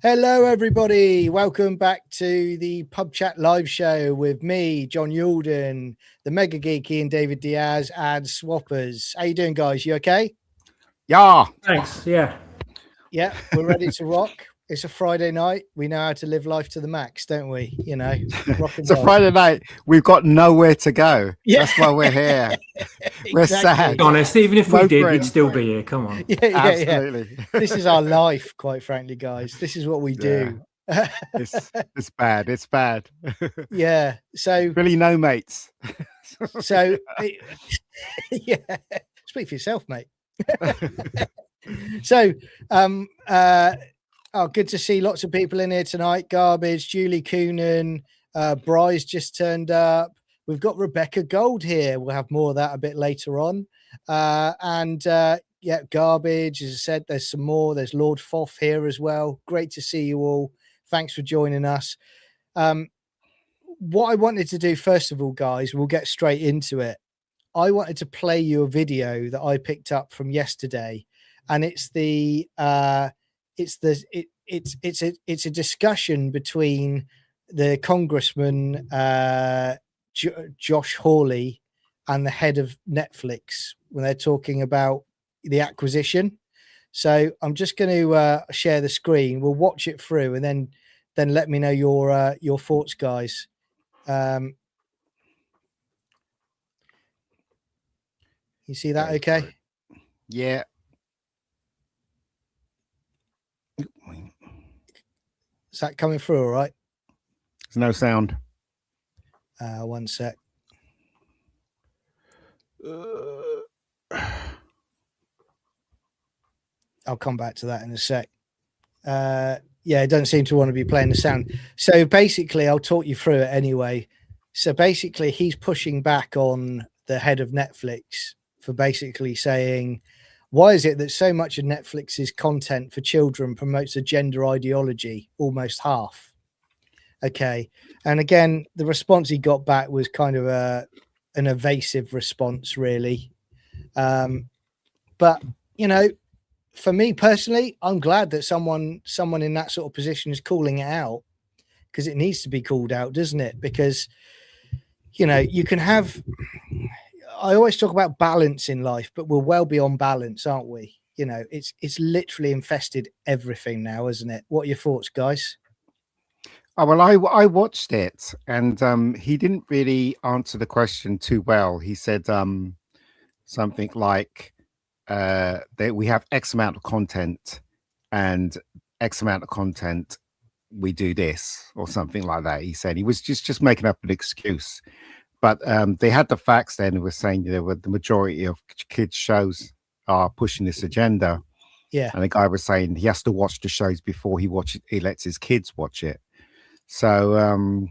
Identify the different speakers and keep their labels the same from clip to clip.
Speaker 1: Hello, everybody. Welcome back to the Pub Chat live show with me, John Yulden, the Mega Geek Ian David Diaz, and Swappers. How you doing, guys? You okay?
Speaker 2: Yeah.
Speaker 3: Thanks. Yeah.
Speaker 1: Yeah, we're ready to rock. It's a Friday night. We know how to live life to the max, don't we? You know, rock and
Speaker 2: It's a
Speaker 1: roll.
Speaker 2: Friday night. We've got nowhere to go.
Speaker 1: Yeah.
Speaker 2: That's why we're here. We're sad.
Speaker 3: Be honest, even if we
Speaker 2: No
Speaker 3: did,
Speaker 2: friends.
Speaker 3: we'd still be here. Come on.
Speaker 1: Yeah.
Speaker 2: Absolutely.
Speaker 1: This is our life, quite frankly, guys. This is what we do.
Speaker 2: It's bad. It's bad.
Speaker 1: Yeah. So
Speaker 2: really, no mates.
Speaker 1: So yeah, speak for yourself, mate. So good to see lots of people in here tonight. Garbage, Julie Coonan, Bryce just turned up. We've got Rebecca Gold here. We'll have more of that a bit later on. Yeah, Garbage, as I said, there's some more. There's Lord Foff here as well. Great to see you all. Thanks for joining us. What I wanted to do, first of all, guys, we'll get straight into it. I wanted to play you a video that I picked up from yesterday, and it's a discussion between the Congressman Josh Hawley and the head of Netflix when they're talking about the acquisition. So I'm just going to share the screen. We'll watch it through, and then let me know your thoughts, guys. You see that okay?
Speaker 2: Yeah.
Speaker 1: Is that coming through all right?
Speaker 2: There's no sound.
Speaker 1: One sec. I'll come back to that in a sec. Yeah, it doesn't seem to want to be playing the sound. So basically, I'll talk you through it anyway. So basically, he's pushing back on the head of Netflix for basically saying, why is it that so much of Netflix's content for children promotes a gender ideology? Almost half. Okay. And again, the response he got back was kind of an evasive response, really. But, you know, for me personally, I'm glad that someone in that sort of position is calling it out, because it needs to be called out, doesn't it? Because, you know, you can have, I always talk about balance in life, but we're well beyond balance, aren't we? You know, it's literally infested everything now, isn't it? What are your thoughts, guys?
Speaker 2: Oh, well, I watched it, and he didn't really answer the question too well. He said something like that we have X amount of content, and X amount of content we do this, or something like that. He said he was just making up an excuse. But they had the facts then and were saying the majority of kids' shows are pushing this agenda.
Speaker 1: Yeah.
Speaker 2: And the guy was saying he has to watch the shows before he lets his kids watch it. So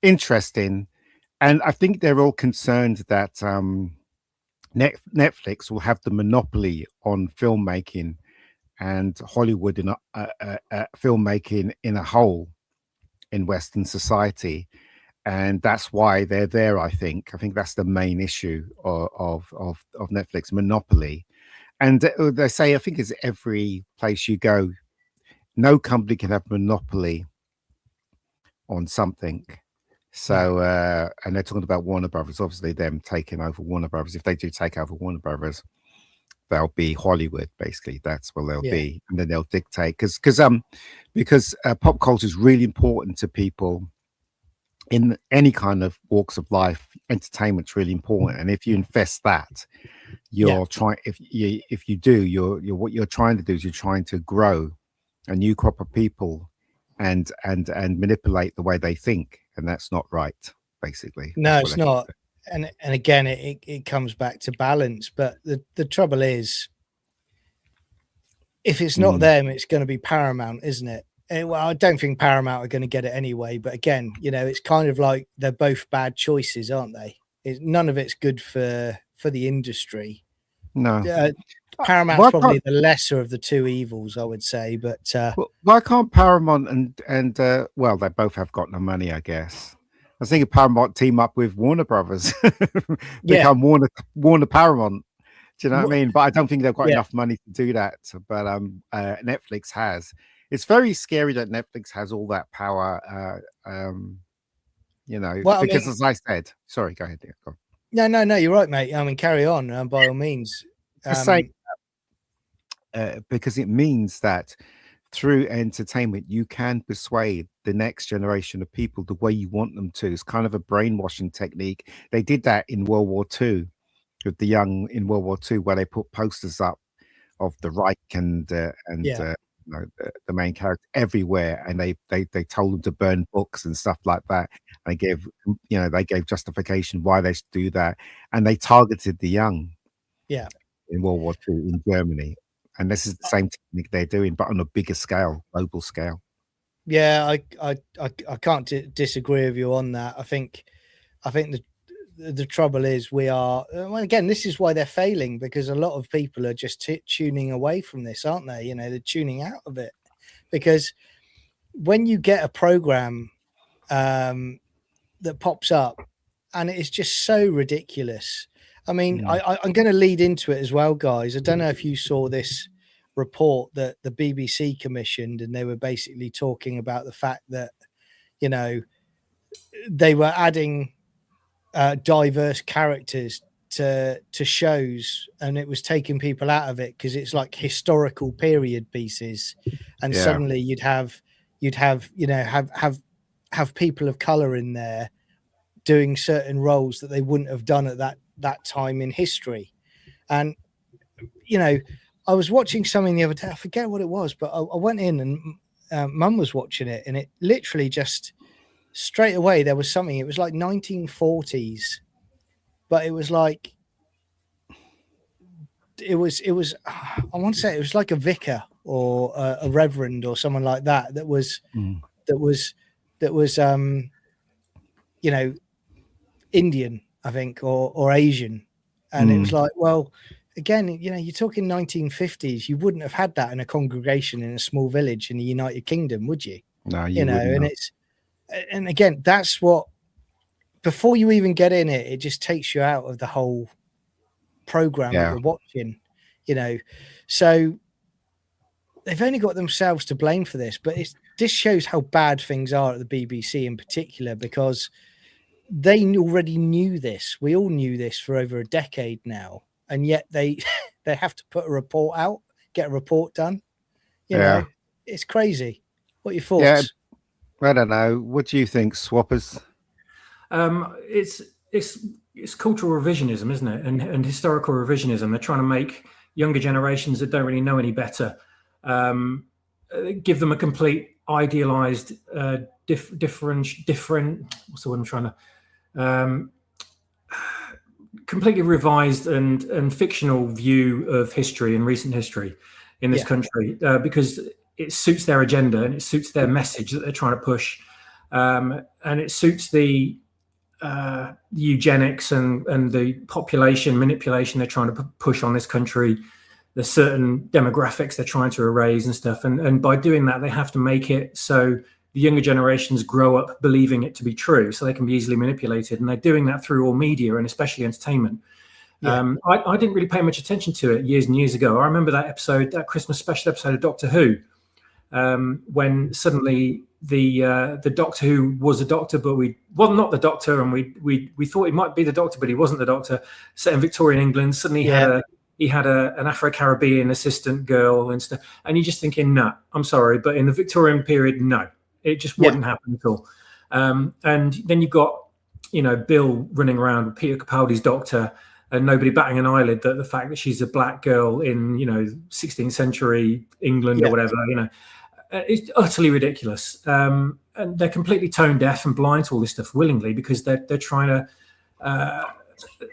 Speaker 2: interesting. And I think they're all concerned that Netflix will have the monopoly on filmmaking and Hollywood in filmmaking in a whole in Western society. And that's why they're there. I think that's the main issue of Netflix monopoly. And they say, I think it's every place you go, no company can have monopoly on something. So and they're talking about Warner Brothers, obviously them taking over Warner Brothers. If they do take over Warner Brothers, they'll be Hollywood, basically. That's what they'll be, and then they'll dictate because pop culture is really important to people in any kind of walks of life. Entertainment's really important, and if you invest that, you're trying. If you do, you're what you're trying to do is you're trying to grow a new crop of people, and manipulate the way they think, and that's not right. Basically,
Speaker 1: no, it's not. And again, it comes back to balance. But the trouble is, if it's not them, it's going to be Paramount, isn't it? Well, I don't think Paramount are going to get it anyway. But again, you know, it's kind of like they're both bad choices, aren't they? None of it's good for the industry.
Speaker 2: No.
Speaker 1: Paramount's probably the lesser of the two evils, I would say. But
Speaker 2: why can't Paramount and well, they both have got no money, I guess. I was thinking Paramount team up with Warner Brothers, become Warner Paramount. Do you know what I mean? But I don't think they've got enough money to do that. But Netflix has, it's very scary that Netflix has all that power.
Speaker 1: Well, I
Speaker 2: because
Speaker 1: mean,
Speaker 2: as I said, sorry, go ahead. Go on.
Speaker 1: no, you're right, mate. I mean, carry on by all means.
Speaker 2: Just saying, because it means that through entertainment, you can persuade the next generation of people the way you want them to. It's kind of a brainwashing technique. They did that in World War II with the young in World War II, where they put posters up of the Reich and the main character everywhere, and they told them to burn books and stuff like that. They gave justification why they should do that, and they targeted the young.
Speaker 1: Yeah.
Speaker 2: In World War II in Germany. And this is the same technique they're doing, but on a bigger scale, global scale.
Speaker 1: Yeah, I can't disagree with you on that. I think the trouble is we are. Well, again, this is why they're failing, because a lot of people are just tuning away from this, aren't they? They're tuning out of it, because when you get a program that pops up and it is just so ridiculous. I mean, I'm going to lead into it as well, guys. I don't know if you saw this report that the BBC commissioned, and they were basically talking about the fact that, they were adding diverse characters to shows, and it was taking people out of it because it's like historical period pieces, and suddenly you'd have people of color in there doing certain roles that they wouldn't have done at that time in history. And I was watching something the other day, I forget what it was, but I went in and Mum was watching it, and it literally just straight away there was something. It was like 1940s, but it was like it was I want to say it was like a vicar or a reverend or someone like that was Indian, I think, or Asian. And it was like, well, again, you're talking 1950s. You wouldn't have had that in a congregation in a small village in the United Kingdom, would you?
Speaker 2: No, you wouldn't.
Speaker 1: And again, that's what, before you even get in it, it just takes you out of the whole program that you're watching, so they've only got themselves to blame for this. But this shows how bad things are at the BBC in particular, because they already knew this. We all knew this for over a decade now, and yet they have to put a report out, get a report done. It's crazy. What are your thoughts?
Speaker 2: Yeah, I don't know. What do you think, Swappers?
Speaker 3: It's cultural revisionism, isn't it? And historical revisionism. They're trying to make younger generations that don't really know any better, give them a complete idealized, different. What's the word I'm trying to? Completely revised and fictional view of history and recent history in this country, because it suits their agenda and it suits their message that they're trying to push, and it suits the eugenics and the population manipulation they're trying to push on this country. There's certain demographics they're trying to erase and stuff, and by doing that, they have to make it so the younger generations grow up believing it to be true, so they can be easily manipulated. And they're doing that through all media and especially entertainment. I didn't really pay much attention to it years and years ago. I remember that Christmas special episode of Doctor Who, when suddenly the Doctor Who was a doctor, but not the Doctor, and we thought he might be the Doctor, but he wasn't the Doctor. Set in Victorian England, suddenly he had an Afro-Caribbean assistant girl and stuff, and you're just thinking, no, I'm sorry, but in the Victorian period, no, it just wouldn't happen at all. And then you've got Bill running around with Peter Capaldi's Doctor, and nobody batting an eyelid that the fact that she's a black girl in 16th century England or whatever, it's utterly ridiculous. And they're completely tone deaf and blind to all this stuff willingly, because they're trying to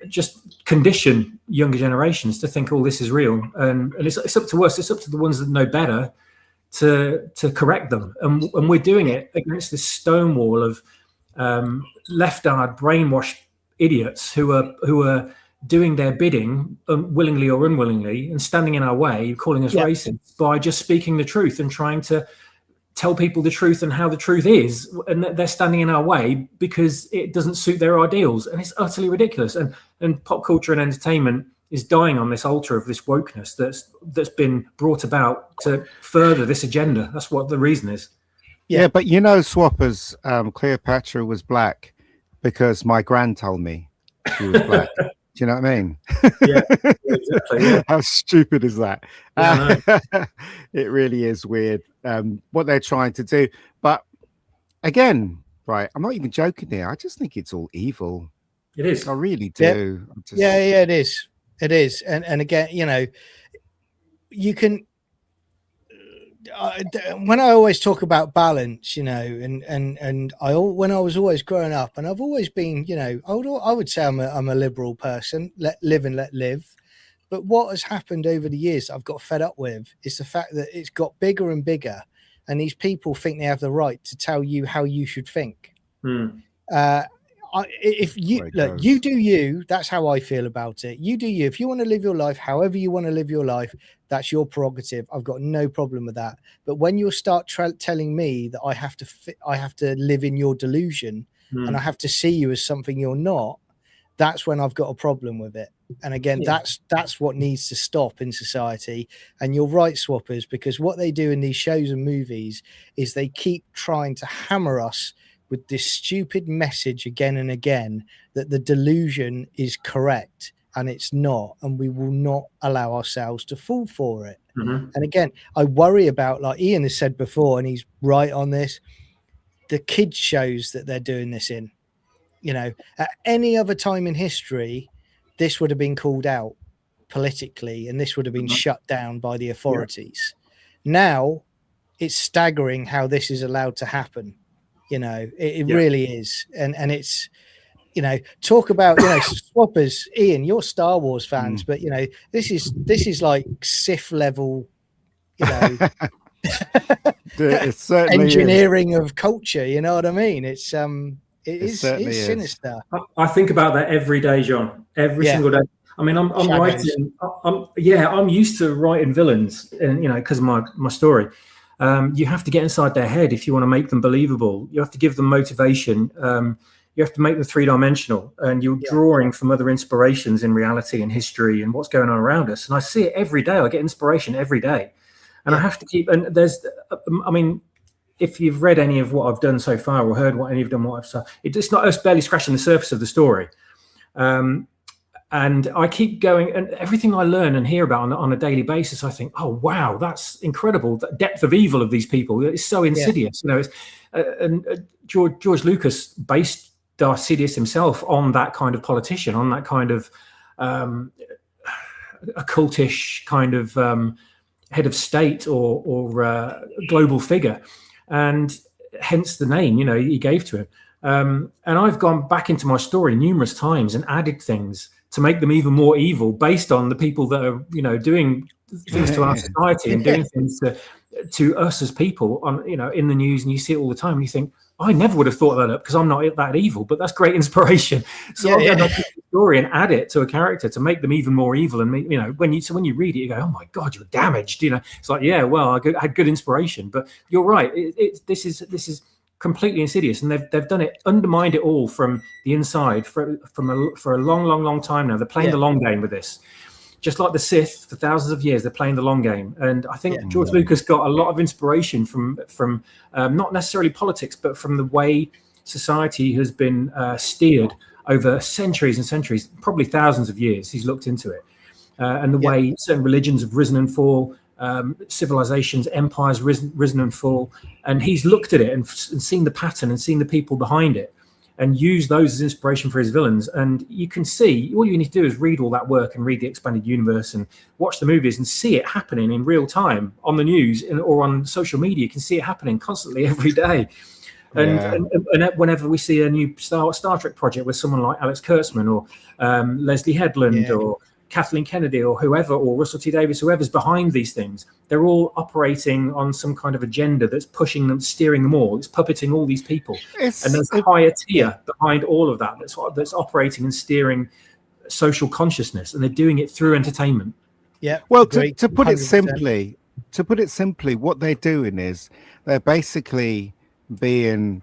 Speaker 3: just condition younger generations to think all this is real. And it's up to us. It's up to the ones that know better to correct them. And we're doing it against this stonewall of left-hard brainwashed idiots who are doing their bidding, willingly or unwillingly, and standing in our way, calling us racist by just speaking the truth and trying to tell people the truth and how the truth is. And they're standing in our way because it doesn't suit their ideals. And it's utterly ridiculous. And pop culture and entertainment is dying on this altar of this wokeness that's been brought about to further this agenda. That's what the reason is.
Speaker 2: Yeah, but you know, Swappers, Cleopatra was black because my gran told me she was black. Do you know what I mean?
Speaker 3: Yeah, exactly. Yeah.
Speaker 2: How stupid is that?
Speaker 3: Yeah,
Speaker 2: It really is weird what they're trying to do. But again, right, I'm not even joking here. I just think it's all evil.
Speaker 3: It is.
Speaker 2: I really do.
Speaker 1: Yeah, it is. It is. And again, you know, you can. When I always talk about balance, you know, and when I was always growing up, and I've always been, you know, I would say I'm a liberal person. Let live and let live. But what has happened over the years I've got fed up with is the fact that it's got bigger and bigger, and these people think they have the right to tell you how you should think. If you look, you do you. That's how I feel about it. You do you. If you want to live your life however you want to live your life, that's your prerogative. I've got no problem with that. But when you start telling me that I have to live in your delusion and I have to see you as something you're not, that's when I've got a problem with it. And again, that's what needs to stop in society. And you're right, Swappers, because what they do in these shows and movies is they keep trying to hammer us with this stupid message again and again that the delusion is correct, and it's not, and we will not allow ourselves to fall for it. And again, I worry about, like Ian has said before, and he's right on this, the kids shows that they're doing this in. You know, at any other time in history, this would have been called out politically, and this would have been shut down by the authorities. Now it's staggering how this is allowed to happen. You know, it really is. And it's, you know, talk about, you know, Swappers, Ian, you're Star Wars fans, but you know, this is like Sith level, you know, engineering of culture. You know what I mean? It's it's sinister.
Speaker 3: I think about that every day, John. Every single day. I mean, I'm writing. I'm used to writing villains, and you know, because of my story. You have to get inside their head if you want to make them believable. You have to give them motivation. You have to make them three-dimensional, and you're drawing from other inspirations in reality and history and what's going on around us. And I see it every day. I get inspiration every day, and I have to keep. And there's, I mean, if you've read any of what I've done so far or heard what any of them what I've said, it's not us barely scratching the surface of the story. And I keep going, and everything I learn and hear about on a daily basis, I think, oh wow, that's incredible. The depth of evil of these people is so insidious. You know, and George Lucas based Darth Sidious himself on that kind of politician, on that kind of occultish kind of head of state or global figure, and hence the name, you know, he gave to him. And I've gone back into my story numerous times and added things to make them even more evil based on the people that are, you know, doing things to our society and doing things to us as people on, you know, in the news, and you see it all the time and you think, I never would have thought that up because I'm not that evil, but that's great inspiration. So I'll go back to the story and add it to a character to make them even more evil. And, you know, when you read it, you go, oh my God, you're damaged. You know, it's like, yeah, well, I had good inspiration, but you're right. This is completely insidious, and they've done it, undermined it all from the inside for a long time now. They're playing the long game with this, just like the Sith for thousands of years. They're playing the long game, and I think George Lucas got a lot of inspiration from not necessarily politics, but from the way society has been steered over centuries and centuries, probably thousands of years. He's looked into it, and the way certain religions have risen and fall. Civilizations, empires risen and fall, and he's looked at it and seen the pattern and seen the people behind it and used those as inspiration for his villains. And you can see, all you need to do is read all that work and read the expanded universe and watch the movies and see it happening in real time on the news or on social media. You can see it happening constantly every day. And whenever we see a new Star Trek project with someone like Alex Kurtzman or Leslie Headland or Kathleen Kennedy or whoever, or Russell T Davies, whoever's behind these things, they're all operating on some kind of agenda that's pushing them, steering them all. It's puppeting all these people. And there's a higher tier behind all of that that's operating and steering social consciousness, and they're doing it through entertainment.
Speaker 1: Yeah.
Speaker 2: Well, to put it simply, what they're doing is they're basically being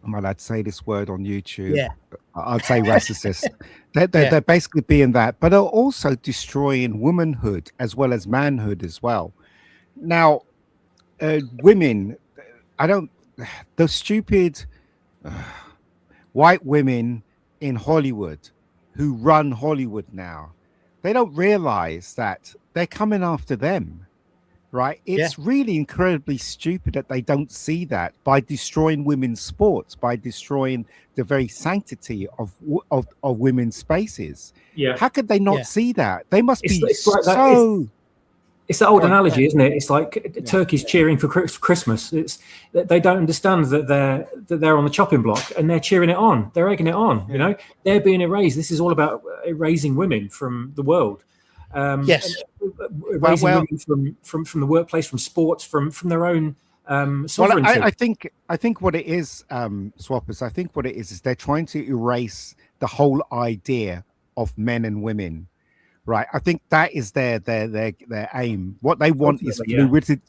Speaker 2: am I allowed to say this word on YouTube?
Speaker 1: Yeah.
Speaker 2: I'd say racist. They're
Speaker 1: Yeah.
Speaker 2: basically being that, but are also destroying womanhood as well as manhood as well. Now, women, I don't, the stupid white women in Hollywood who run Hollywood now, they don't realize that they're coming after them. Right, it's really incredibly stupid that they don't see that by destroying women's sports, by destroying the very sanctity of women's spaces.
Speaker 3: Yeah,
Speaker 2: how could they not see that? They must be
Speaker 3: it's like that.
Speaker 2: so.
Speaker 3: It's that old analogy, isn't it? It's like turkeys cheering for Christmas. It's they don't understand that they're on the chopping block and they're cheering it on. They're egging it on. You know, they're being erased. This is all about erasing women from the world. Raising women from the workplace, from sports, from their own sovereignty.
Speaker 2: Well, I think what it is, swappers. I think what it is they're trying to erase the whole idea of men and women. Right. I think that is their aim. What they want is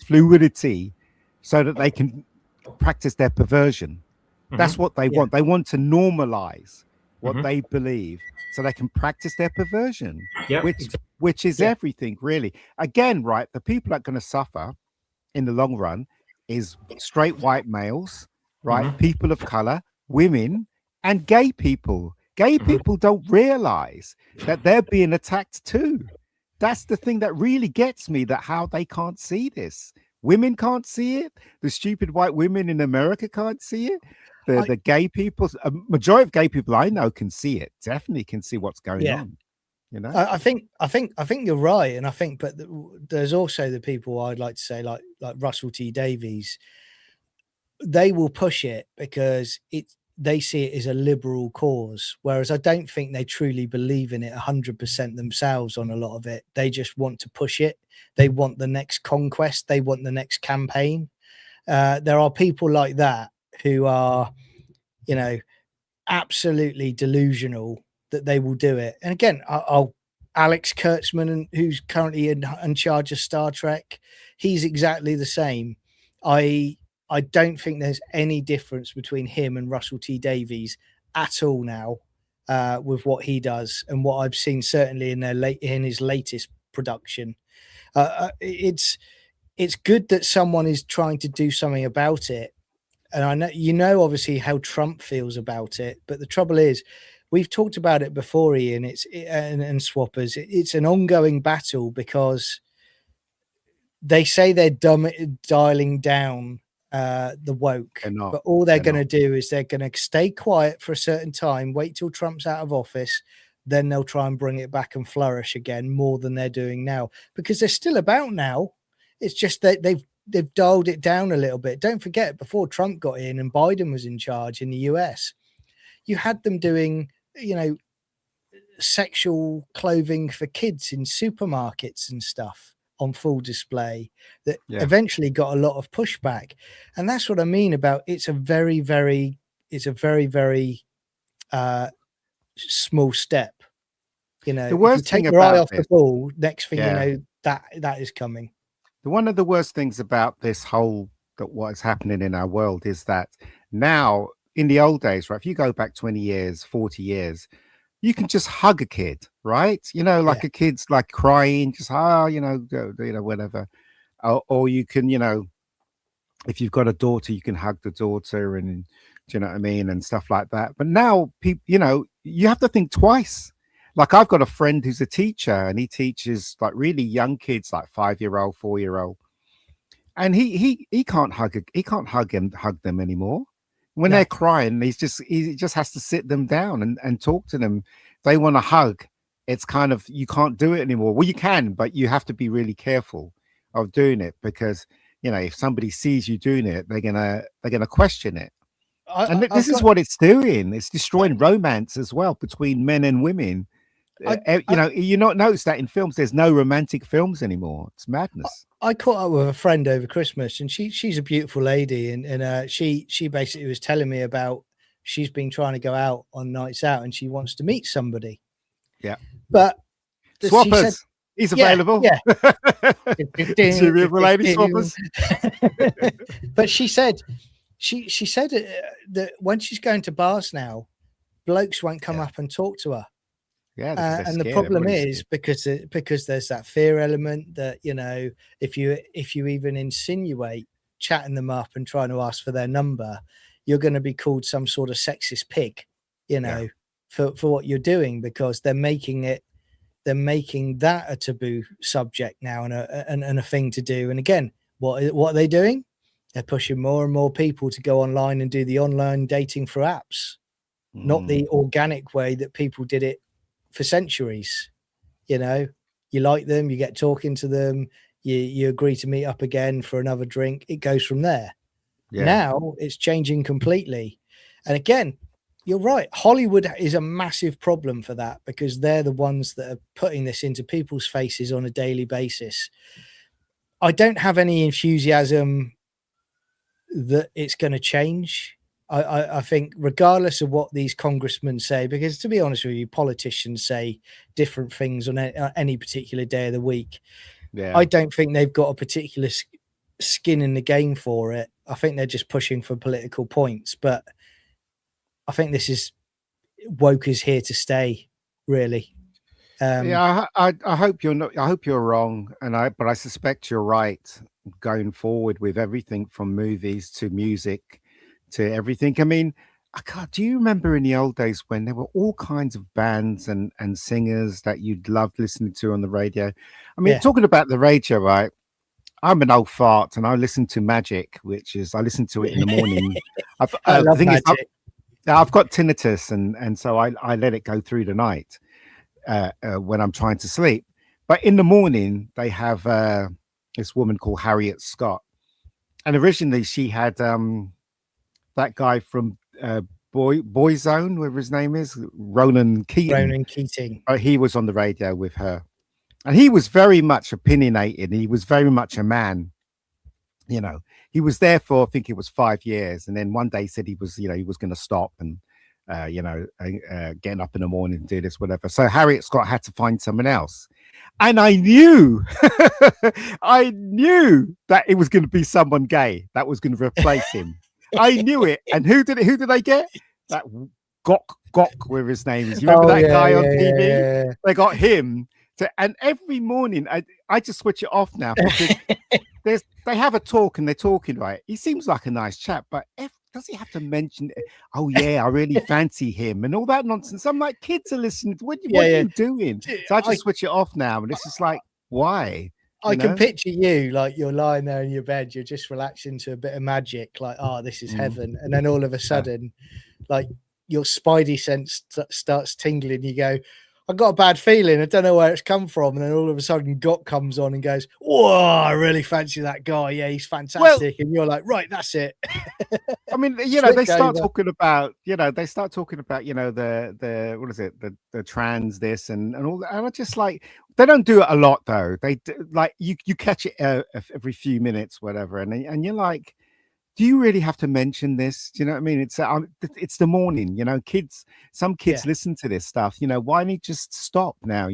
Speaker 2: fluidity, so that they can practice their perversion. That's what they want. They want to normalize what they believe, so they can practice their perversion, which is everything, really. Again, right, the people that are going to suffer in the long run is straight white males, right, people of color, women, and gay people. Gay people don't realize that they're being attacked too. That's the thing that really gets me, that how they can't see this. Women can't see it. The stupid white women in America can't see it. The gay people, a majority of gay people I know can see it. Definitely can see what's going on. You know,
Speaker 1: I think you're right, and I think, but there's also the people I'd like to say, like Russell T Davies. They will push it because they see it as a liberal cause, whereas I don't think they truly believe in it 100% themselves on a lot of it. They just want to push it. They want the next conquest. They want the next campaign. There are people like that who are, you know, absolutely delusional that they will do it. And again, Alex Kurtzman, who's currently in charge of Star Trek, he's exactly the same. I don't think there's any difference between him and Russell T Davies at all now, with what he does and what I've seen certainly in his latest production. It's good that someone is trying to do something about it. And I know, obviously how Trump feels about it, but the trouble is, we've talked about it before, Ian. And Swappers. It's an ongoing battle because they say they're dialing down the woke, but all they're going to do is they're going to stay quiet for a certain time, wait till Trump's out of office, then they'll try and bring it back and flourish again more than they're doing now, because they're still about now. It's just that they've dialed it down a little bit. Don't forget, before Trump got in and Biden was in charge in the US, you had them doing, you know, sexual clothing for kids in supermarkets and stuff on full display that eventually got a lot of pushback. And that's what I mean about it's a very, very small step. You know,
Speaker 2: the worst
Speaker 1: if you take
Speaker 2: thing
Speaker 1: your eye
Speaker 2: about
Speaker 1: off the ball, next thing you know, that is coming.
Speaker 2: One of the worst things about this whole, what is happening in our world is that now, in the old days, right, if you go back 20 years, 40 years, you can just hug a kid, right? You know, like a kid's like crying, just, whatever. Or you can, you know, if you've got a daughter, you can hug the daughter, and do you know what I mean? And stuff like that. But now, people, you know, you have to think twice. Like, I've got a friend who's a teacher, and he teaches like really young kids, like 5-year-old, 4-year-old, and he can't hug them anymore. When they're crying, he just has to sit them down and talk to them. If they want to hug, it's kind of, you can't do it anymore. Well, you can, but you have to be really careful of doing it, because, you know, if somebody sees you doing it, they're gonna question it. This is what it's doing. It's destroying romance as well between men and women. You not notice that in films, there's no romantic films anymore. It's madness.
Speaker 1: I caught up with a friend over Christmas, and she's a beautiful lady, and she basically was telling me about, she's been trying to go out on nights out and she wants to meet somebody. Yeah, but
Speaker 2: Swappers, he's available.
Speaker 1: Yeah.
Speaker 2: Lady Swappers.
Speaker 1: But she said she said that when she's going to bars now, blokes won't come up and talk to her.
Speaker 2: Yeah,
Speaker 1: And the problem is because there's that fear element that, you know, if you even insinuate chatting them up and trying to ask for their number, you're going to be called some sort of sexist pig, you know, for what you're doing, because they're making that a taboo subject now and a thing to do. And again, what are they doing? They're pushing more and more people to go online and do the online dating through apps, not the organic way that people did it for centuries. You know, you like them, you get talking to them, you agree to meet up again for another drink. It goes from there. Now it's changing completely. And again, you're right, Hollywood is a massive problem for that, because they're the ones that are putting this into people's faces on a daily basis. I don't have any enthusiasm that it's going to change. I think regardless of what these congressmen say, because to be honest with you, politicians say different things on any particular day of the week. I don't think they've got a particular skin in the game for it. I think they're just pushing for political points. But I think this is woke is here to stay, really.
Speaker 2: I hope you're not. I hope you're wrong, but I suspect you're right going forward with everything from movies to music to everything. I mean, do you remember in the old days when there were all kinds of bands and singers that you'd loved listening to on the radio? I mean, talking about the radio, right? I'm an old fart and I listen to Magic, I listen to it in the morning.
Speaker 1: I love Magic.
Speaker 2: I've got tinnitus and so I let it go through the night when I'm trying to sleep. But in the morning, they have this woman called Harriet Scott. And originally she had that guy from Boyzone, whatever his name is, Ronan Keating. He was on the radio with her. And he was very much opinionated. He was very much a man. You know, he was there for, I think it was 5 years. And then one day he said he was going to stop and, getting up in the morning and do this, whatever. So Harriet Scott had to find someone else. And I knew, that it was going to be someone gay that was going to replace him. I knew it. And who did they get? That Gok, whatever his name is. You remember that guy on TV? Yeah. They got him. And every morning, I just switch it off now because they have a talk and they're talking, right? He seems like a nice chap, but does he have to mention, oh yeah, I really fancy him and all that nonsense? I'm like, kids are listening. What are you doing? So I just switch it off now. And it's just like, why?
Speaker 1: I can picture you, like you're lying there in your bed, you're just relaxing to a bit of Magic, like, oh, this is heaven. And then all of a sudden, like your spidey sense starts tingling. You go, I got a bad feeling. I don't know where it's come from. And then all of a sudden, Gok comes on and goes, whoa, I really fancy that guy. Yeah, he's fantastic. And you're like, right, that's it.
Speaker 2: I mean, they start talking about, the what is it? The trans this and all that. And I just like, they don't do it a lot though. They do, like, you catch it every few minutes, whatever. And you're like, do you really have to mention this? Do you know what I mean? It's the morning, some kids listen to this stuff, why don't you just stop now,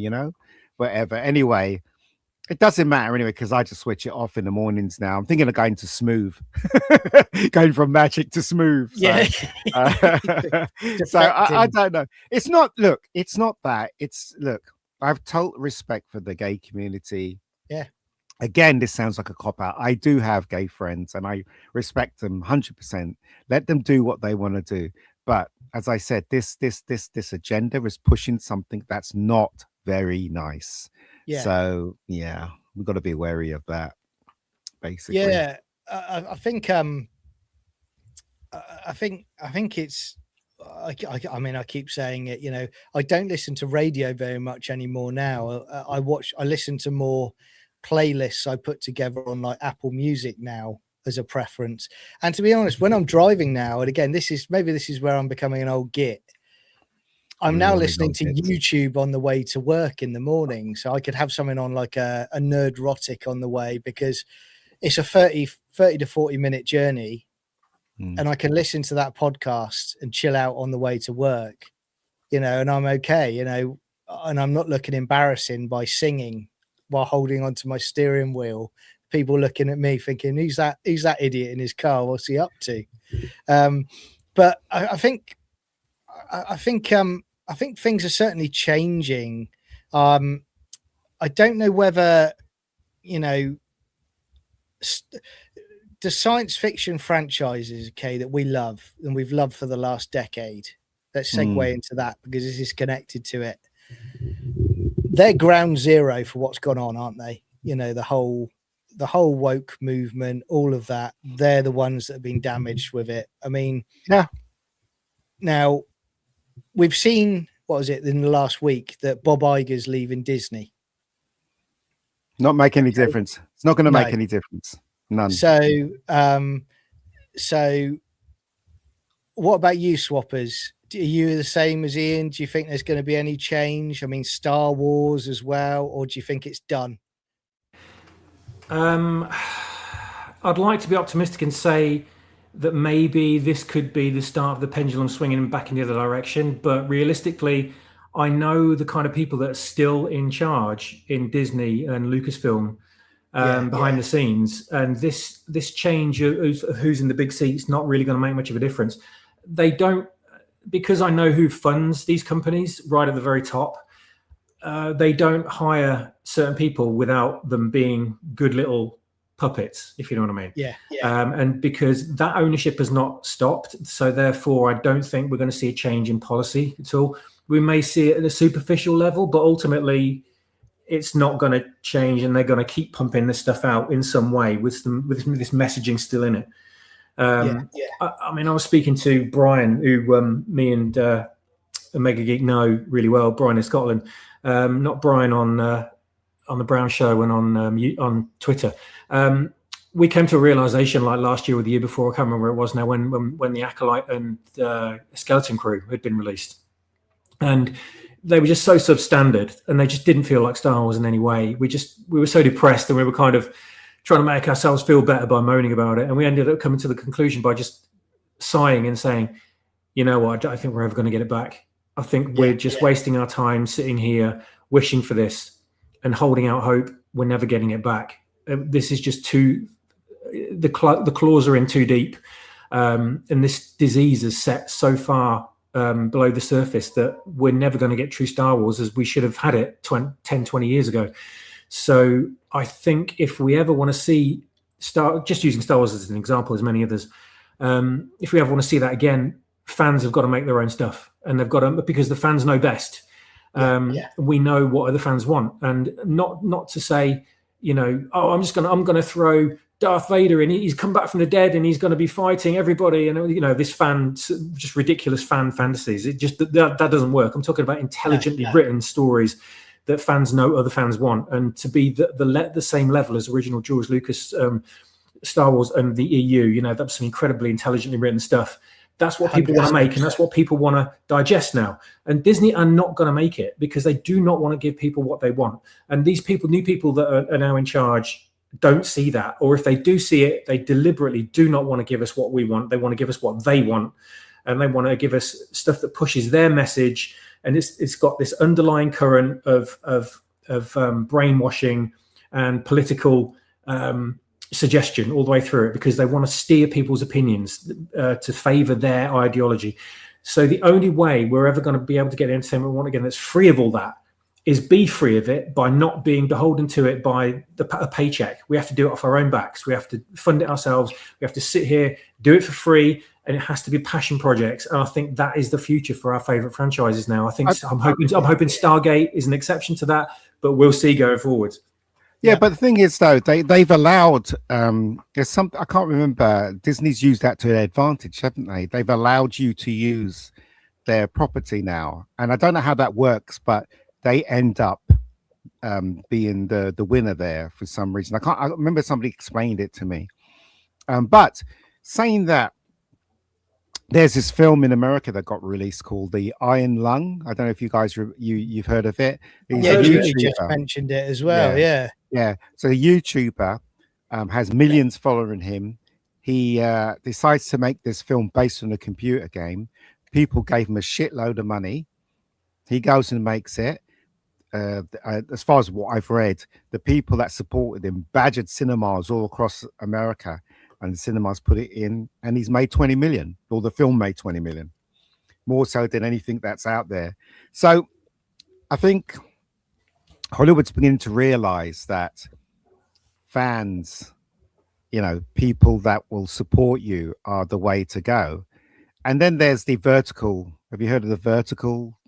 Speaker 2: whatever. Anyway, it doesn't matter anyway, because I just switch it off in the mornings now. I'm thinking of going to Smooth, going from Magic to Smooth. So, so I don't know. It's not that. Look, I have total respect for the gay community.
Speaker 1: Yeah.
Speaker 2: Again, this sounds like a cop-out. I do have gay friends and I respect them 100%. Let them do what they want to do. But as I said, this agenda is pushing something that's not very nice. Yeah. So, yeah, we've got to be wary of that, basically.
Speaker 1: Yeah, I think it's, I mean, I keep saying it, I don't listen to radio very much anymore now. I listen to more playlists I put together on like Apple Music now as a preference. And to be honest, when I'm driving now, and again, this is where I'm becoming an old git. I'm now listening to YouTube on the way to work in the morning. So I could have something on like a nerdrotic on the way, because it's a 30 to 40 minute journey. And I can listen to that podcast and chill out on the way to work, and I'm okay, and I'm not looking embarrassing by singing while holding onto my steering wheel. People looking at me thinking, who's that idiot in his car? What's he up to? But I think things are certainly changing. I don't know whether, you know, the science fiction franchises, okay, that we love and we've loved for the last decade. Let's segue into that because this is connected to it. They're ground zero for what's gone on, aren't they? You know, the whole woke movement, all of that. They're the ones that have been damaged with it. I mean,
Speaker 2: yeah.
Speaker 1: Now we've seen, what was it in the last week, that Bob Iger's leaving Disney.
Speaker 2: Not make any difference. It's not going to make any difference. None.
Speaker 1: So, so what about you, swappers? Are you the same as Ian? Do you think there's going to be any change? I mean, Star Wars as well, or do you think it's done?
Speaker 3: I'd like to be optimistic and say that maybe this could be the start of the pendulum swinging back in the other direction. But realistically, I know the kind of people that are still in charge in Disney and Lucasfilm behind the scenes. And this change of who's in the big seats not really going to make much of a difference. They don't, because I know who funds these companies right at the very top. They don't hire certain people without them being good little puppets, if you know what I mean. And because that ownership has not stopped, so therefore I don't think we're going to see a change in policy at all. We may see it at a superficial level, but ultimately it's not going to change, and they're going to keep pumping this stuff out in some way with this messaging still in it. I mean, I was speaking to Brian, who me and Mega Geek know really well, Brian in Scotland, not Brian on the Brown Show and on Twitter. We came to a realization like last year or the year before, I can't remember where it was now, when the Acolyte and Skeleton Crew had been released. And they were just so substandard, and they just didn't feel like Star Wars in any way. We were so depressed, and we were kind of trying to make ourselves feel better by moaning about it. And we ended up coming to the conclusion by just sighing and saying, you know what, I don't think we're ever going to get it back. I think we're just wasting our time sitting here wishing for this and holding out hope. We're never getting it back. This is just the claws are in too deep. And this disease is set so far below the surface that we're never going to get true Star Wars as we should have had it 10, 20 years ago. So I think if we ever want to see just using Star Wars as an example, as many others, if we ever want to see that again, fans have got to make their own stuff, and they've got to, because the fans know best. We know what other fans want, and not to say, you know, oh, I'm going to throw Darth Vader in, he's come back from the dead and he's going to be fighting everybody, and you know, this just ridiculous fan fantasies. It just that doesn't work. I'm talking about intelligently written stories that fans know other fans want, and to be the same level as original George Lucas Star Wars and the EU. You know, that's some incredibly intelligently written stuff. That's what people want to make, and that's what people want to digest now. And Disney are not going to make it because they do not want to give people what they want. And these people, new people that are now in charge, don't see that. Or if they do see it, they deliberately do not want to give us what we want. They want to give us what they want. And they want to give us stuff that pushes their message. And it's got this underlying current of brainwashing and political suggestion all the way through it, because they want to steer people's opinions to favor their ideology. So the only way we're ever going to be able to get the entertainment we want again that's free of all that is be free of it by not being beholden to it by a paycheck. We have to do it off our own backs. We have to fund it ourselves. We have to sit here, do it for free, and it has to be passion projects. And I think that is the future for our favorite franchises now. I'm hoping Stargate is an exception to that, but we'll see going forward.
Speaker 2: Yeah, but the thing is, though, they've allowed there's some, I can't remember, Disney's used that to their advantage, haven't they? They've allowed you to use their property now, and I don't know how that works, but they end up being the winner there for some reason. I remember somebody explained it to me. But saying that, there's this film in America that got released called The Iron Lung. I don't know if you guys you've heard of it.
Speaker 1: You just mentioned it as well. Yeah.
Speaker 2: So the YouTuber has millions following him. He decides to make this film based on a computer game. People gave him a shitload of money. He goes and makes it. As far as what I've read, the people that supported him badgered cinemas all across America. and the cinemas put it in, and he's made 20 million, or the film made 20 million, more so than anything that's out there. So I think Hollywood's beginning to realize that fans, you know, people that will support you are the way to go. And then there's the vertical. Have you heard of the vertical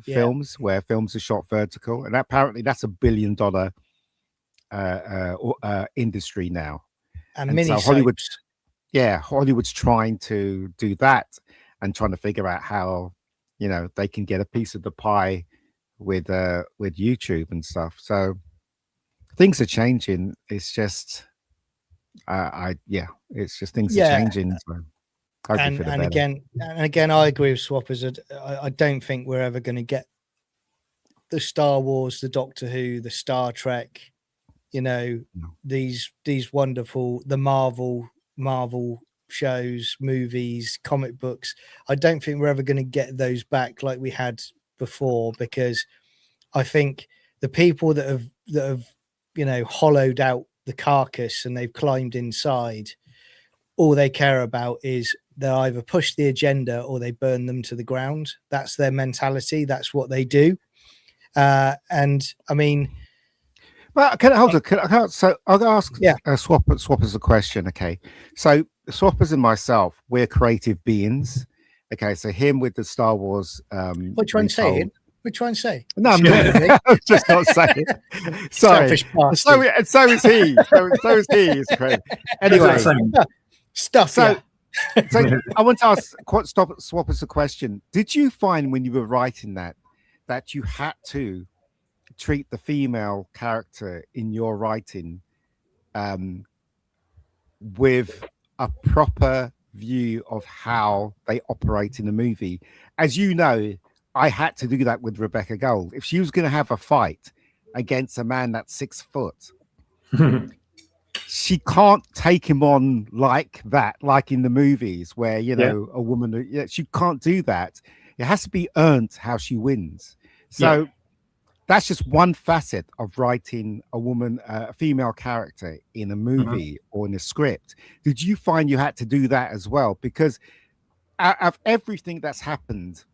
Speaker 2: films, where films are shot vertical? And apparently that's $1 billion industry now.
Speaker 1: And mini
Speaker 2: so Hollywood's trying to do that and trying to figure out how, you know, they can get a piece of the pie with YouTube and stuff. So things are changing. It's just it's just things are changing. So
Speaker 1: and again, I agree with Swappers. I don't think we're ever going to get the Star Wars, the Doctor Who, the Star Trek, you know, these wonderful, the Marvel shows, movies, comic books. I don't think we're ever going to get those back like we had before, because I think the people that have you know, hollowed out the carcass and they've climbed inside, all they care about is they either push the agenda or they burn them to the ground. That's their mentality. That's what they do. And I mean,
Speaker 2: well, so I'll ask Swappers a question. Okay, so Swappers and myself, we're creative beings. Okay, so him with the Star Wars.
Speaker 1: What try and say it? We're trying to say.
Speaker 2: No, I'm not. I'm just not saying. Sorry. So is he. So is he. It's crazy. Anyway,
Speaker 1: stuff.
Speaker 2: So I want to ask Swappers a question. Did you find when you were writing that you had to treat the female character in your writing with a proper view of how they operate in the movie? As you know, I had to do that with Rebecca Gold. If she was going to have a fight against a man that's 6 foot, she can't take him on like that, like in the movies where, you know, a woman, she can't do that. It has to be earned how she wins. So that's just one facet of writing a woman, a female character in a movie or in a script. Did you find you had to do that as well? Because out of everything that's happened,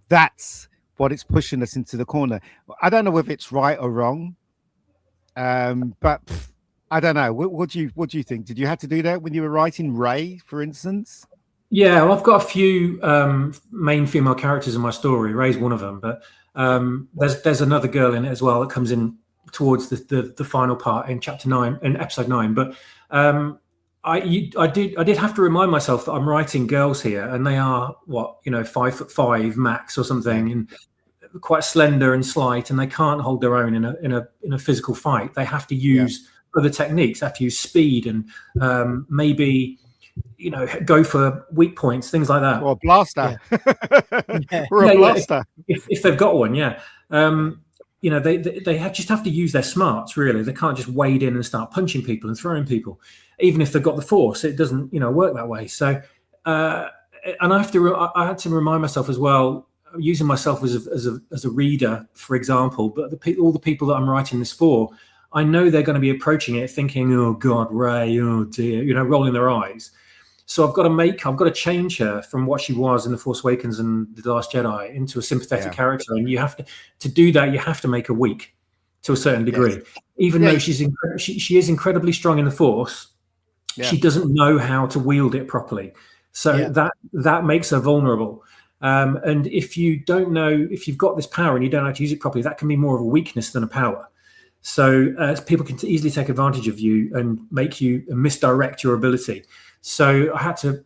Speaker 2: that's what it's pushing us into the corner. I don't know whether it's right or wrong, but I don't know. What do you think? Did you have to do that when you were writing Ray, for instance?
Speaker 3: Yeah, well, I've got a few main female characters in my story. Ray's one of them, but there's another girl in it as well that comes in towards the final part in chapter 9, in episode 9. But I did have to remind myself that I'm writing girls here, and they are 5'5" max or something, and quite slender and slight, and they can't hold their own in a physical fight. They have to use other techniques. They have to use speed and maybe go for weak points, things like that.
Speaker 2: Or a blaster, or a blaster
Speaker 3: if they've got one. They just have to use their smarts. Really, they can't just wade in and start punching people and throwing people. Even if they've got the force, it doesn't, work that way. So, and I had to remind myself as well, using myself as a reader, for example. But all the people that I'm writing this for, I know they're going to be approaching it thinking, "Oh God, Ray, oh dear," rolling their eyes. So I've got to change her from what she was in The Force Awakens and The Last Jedi into a sympathetic character. And you have to do that. You have to make her weak to a certain degree, even though she is incredibly strong in the Force. She doesn't know how to wield it properly. So that makes her vulnerable. And if you don't know, if you've got this power and you don't know how to use it properly, that can be more of a weakness than a power. So people can easily take advantage of you and make you misdirect your ability. So I had to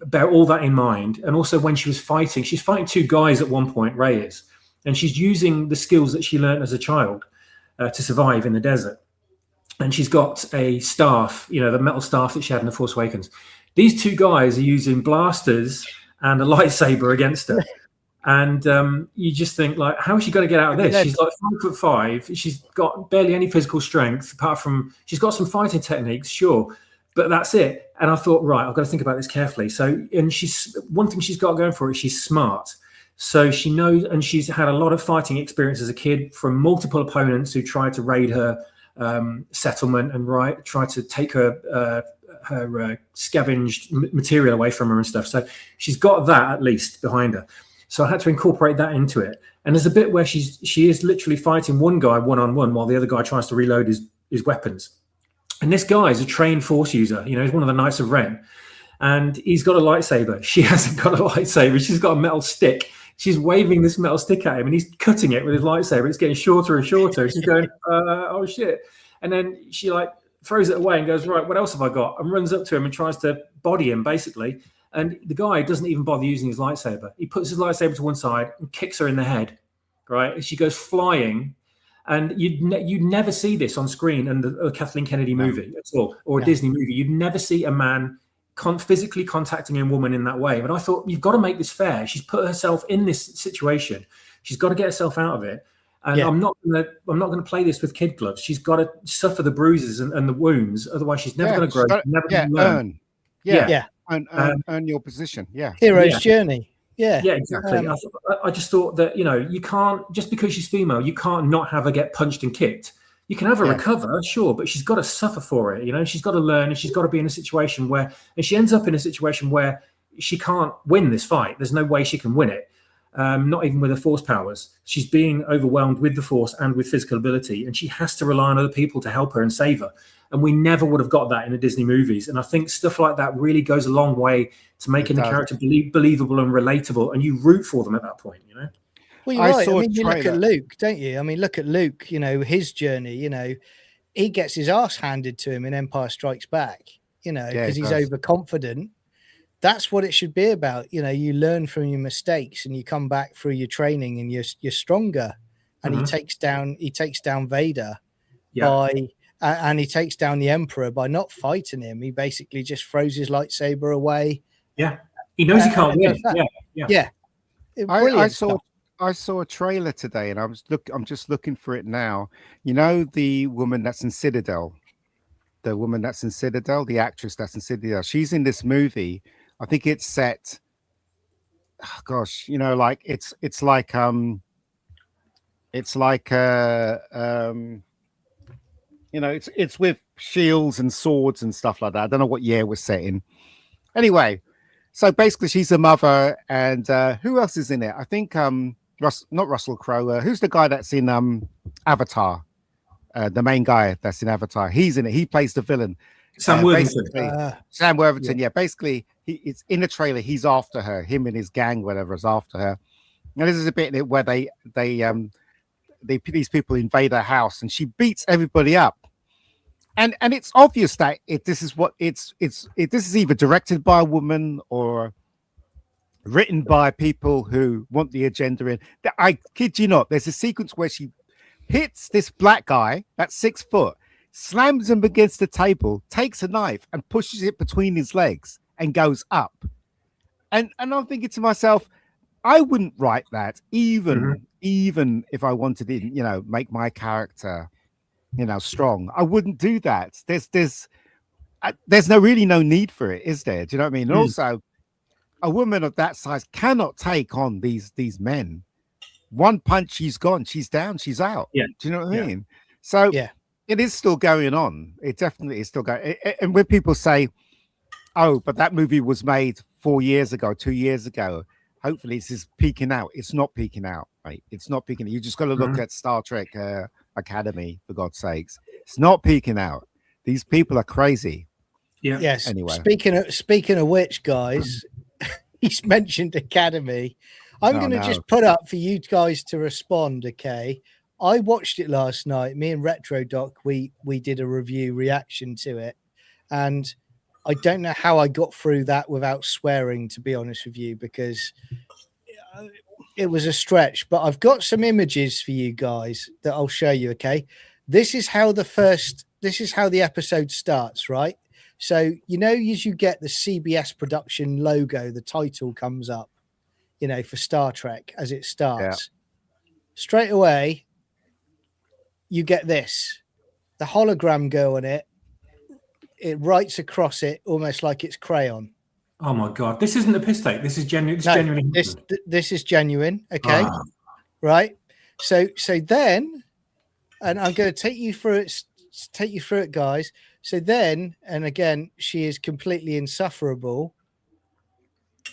Speaker 3: bear all that in mind. And also when she's fighting 2 guys at one point, Ray is, and she's using the skills that she learned as a child to survive in the desert. And she's got a staff, the metal staff that she had in The Force Awakens. These 2 guys are using blasters and a lightsaber against her. And you just think, like, how is she going to get out of this? She's like 5'5". She's got barely any physical strength, apart from she's got some fighting techniques, sure, but that's it. And I thought, right, I've got to think about this carefully. So, and one thing she's got going for her is she's smart. So she knows, and she's had a lot of fighting experience as a kid from multiple opponents who tried to raid her settlement and try to take her scavenged material away from her and stuff. So she's got that at least behind her. So I had to incorporate that into it. And there's a bit where she is literally fighting one guy one-on-one while the other guy tries to reload his weapons. And this guy is a trained Force user. You know, he's one of the Knights of Ren. And he's got a lightsaber. She hasn't got a lightsaber. She's got a metal stick. She's waving this metal stick at him, and he's cutting it with his lightsaber. It's getting shorter and shorter. She's going, oh, shit. And then she, like, throws it away and goes, right, what else have I got? And runs up to him and tries to body him, basically. And the guy doesn't even bother using his lightsaber. He puts his lightsaber to one side and kicks her in the head, right? And she goes flying. And you'd never see this on screen in a Kathleen Kennedy movie at all, or a Disney movie. You'd never see a man physically contacting a woman in that way. But I thought, you've got to make this fair. She's put herself in this situation. She's got to get herself out of it. And I'm not going to play this with kid gloves. She's got to suffer the bruises and the wounds. Otherwise, she's never going to grow. Never going to learn.
Speaker 2: Earn your position.
Speaker 1: Hero's journey. Yeah,
Speaker 3: exactly. I just thought that, you know, you can't, just because she's female, you can't not have her get punched and kicked. You can have her recover, sure, but she's got to suffer for it. You know, she's got to learn, and she's got to be in a situation where, and she ends up in a situation where she can't win this fight. There's no way she can win it. Not even with her Force powers. She's being overwhelmed with the Force and with physical ability, and she has to rely on other people to help her and save her. And we never would have got that in the Disney movies. And I think stuff like that really goes a long way to making the character believable and relatable, and you root for them at that point, you know?
Speaker 1: Well, you're right. I mean, you look at Luke, don't you? I mean, look at Luke, you know, his journey, you know, he gets his ass handed to him in Empire Strikes Back, you know, because he's overconfident. That's what it should be about. You know, you learn from your mistakes and you come back through your training and you're stronger. And he takes down Vader by, and he takes down the Emperor by not fighting him. He basically just throws his lightsaber away.
Speaker 3: Yeah. He knows he can't win.
Speaker 1: Yeah.
Speaker 2: I saw a trailer today, and I'm just looking for it now. You know, the woman that's in Citadel, the actress that's in Citadel. She's in this movie. I think it's set. Oh gosh, you know, like it's like you know, it's with shields and swords and stuff like that. I don't know what year we're set in. Anyway, so basically, she's a mother, and who else is in it? I think not Russell Crowe. Who's the guy that's in Avatar? The main guy that's in Avatar. He's in it. He plays the villain.
Speaker 3: Sam Worthington.
Speaker 2: Sam Worthington. Yeah, basically, it's in the trailer. He's after her. Him and his gang, whatever, is after her. And this is a bit where these people invade her house, and she beats everybody up. And it's obvious that this is either directed by a woman or written by people who want the agenda in. I kid you not, there's a sequence where she hits this black guy that's 6 foot, slams him against the table, takes a knife and pushes it between his legs and goes up. And I'm thinking to myself, I wouldn't write that even if I wanted to, you know, make my character, you know, strong. I wouldn't do that. There's no need for it, is there? Do you know what I mean? And also, a woman of that size cannot take on these men. One punch, she's gone, she's down, she's out. Yeah. Do you know what I mean? So it is still going on. It definitely is still going. And when people say, "Oh, but that movie was made 4 years ago, 2 years ago," hopefully this is peaking out. It's not peaking out, right? It's not peaking. You just got to look at Star Trek Academy, for God's sakes. It's not peaking out. These people are crazy.
Speaker 3: Yeah.
Speaker 1: Yes.
Speaker 2: Anyway,
Speaker 1: speaking of which, guys, he's mentioned Academy. I'm going to just put up for you guys to respond. Okay. I watched it last night. Me and Retro Doc, we did a review reaction to it, and I don't know how I got through that without swearing, to be honest with you, because it was a stretch. But I've got some images for you guys that I'll show you. Okay. This is how the episode starts, right? So, you know, as you get the CBS production logo, the title comes up, you know, for Star Trek as it starts. Straight away, you get this, the hologram girl on it. It writes across it almost like it's crayon.
Speaker 3: Oh my God. This isn't a piss take. This is genuine.
Speaker 1: This is genuine. Okay. Right. So then, and I'm going to take you through it, guys. So then, and again, she is completely insufferable.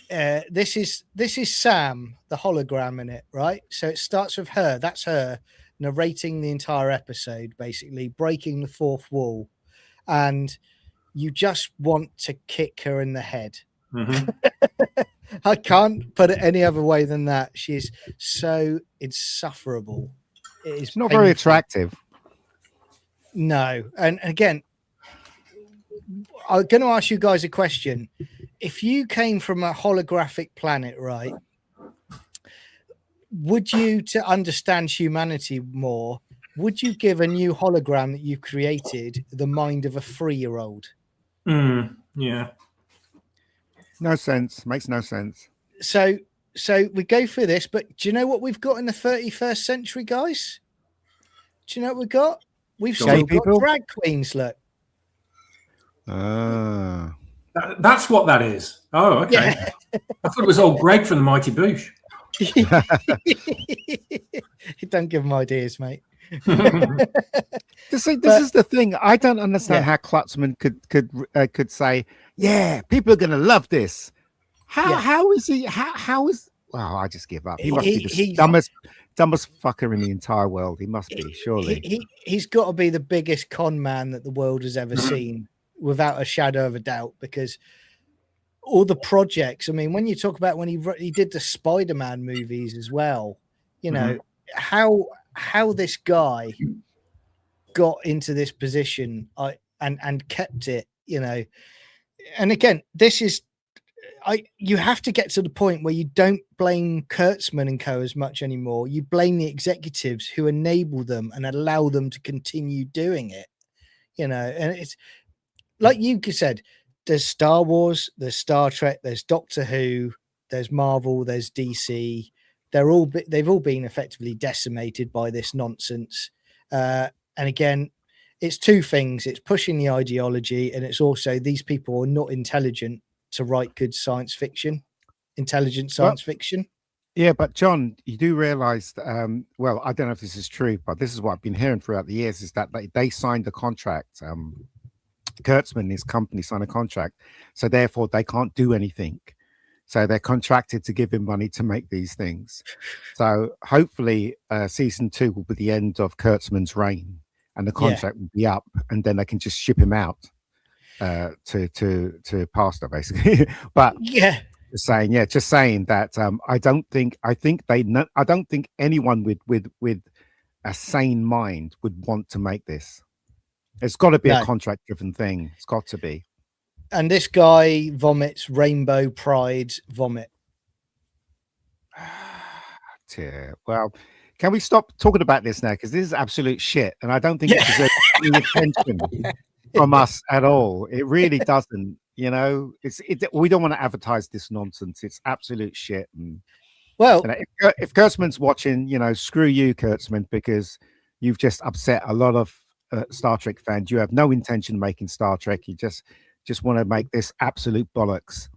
Speaker 1: This is Sam, the hologram in it, right? So it starts with her. That's her narrating the entire episode, basically breaking the fourth wall, and you just want to kick her in the head.
Speaker 3: Mm-hmm.
Speaker 1: I can't put it any other way than that. She's so insufferable. It is
Speaker 2: not very attractive.
Speaker 1: No. And again, I'm going to ask you guys a question. If you came from a holographic planet, right, would you, to understand humanity more, would you give a new hologram that you created the mind of a 3-year-old?
Speaker 3: Yeah.
Speaker 1: No
Speaker 2: sense. Makes no sense.
Speaker 1: So we go through this, but do you know what we've got in the 31st century, guys? Do you know what we've got? We've still got drag queens, look.
Speaker 3: That's what that is. Oh, okay. Yeah. I thought it was old Greg from the Mighty Boosh.
Speaker 1: Don't give them ideas, mate.
Speaker 2: This is the thing. I don't understand how Klutzman could say, yeah, people are going to love this. How is he? How is? Well, I just give up. He must be the dumbest fucker in the entire world. He must be, surely.
Speaker 1: He's got to be the biggest con man that the world has ever seen, without a shadow of a doubt, because all the projects, I mean, when you talk about when he did the Spider-Man movies as well, you know, how this guy got into this position and kept it, you know. And again, this is, you have to get to the point where you don't blame Kurtzman and co as much anymore. You blame the executives who enable them and allow them to continue doing it, you know. And it's like you said, there's Star Wars, there's Star Trek, there's Doctor Who, there's Marvel, there's DC. They've all been effectively decimated by this nonsense. And again, it's two things. It's pushing the ideology, and it's also these people are not intelligent to write good science fiction, intelligent science fiction.
Speaker 2: Yeah, but John, you do realize, well, I don't know if this is true, but this is what I've been hearing throughout the years, is that they signed a contract. Kurtzman and his company signed a contract, so therefore they can't do anything. So they're contracted to give him money to make these things. So hopefully season 2 will be the end of Kurtzman's reign, and the contract will be up, and then they can just ship him out to pastor, basically. But just saying that I don't think anyone with a sane mind would want to make this. It's got to be a contract driven thing. It's got to be.
Speaker 1: And this guy vomits rainbow pride vomit.
Speaker 2: Well, can we stop talking about this now? Because this is absolute shit, and I don't think it deserves any attention from us at all. It really doesn't. You know, we don't want to advertise this nonsense. It's absolute shit. And
Speaker 1: well,
Speaker 2: if Kurtzman's watching, you know, screw you, Kurtzman, because you've just upset a lot of Star Trek fans. You have no intention of making Star Trek. You just want to make this absolute bollocks.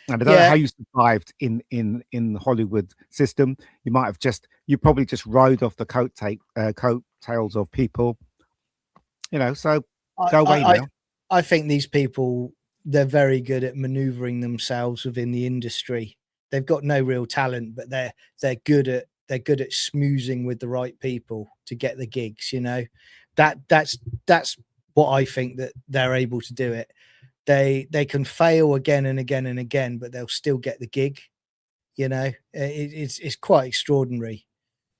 Speaker 2: And I don't know how you survived in the Hollywood system. You probably just rode off the coattails of people, you know. So go away now.
Speaker 1: I think these people, they're very good at maneuvering themselves within the industry. They've got no real talent, but they're good at smoozing with the right people to get the gigs. You know, that's what I think, that they're able to do it. They can fail again and again and again, but they'll still get the gig. You know, it's quite extraordinary.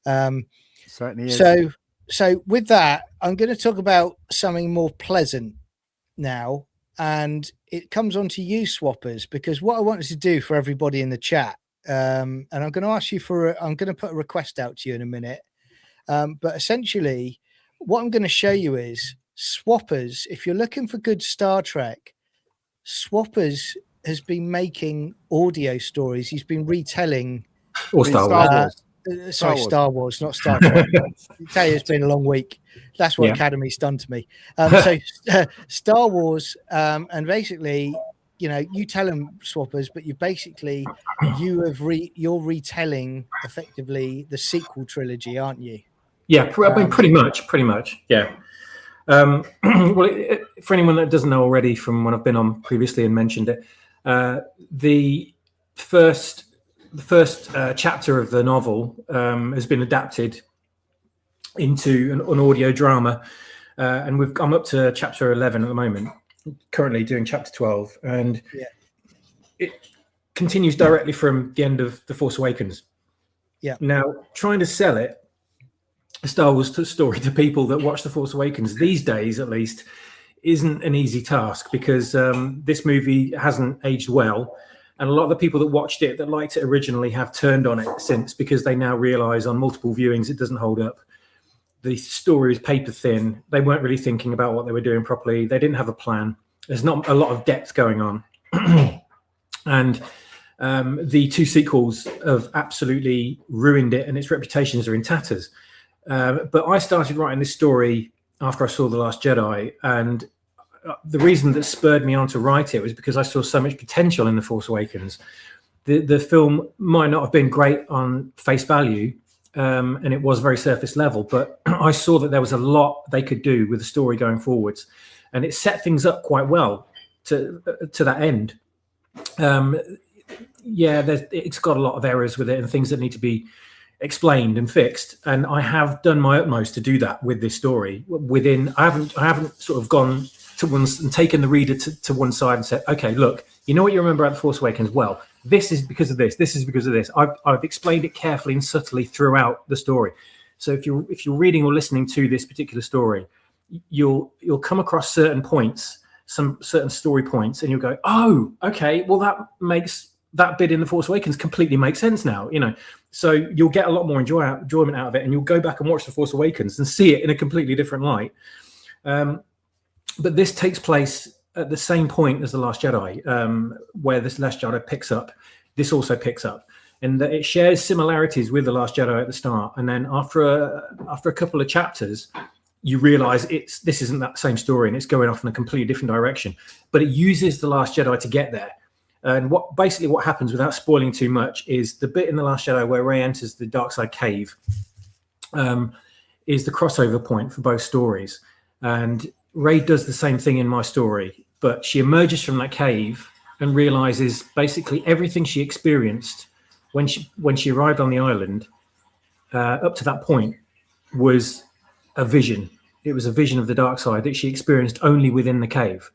Speaker 2: Certainly is.
Speaker 1: So with that, I'm going to talk about something more pleasant now, and it comes on to you, swappers, because what I wanted to do for everybody in the chat, and I'm going to ask you I'm going to put a request out to you in a minute, but essentially what I'm going to show you is Swappers. If you're looking for good Star Trek, Swappers has been making audio stories. He's been retelling
Speaker 3: Star Wars.
Speaker 1: Star Wars, not Star Trek. I tell you, it's been a long week. That's what Academy's done to me. So Star Wars, and basically, you know, you tell them, Swappers, but you're retelling effectively the sequel trilogy, aren't you?
Speaker 3: Yeah, I mean, pretty much. Yeah. Well, for anyone that doesn't know already from when I've been on previously and mentioned it, the first chapter of the novel has been adapted into an audio drama, and I'm up to chapter 11 at the moment. Currently doing chapter 12, and it continues directly from the end of The Force Awakens.
Speaker 1: Yeah.
Speaker 3: Now, trying to sell it, a Star Wars story, to people that watch The Force Awakens these days, at least, isn't an easy task, because this movie hasn't aged well, and a lot of the people that watched it, that liked it originally, have turned on it since, because they now realize on multiple viewings it doesn't hold up. The story is paper thin. They weren't really thinking about what they were doing properly. They didn't have a plan. There's not a lot of depth going on. And the two sequels have absolutely ruined it, and its reputations are in tatters. But I started writing this story after I saw The Last Jedi, and the reason that spurred me on to write it was because I saw so much potential in The Force Awakens. The film might not have been great on face value, and it was very surface level, but I saw that there was a lot they could do with the story going forwards, and it set things up quite well to that end. It's got a lot of errors with it and things that need to be explained and fixed, and I have done my utmost to do that with this story. I haven't sort of gone to one and taken the reader to one side and said, okay, look, you know what you remember about The Force Awakens? Well, this is because of this. This is because of this. I've explained it carefully and subtly throughout the story. So if you're reading or listening to this particular story, you'll come across certain points, some certain story points, and you'll go, oh, okay, well that makes that bit in The Force Awakens completely makes sense now, So you'll get a lot more enjoyment out of it, and you'll go back and watch The Force Awakens and see it in a completely different light. But this takes place at the same point as The Last Jedi, where this Last Jedi picks up. This also picks up, and that it shares similarities with The Last Jedi at the start, and then after a couple of chapters, you realize this isn't that same story, and it's going off in a completely different direction. But it uses The Last Jedi to get there. And what happens, without spoiling too much, is the bit in The Last Jedi where Rey enters the dark side cave is the crossover point for both stories. And Rey does the same thing in my story, but she emerges from that cave and realizes basically everything she experienced when she arrived on the island up to that point was a vision. It was a vision of the dark side that she experienced only within the cave.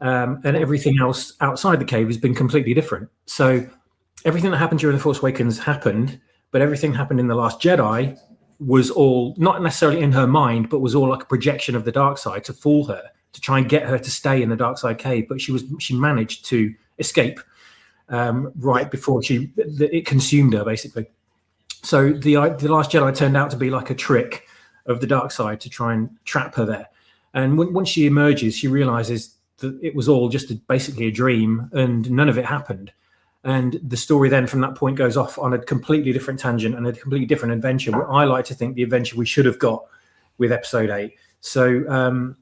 Speaker 3: And everything else outside the cave has been completely different. So everything that happened during The Force Awakens happened, but everything happened in The Last Jedi was all not necessarily in her mind, but was all like a projection of the dark side to fool her, to try and get her to stay in the dark side cave. But she managed to escape right before it consumed her, basically. So the Last Jedi turned out to be like a trick of the dark side to try and trap her there. And once she emerges, she realizes that it was all just basically a dream, and none of it happened. And the story then from that point goes off on a completely different tangent and a completely different adventure. I like to think the adventure we should have got with episode 8. So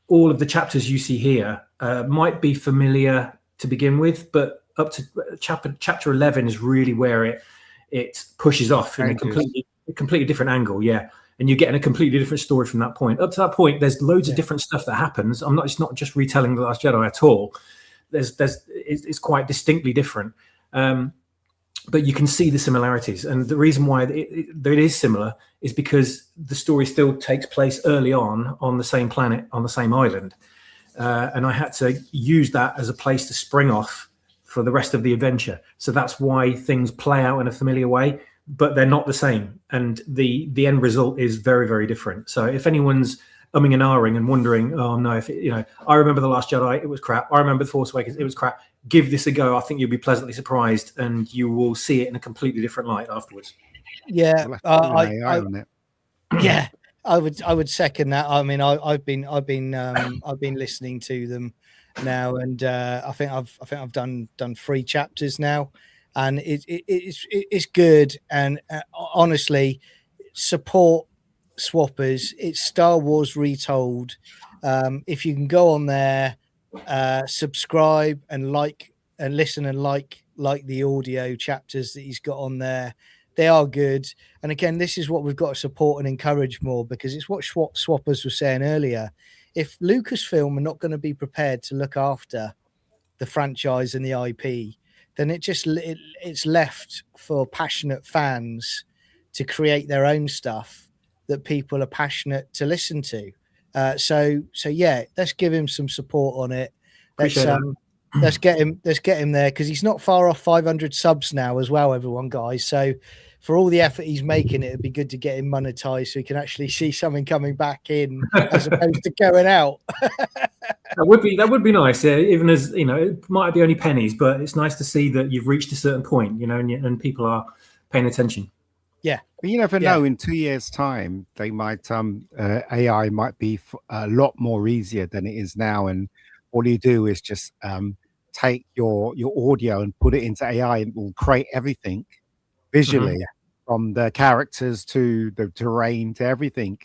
Speaker 3: all of the chapters you see here might be familiar to begin with, but up to chapter 11 is really where it pushes off in a completely different angle. Yeah. And you're getting a completely different story from that point. Up to that point, there's loads of different stuff that happens. It's not just retelling The Last Jedi at all. It's quite distinctly different. But you can see the similarities. And the reason why it is similar is because the story still takes place early on the same planet, on the same island. And I had to use that as a place to spring off for the rest of the adventure. So that's why things play out in a familiar way, but they're not the same, and the end result is very, very different. So if anyone's umming and ahhing and wondering, oh no, I remember The Last Jedi, it was crap. I remember The Force Awakens, it was crap. Give this a go. I think you'll be pleasantly surprised, and you will see it in a completely different light afterwards.
Speaker 1: Yeah, I would second that. I mean, I've been listening to them now, and I think I've done 3 chapters now. And it's good, and honestly, support swappers. It's Star Wars retold. If you can go on there, subscribe and like and listen and like the audio chapters that he's got on there, They are good. And again, this is what we've got to support and encourage more, because it's what Swappers was saying earlier. If Lucasfilm are not going to be prepared to look after the franchise and the IP, then it's left for passionate fans to create their own stuff that people are passionate to listen to. So yeah, let's give him some support on it. Let's get him there, because he's not far off 500 subs now as well, everyone, guys. So for all the effort he's making, it'd be good to get him monetized so he can actually see something coming back in as opposed to going out.
Speaker 3: That would be nice. Yeah, even as it might be only pennies, but it's nice to see that you've reached a certain point, and people are paying attention.
Speaker 1: Yeah,
Speaker 2: but you never know. In 2 years' time, they might AI might be a lot more easier than it is now, and all you do is just take your audio and put it into AI, and it will create everything visually, from the characters to the terrain to everything.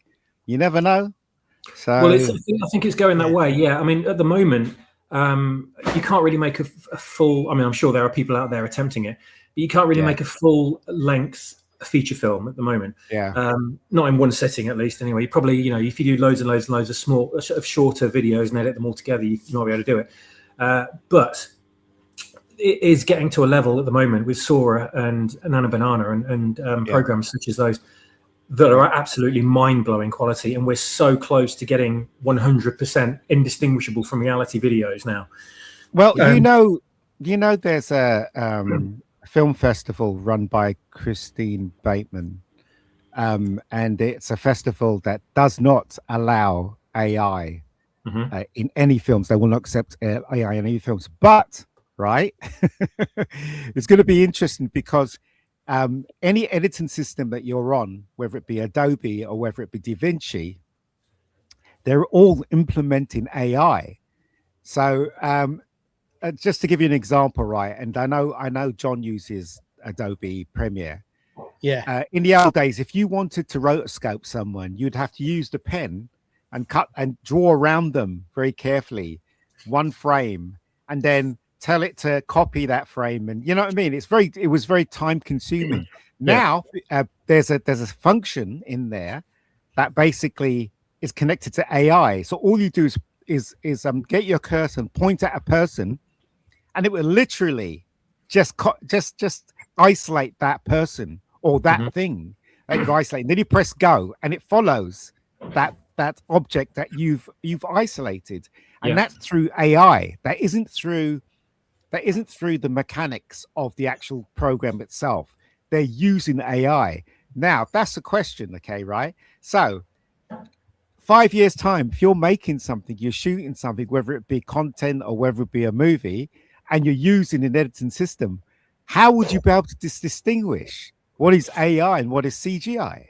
Speaker 2: You never know. So
Speaker 3: I think it's going that way. Yeah, I mean, at the moment, you can't really make a full. I mean, I'm sure there are people out there attempting it, but you can't really make a full length feature film at the moment.
Speaker 2: Yeah.
Speaker 3: Not in one setting, at least. Anyway, you probably, if you do loads and loads and loads of small, shorter videos and edit them all together, you might be able to do it. But it is getting to a level at the moment with Sora and Nana Banana and programs such as those that are absolutely mind-blowing quality, and we're so close to getting 100% indistinguishable from reality videos now.
Speaker 2: Well, there's a film festival run by Christine Bateman, and it's a festival that does not allow AI in any films. They will not accept AI in any films. But it's going to be interesting, because any editing system that you're on, whether it be Adobe or whether it be DaVinci, they're all implementing AI. So just to give you an example, right? And I know John uses Adobe Premiere.
Speaker 1: Yeah.
Speaker 2: In the old days, if you wanted to rotoscope someone, you'd have to use the pen and cut and draw around them very carefully, one frame, and then tell it to copy that frame. And you know what I mean? It was very time consuming. Now there's a function in there that basically is connected to AI. So all you do is get your cursor and point at a person, and it will literally just isolate that person or that thing that you've isolated. And then you press go, and it follows that object that you've isolated, and that's through AI. That isn't through the mechanics of the actual program itself. They're using AI. Now, that's the question, okay, right? So 5 years' time, if you're making something, you're shooting something, whether it be content or whether it be a movie, and you're using an editing system, how would you be able to distinguish what is AI and what is CGI?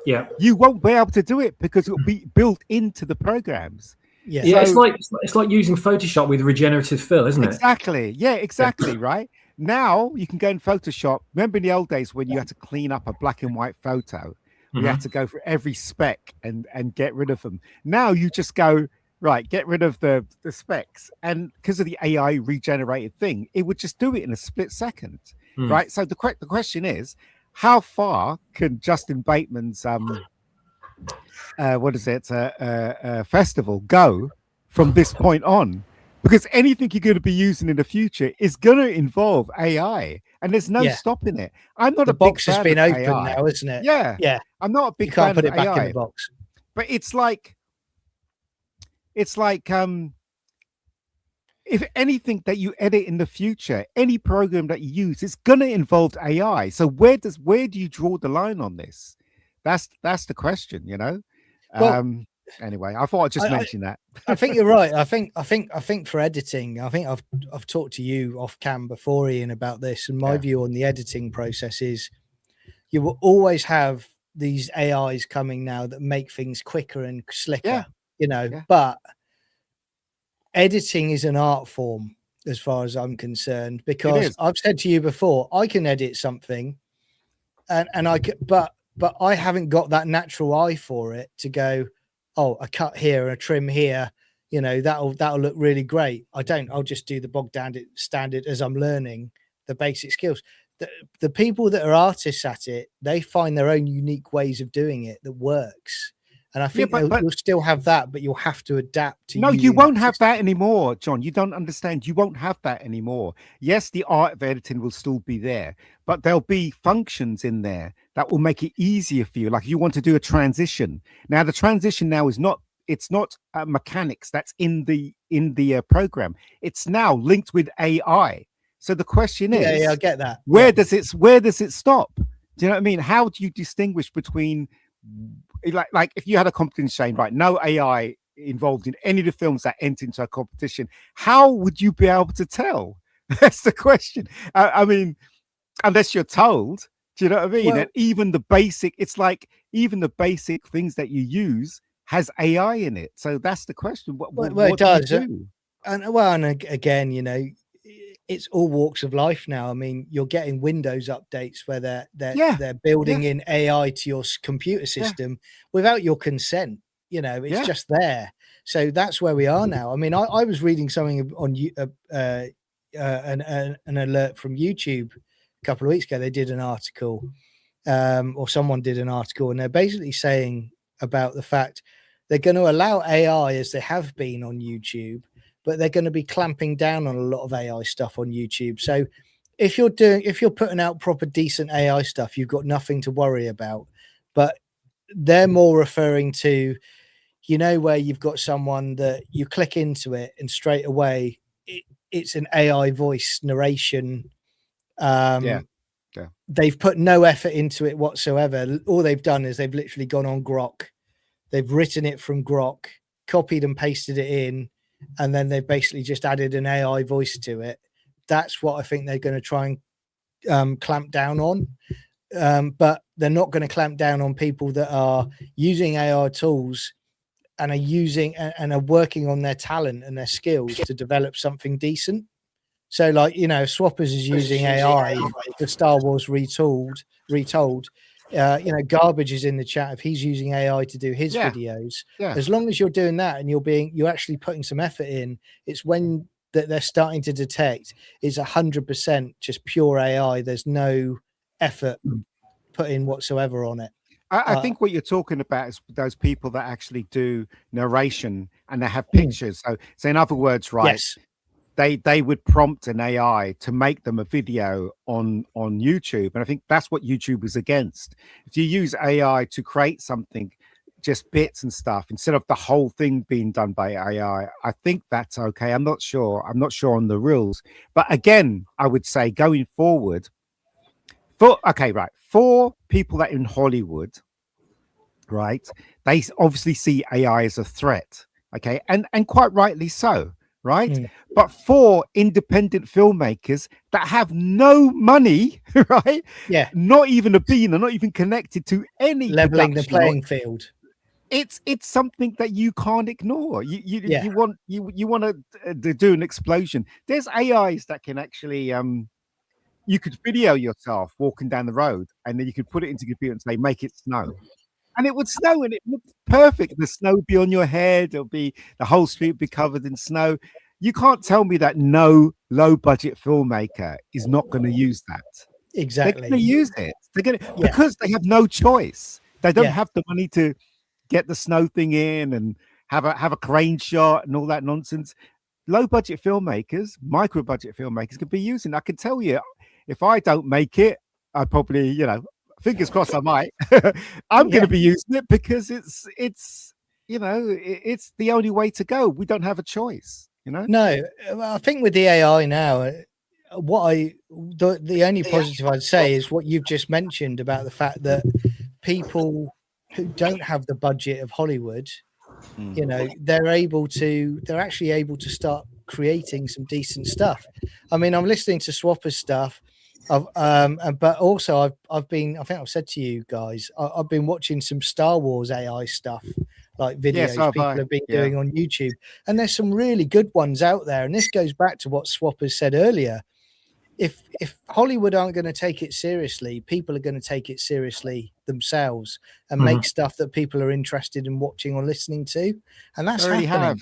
Speaker 3: Yeah.
Speaker 2: You won't be able to do it, because it will be built into the programs.
Speaker 3: Yeah, so, it's like using Photoshop with regenerative fill, isn't it?
Speaker 2: Exactly. Yeah, exactly. Right. Now you can go in Photoshop. Remember in the old days when you had to clean up a black and white photo? We had to go through every speck and get rid of them. Now you just go, right, get rid of the specs. And because of the AI regenerated thing, it would just do it in a split second. Right. So the question is, how far can Justin Bateman's festival go from this point on? Because anything you're going to be using in the future is going to involve AI, and there's no stopping it. I'm not
Speaker 1: the
Speaker 2: a big
Speaker 1: box has
Speaker 2: fan
Speaker 1: been
Speaker 2: of
Speaker 1: open
Speaker 2: AI.
Speaker 1: now, isn't it?
Speaker 2: Yeah. I'm not a big
Speaker 1: you can't
Speaker 2: fan
Speaker 1: put
Speaker 2: of
Speaker 1: it back
Speaker 2: AI,
Speaker 1: in the box.
Speaker 2: but it's like if anything that you edit in the future, any program that you use, it's going to involve AI. So where do you draw the line on this? That's the question, Well, anyway, I thought I'd just mention that.
Speaker 1: I think you're right. I think for editing, I think I've talked to you off cam before, Ian, about this, and my view on the editing process is you will always have these AIs coming now that make things quicker and slicker, but editing is an art form as far as I'm concerned, because I've said to you before, I can edit something and I can, but I haven't got that natural eye for it to go, oh, a cut here, a trim here, that'll look really great. I don't. I'll just do the bog standard as I'm learning the basic skills. the people that are artists at it, they find their own unique ways of doing it that works. And I think
Speaker 2: but
Speaker 1: you'll still have that, but you'll have to adapt to.
Speaker 2: No, you won't have
Speaker 1: system.
Speaker 2: that anymore, John. You don't understand. You won't have that anymore. Yes, the art of editing will still be there, but there'll be functions in there that will make it easier for you. Like you want to do a transition. Now, the transition now is not. It's not mechanics that's in the program. It's now linked with AI. So the question is,
Speaker 1: yeah, I get that.
Speaker 2: Where does it stop? Do you know what I mean? How do you distinguish between like if you had a competition saying, right, no AI involved in any of the films that enter into a competition, how would you be able to tell? That's the question. I mean, unless you're told, do you know what I mean?
Speaker 1: Well,
Speaker 2: and even the basic things that you use has AI in it. So that's the question. What
Speaker 1: it does.
Speaker 2: do you do?
Speaker 1: And again, you know, it's all walks of life now. I mean, you're getting Windows updates where they're building in AI to your computer system without your consent. You know, it's just there. So that's where we are now. I mean, I was reading something on an alert from YouTube a couple of weeks ago. They did an article, or someone did an article, and they're basically saying about the fact they're going to allow AI as they have been on YouTube, but they're going to be clamping down on a lot of AI stuff on YouTube. So if you're putting out proper decent AI stuff, you've got nothing to worry about. But they're more referring to, you know, where you've got someone that you click into it and straight away it's an AI voice narration. They've put no effort into it whatsoever. All they've done is they've literally gone on Grok. They've written it from Grok, copied and pasted it in, and then they've basically just added an AI voice to it. That's what I think they're going to try and clamp down on. But they're not going to clamp down on people that are using AI tools and are using and are working on their talent and their skills to develop something decent. So, like, you know, Swappers is using AI for Star Wars retold. You know, Garbage is in the chat if he's using AI to do his videos. As long as you're doing that and you're actually putting some effort in, it's when that they're starting to detect is 100% just pure AI. There's no effort put in whatsoever on it.
Speaker 2: I think what you're talking about is those people that actually do narration and they have pictures. So in other words, right, they would prompt an AI to make them a video on YouTube. And I think that's what YouTube is against. If you use AI to create something, just bits and stuff, instead of the whole thing being done by AI, I think that's okay. I'm not sure on the rules. But again, I would say going forward, for people that are in Hollywood, right, they obviously see AI as a threat, okay, and quite rightly so, right? But for independent filmmakers that have no money, right, not even a bean, they're not even connected to any
Speaker 1: leveling the playing field.
Speaker 2: It's something that you can't ignore. You want to do an explosion. There's AIs that can actually you could video yourself walking down the road, and then you could put it into the computer and say, make it snow. And it would snow, and it looked perfect. The snow would be on your head. It'll be the whole street would be covered in snow. You can't tell me that no low-budget filmmaker is not going to use that.
Speaker 1: Exactly.
Speaker 2: They're going to use it. They're going to because they have no choice. They don't have the money to get the snow thing in and have a crane shot and all that nonsense. Low-budget filmmakers, micro-budget filmmakers could be using. I can tell you, if I don't make it, I probably, you know, fingers crossed I might. I'm going to be using it because it's you know, it's the only way to go. We don't have a choice, you know.
Speaker 1: No, I think with the AI now, the only positive I'd say is what you've just mentioned about the fact that people who don't have the budget of Hollywood, you know, they're actually able to start creating some decent stuff. I mean, I'm listening to Swapper's stuff. But also I think I've said to you guys, I've been watching some Star Wars AI stuff, like videos people have been doing on YouTube, and there's some really good ones out there. And this goes back to what Swappers said earlier. If Hollywood aren't going to take it seriously, people are going to take it seriously themselves and make stuff that people are interested in watching or listening to. And that's happening.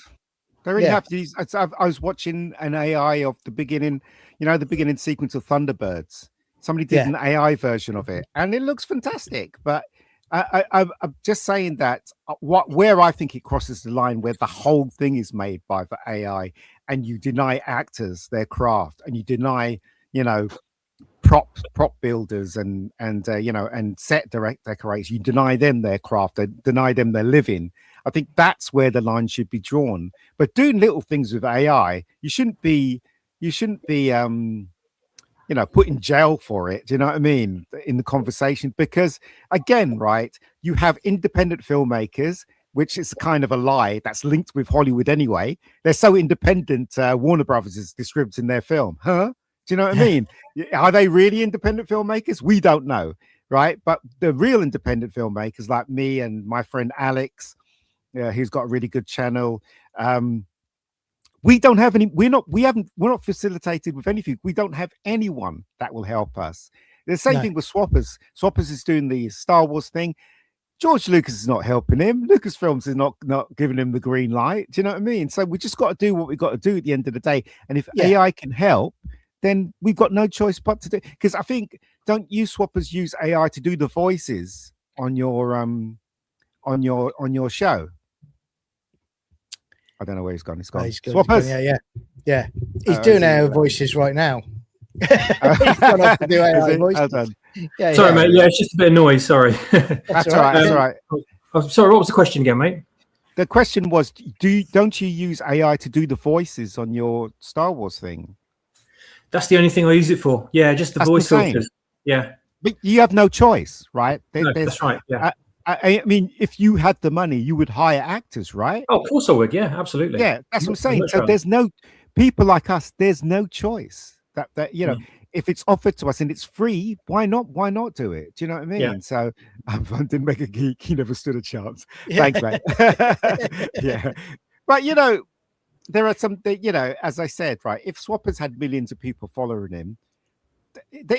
Speaker 2: They really have. I was watching an AI of the beginning, you know, the beginning sequence of Thunderbirds. Somebody did an AI version of it, and it looks fantastic. But I'm just saying that where I think it crosses the line, where the whole thing is made by the AI, and you deny actors their craft, and you deny, you know, prop builders and set decorators, you deny them their craft, deny them their living. I think that's where the line should be drawn. But doing little things with AI, you shouldn't be put in jail for it. Do you know what I mean? In the conversation, because again, right, you have independent filmmakers, which is kind of a lie that's linked with Hollywood anyway. They're so independent. Warner Brothers is distributing their film, huh? Do you know what I mean? Are they really independent filmmakers? We don't know, right? But the real independent filmmakers, like me and my friend Alex, who's got a really good channel, we don't have any. We're not facilitated with anything. We don't have anyone that will help us. The same thing with Swappers. Swappers is doing the Star Wars thing. George Lucas is not helping him. Lucasfilms is not giving him the green light. Do you know what I mean? So we just got to do what we got to do at the end of the day. And if AI can help, then we've got no choice but to do. Because I think, don't you Swappers use AI to do the voices on your show? I don't know where he's gone. Swappers.
Speaker 1: Yeah. He's doing our voices right now. He's gone off to do AI voices.
Speaker 3: Sorry, mate. Yeah, it's just a bit of noise. Sorry.
Speaker 2: That's all right. That's all right.
Speaker 3: I'm sorry. What was the question again, mate?
Speaker 2: The question was, don't you use AI to do the voices on your Star Wars thing?
Speaker 3: That's the only thing I use it for. Yeah, just the voice filters. Yeah.
Speaker 2: But you have no choice, right?
Speaker 3: That's right. Yeah.
Speaker 2: I mean, if you had the money, you would hire actors, right?
Speaker 3: Oh, of course I would. Yeah, absolutely.
Speaker 2: Yeah, that's what I'm saying. So there's no people like us. There's no choice. That you know, if it's offered to us and it's free, why not? Why not do it? Do you know what I mean?
Speaker 3: Yeah.
Speaker 2: So I didn't make a geek. He never stood a chance. Thanks, mate. Yeah, but you know, there are some. You know, as I said, right? If Swappers had millions of people following him,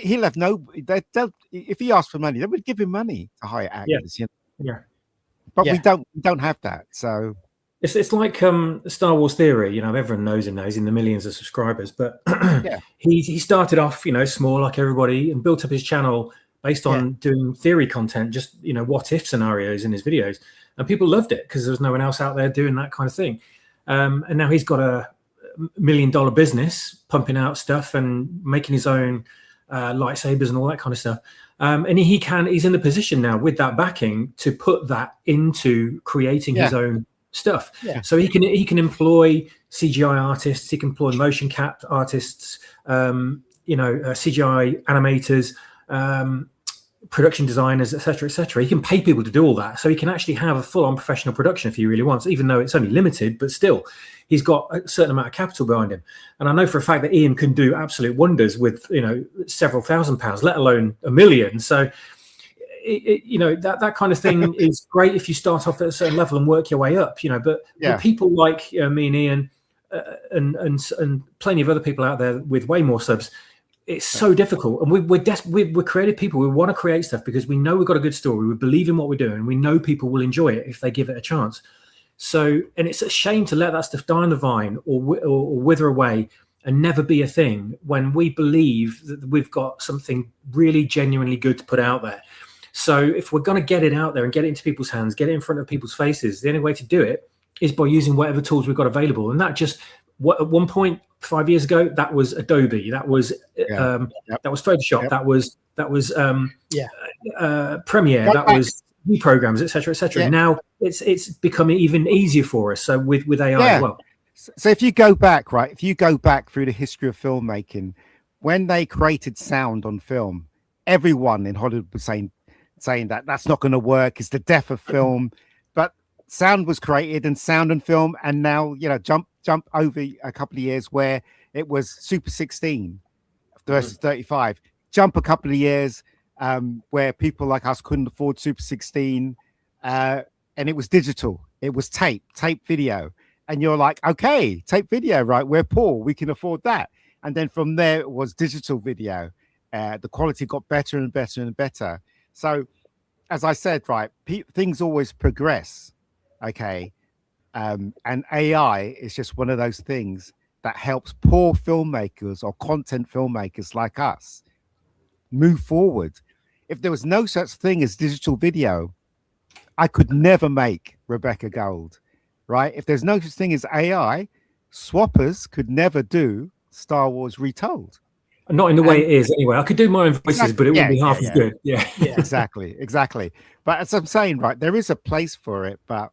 Speaker 2: he'll have no. If he asked for money, they would give him money to hire actors. You know?
Speaker 3: Yeah.
Speaker 2: But we don't have that. So
Speaker 3: it's like Star Wars Theory. You know, everyone knows him now. He's in the millions of subscribers. But he started off, you know, small like everybody, and built up his channel based on doing theory content, just, you know, what if scenarios in his videos, and people loved it because there was no one else out there doing that kind of thing. And now he's got a $1 million business pumping out stuff and making his own lightsabers and all that kind of stuff. And he's in the position now with that backing to put that into creating his own stuff. So he can employ CGI artists, he can employ motion cap artists, CGI animators, production designers, etc., etc. He can pay people to do all that, so he can actually have a full-on professional production if he really wants, even though it's only limited. But still, he's got a certain amount of capital behind him. And I know for a fact that Ian can do absolute wonders with, you know, several £1,000s, let alone $1 million. So you know, that kind of thing is great if you start off at a certain level and work your way up, you know. But people like me and Ian and plenty of other people out there with way more subs, it's so difficult. And we're creative people. We want to create stuff because we know we've got a good story. We believe in what we're doing. We know people will enjoy it if they give it a chance. So, and it's a shame to let that stuff die on the vine or wither away and never be a thing when we believe that we've got something really genuinely good to put out there. So if we're going to get it out there and get it into people's hands, get it in front of people's faces, the only way to do it is by using whatever tools we've got available. And that just, at one point 5 years ago, that was Adobe, that was that was Photoshop, that was Premiere, that was new programs, etc., etc. Now it's becoming even easier for us. So with AI as well.
Speaker 2: So if you go back, right, through the history of filmmaking, when they created sound on film, everyone in Hollywood was saying that that's not going to work. It's the death of film. But sound was created, and sound and film, and now, you know, jump over a couple of years where it was Super 16 versus 35. Jump a couple of years where people like us couldn't afford Super 16, and it was digital. It was tape video. And you're like, okay, tape video, right? We're poor, we can afford that. And then from there, it was digital video. The quality got better and better and better. So, as I said, right, things always progress, okay? And AI is just one of those things that helps poor filmmakers or content filmmakers like us move forward. If there was no such thing as digital video, I could never make Rebecca Gold, right? If there's no such thing as AI, swappers could never do Star Wars Retold.
Speaker 3: Not in the way it is, anyway. I could do my own voices, but it wouldn't be half as good. Yeah,
Speaker 2: exactly. But as I'm saying, right, there is a place for it, but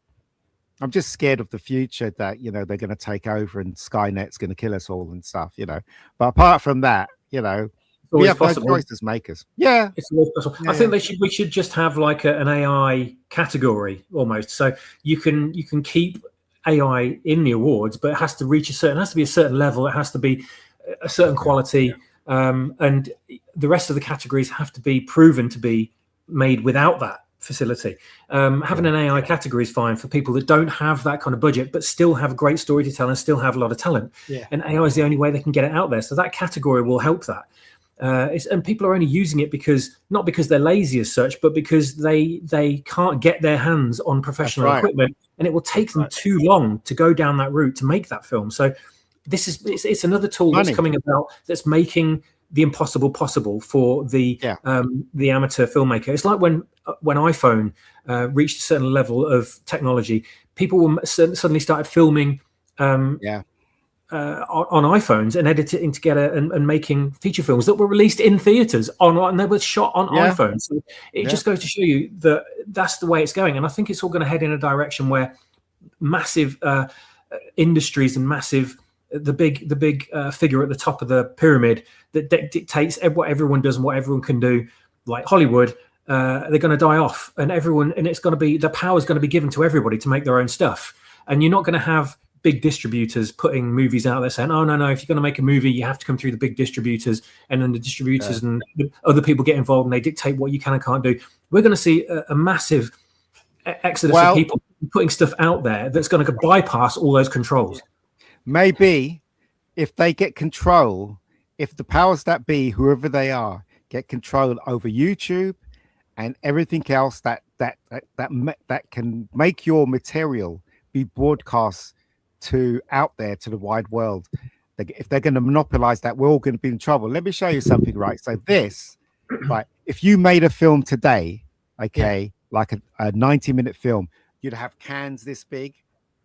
Speaker 2: I'm just scared of the future that, you know, they're going to take over and Skynet's going to kill us all and stuff, you know. But apart from that, you know, we have no choice as makers. Yeah,
Speaker 3: it's always possible. I think we should just have like an AI category almost. So you can keep AI in the awards, but it has to reach it has to be a certain level. It has to be a certain quality. And the rest of the categories have to be proven to be made without that facility. Having an AI category is fine for people that don't have that kind of budget, but still have a great story to tell and still have a lot of talent. Yeah. And AI is the only way they can get it out there. So that category will help that. And people are only using it not because they're lazy as such, but because they can't get their hands on professional equipment, and it will take them too long to go down that route to make that film. So it's another tool that's coming about that's making the impossible possible for the amateur filmmaker. It's like when iPhone reached a certain level of technology, people suddenly started filming on iPhones and editing together and making feature films that were released in theaters and they were shot on iPhones. So it just goes to show you that that's the way it's going. And I think it's all going to head in a direction where massive industries and the big figure at the top of the pyramid that dictates what everyone does and what everyone can do, like Hollywood, they're going to die off, and it's going to be, the power is going to be given to everybody to make their own stuff. And you're not going to have big distributors putting movies out there saying, oh, no, if you're going to make a movie, you have to come through the big distributors, and then the distributors and other people get involved and they dictate what you can and can't do. We're going to see a massive exodus of people putting stuff out there that's going to bypass all those controls.
Speaker 2: Maybe if they get control, if the powers that be, whoever they are, get control over YouTube and everything else that can make your material be broadcast out there to the wide world, if they're going to monopolize that, we're all going to be in trouble. Let me show you something, right? So if you made a film today, like a 90-minute film, you'd have cans this big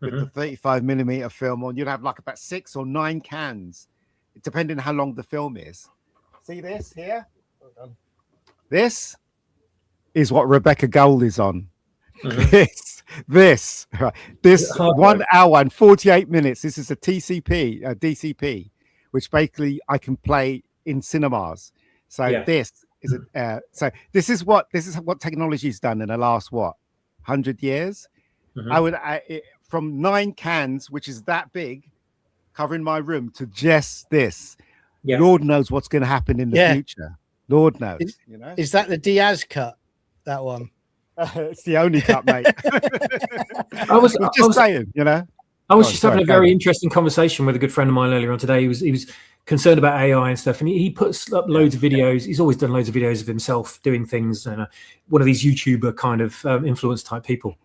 Speaker 2: with the 35mm film on. You'd have like about 6 or 9 cans, depending on how long the film is. See this here? This is what Rebecca Gold is on. This 1 hour and 48 minutes. This is a DCP, which basically I can play in cinemas. So this is what technology's done in the last 100 years. From 9 cans, which is that big, covering my room, to just this. Lord knows what's going to happen in the future. Lord knows.
Speaker 1: Is that the Diaz cut? That one?
Speaker 2: It's the only cut, mate. I was saying,
Speaker 3: I was just having a very interesting conversation with a good friend of mine earlier on today. He was concerned about AI and stuff, and he puts up loads of videos. He's always done loads of videos of himself doing things, and one of these YouTuber kind of influence type people.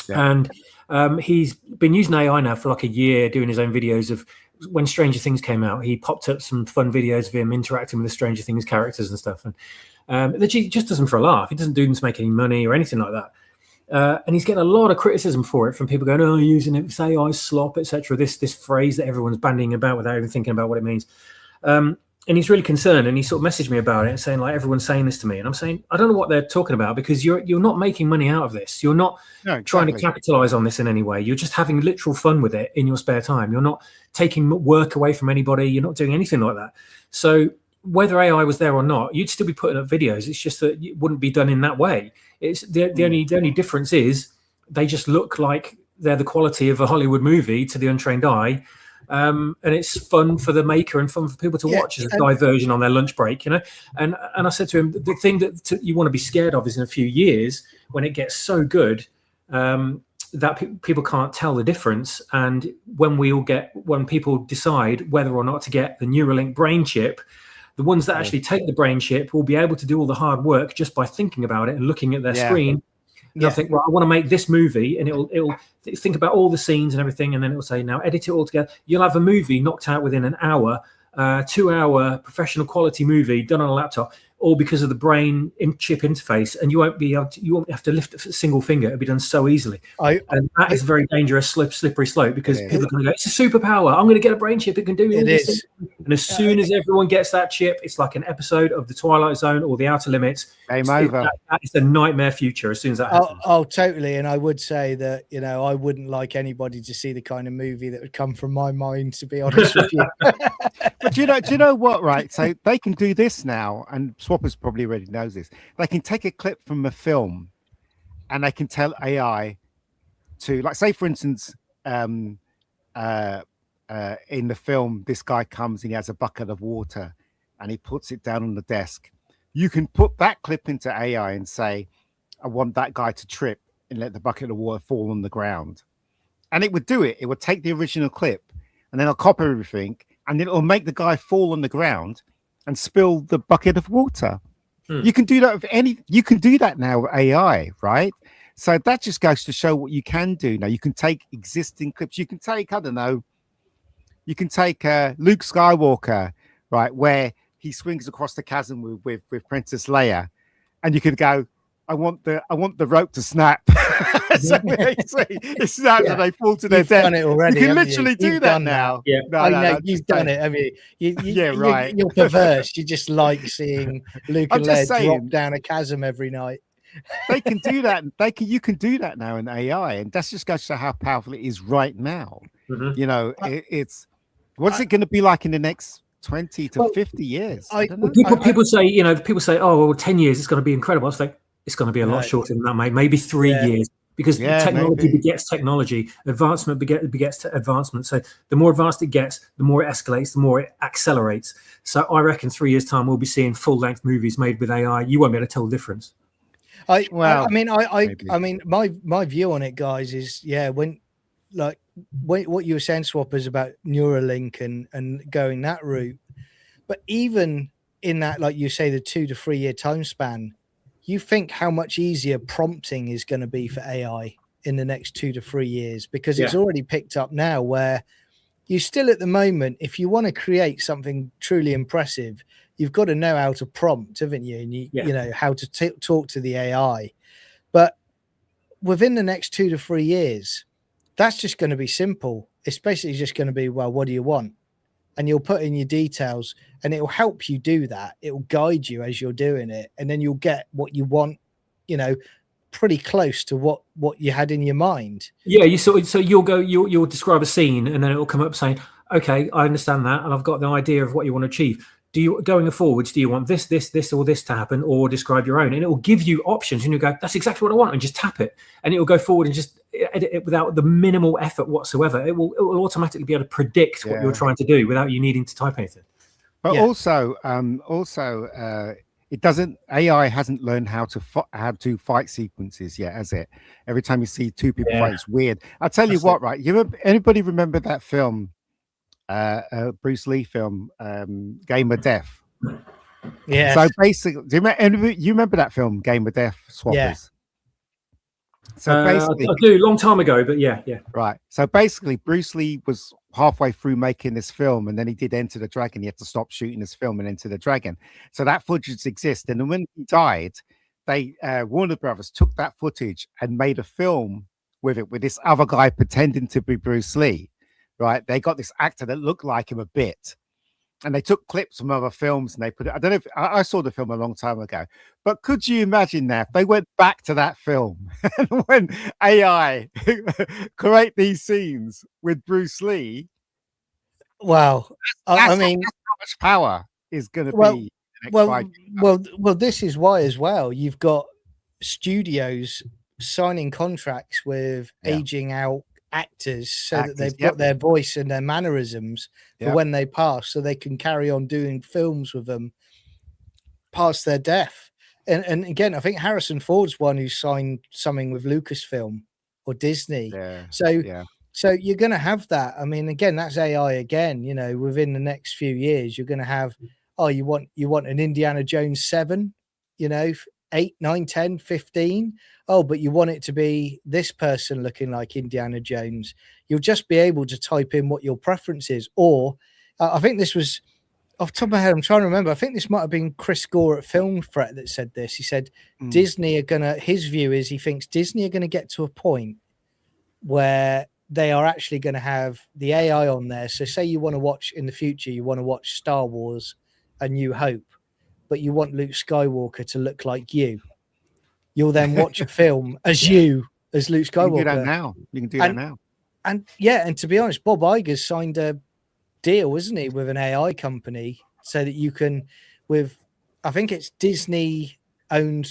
Speaker 3: And he's been using AI now for like a year, doing his own videos of when Stranger Things came out. He popped up some fun videos of him interacting with the Stranger Things characters and stuff. And he just does them for a laugh. He doesn't do them to make any money or anything like that. And he's getting a lot of criticism for it from people going, oh, using it for AI slop, etc. This phrase that everyone's bandying about without even thinking about what it means. And he's really concerned, and he sort of messaged me about it and saying, like, everyone's saying this to me. And I'm saying, I don't know what they're talking about, because you're not making money out of this. You're not trying to capitalize on this in any way. You're just having literal fun with it in your spare time. You're not taking work away from anybody. You're not doing anything like that. So whether AI was there or not, you'd still be putting up videos. It's just that it wouldn't be done in that way. It's the only difference is they just look like they're the quality of a Hollywood movie to the untrained eye. And it's fun for the maker and fun for people to watch as a diversion on their lunch break, And I said to him, the thing that you want to be scared of is in a few years when it gets so good that people can't tell the difference. And when people decide whether or not to get the Neuralink brain chip, the ones that actually take the brain chip will be able to do all the hard work just by thinking about it and looking at their screen. And they'll think, well, I want to make this movie, and it'll think about all the scenes and everything, and then it'll say, now edit it all together. You'll have a movie knocked out within an hour, 2-hour professional quality movie done on a laptop, or because of the brain chip interface, and you won't have to lift a single finger. It'll be done so easily. And that is a very dangerous slippery slope, because people are going to go, it's a superpower. I'm going to get a brain chip. It can do all these things. And as soon as everyone gets that chip, it's like an episode of The Twilight Zone or The Outer Limits.
Speaker 2: Game over.
Speaker 3: That is a nightmare future as soon as that happens.
Speaker 1: Oh, totally. And I would say that, I wouldn't like anybody to see the kind of movie that would come from my mind, to be honest with you.
Speaker 2: But do you know what, right? So they can do this now, and Swappers probably already knows this. They can take a clip from a film and they can tell AI to, like, say, for instance, in the film, this guy comes and he has a bucket of water and he puts it down on the desk. You can put that clip into AI and say, I want that guy to trip and let the bucket of water fall on the ground. And it would do it. It would take the original clip and then I'll copy everything, and it'll make the guy fall on the ground and spill the bucket of water. You can do that with you can do that now with AI, right? So that just goes to show what you can do now. You can take existing clips. You can take, I don't know, you can take Luke Skywalker, right, where he swings across the chasm with Princess Leia, and you could go, I want the rope to snap. So it snaps and they fall to their death.
Speaker 1: Done it already,
Speaker 2: you can literally do that now.
Speaker 3: Yeah,
Speaker 1: I know you've done it. I mean,
Speaker 2: right.
Speaker 1: You're perverse. You just like seeing Luke and Leia drop down a chasm every night.
Speaker 2: They can do that. You can do that now in AI, and that's just goes to show how powerful it is right now. It's what's it going to be like in the next 20 to 50 years?
Speaker 3: People say, oh, well, 10 years, it's going to be incredible. I was like, it's going to be a lot shorter than that, mate. Maybe 3 years, because technology begets technology. Advancement begets advancement. So the more advanced it gets, the more it escalates, the more it accelerates. So I reckon 3 years' time, we'll be seeing full-length movies made with AI. You won't be able to tell the difference.
Speaker 1: I mean, my view on it, guys, is when what you were saying, Swappers, about Neuralink and going that route, but even in that, like you say, the 2 to 3 year time span, you think how much easier prompting is going to be for AI in the next 2 to 3 years, because it's already picked up now where you still at the moment, if you want to create something truly impressive, you've got to know how to prompt, haven't you? And you know how to talk to the AI. But within the next 2 to 3 years, that's just going to be simple. It's basically just going to be, well, what do you want? And you'll put in your details and it will help you do that. It will guide you as you're doing it. And then you'll get what you want, pretty close to what you had in your mind. Yeah,
Speaker 3: so you'll describe a scene and then it will come up saying, okay, I understand that. And I've got the idea of what you want to achieve. Going forwards, do you want this, or this to happen, or describe your own? And it will give you options, and you go, that's exactly what I want, and just tap it, and it will go forward and just edit it without the minimal effort whatsoever. It will automatically be able to predict what you're trying to do without you needing to type anything.
Speaker 2: But also, it doesn't. AI hasn't learned how to fight sequences yet, has it? Every time you see two people fight, it's weird. I'll tell you what, right? Anybody remember that film? Bruce Lee film, Game of Death.
Speaker 1: Yeah.
Speaker 2: So basically, you remember that film, Game of Death, Swappers? Yeah. So basically,
Speaker 3: I do, long time ago, but yeah.
Speaker 2: Right. So basically, Bruce Lee was halfway through making this film, and then he did Enter the Dragon. He had to stop shooting this film and Enter the Dragon. So that footage exists. And then when he died, they Warner Brothers took that footage and made a film with it, with this other guy pretending to be Bruce Lee. Right, they got this actor that looked like him a bit, and they took clips from other films and they put it. I don't know if I saw the film a long time ago, but could you imagine that if they went back to that film and when AI create these scenes with Bruce Lee?
Speaker 1: Wow, I mean,
Speaker 2: how much power is going to be?
Speaker 1: Well, this is why as well. You've got studios signing contracts with aging out actors that they've got their voice and their mannerisms for when they pass, so they can carry on doing films with them past their death. And again, I think Harrison Ford's one who signed something with Lucasfilm or Disney. So you're going to have that. I mean, again, that's AI again. Within the next few years, you're going to have you want an Indiana Jones 7, 8, 9, 10, 15. But you want it to be this person looking like Indiana Jones. You'll just be able to type in what your preference is. Or I think this was off the top of my head, I'm trying to remember. I think this might have been Chris Gore at Film Threat that said this. He said Disney are gonna. His view is he thinks Disney are going to get to a point where they are actually going to have the AI on there. So, say you want to watch in the future, you want to watch Star Wars: A New Hope, but you want Luke Skywalker to look like you. You'll then watch a film as you, as Luke Skywalker.
Speaker 2: You can do that now. You can do that now.
Speaker 1: And yeah, and to be honest, Bob Iger's signed a deal, isn't he, with an AI company so that you can, I think it's Disney owned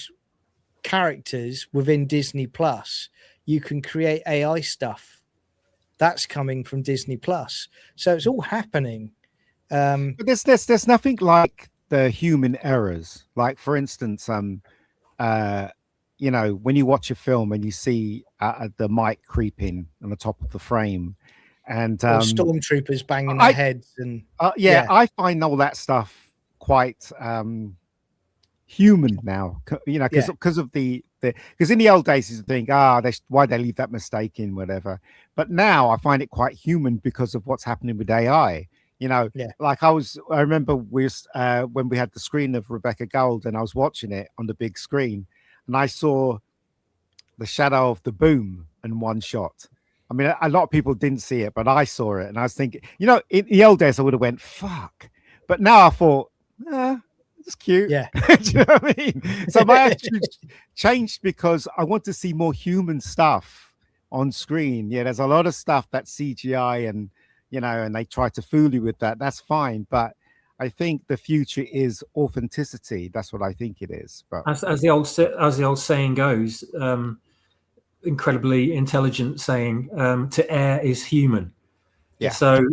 Speaker 1: characters within Disney Plus, you can create AI stuff. That's coming from Disney Plus. So it's all happening.
Speaker 2: But there's nothing like the human errors. Like, for instance, you know, when you watch a film and you see the mic creeping on the top of the frame, and
Speaker 1: stormtroopers banging their heads, and
Speaker 2: I find all that stuff quite human now. You know, because of because in the old days you think, why they leave that mistake in, whatever. But now I find it quite human because of what's happening with AI. You know, like I remember when we had the screen of Rebecca Gold, and I was watching it on the big screen, and I saw the shadow of the boom in one shot. I mean, a lot of people didn't see it, but I saw it, and I was thinking, you know, in the old days I would have went fuck, but now I thought, it's cute.
Speaker 1: Yeah.
Speaker 2: Do you know what I mean? So my attitude changed because I want to see more human stuff on screen. Yeah, there's a lot of stuff that's CGI, and you know, and they try to fool you with that. That's fine, but I think the future is authenticity. That's what I think it is. But
Speaker 3: as the old saying goes, incredibly intelligent saying, to err is human.
Speaker 2: Yeah.
Speaker 3: So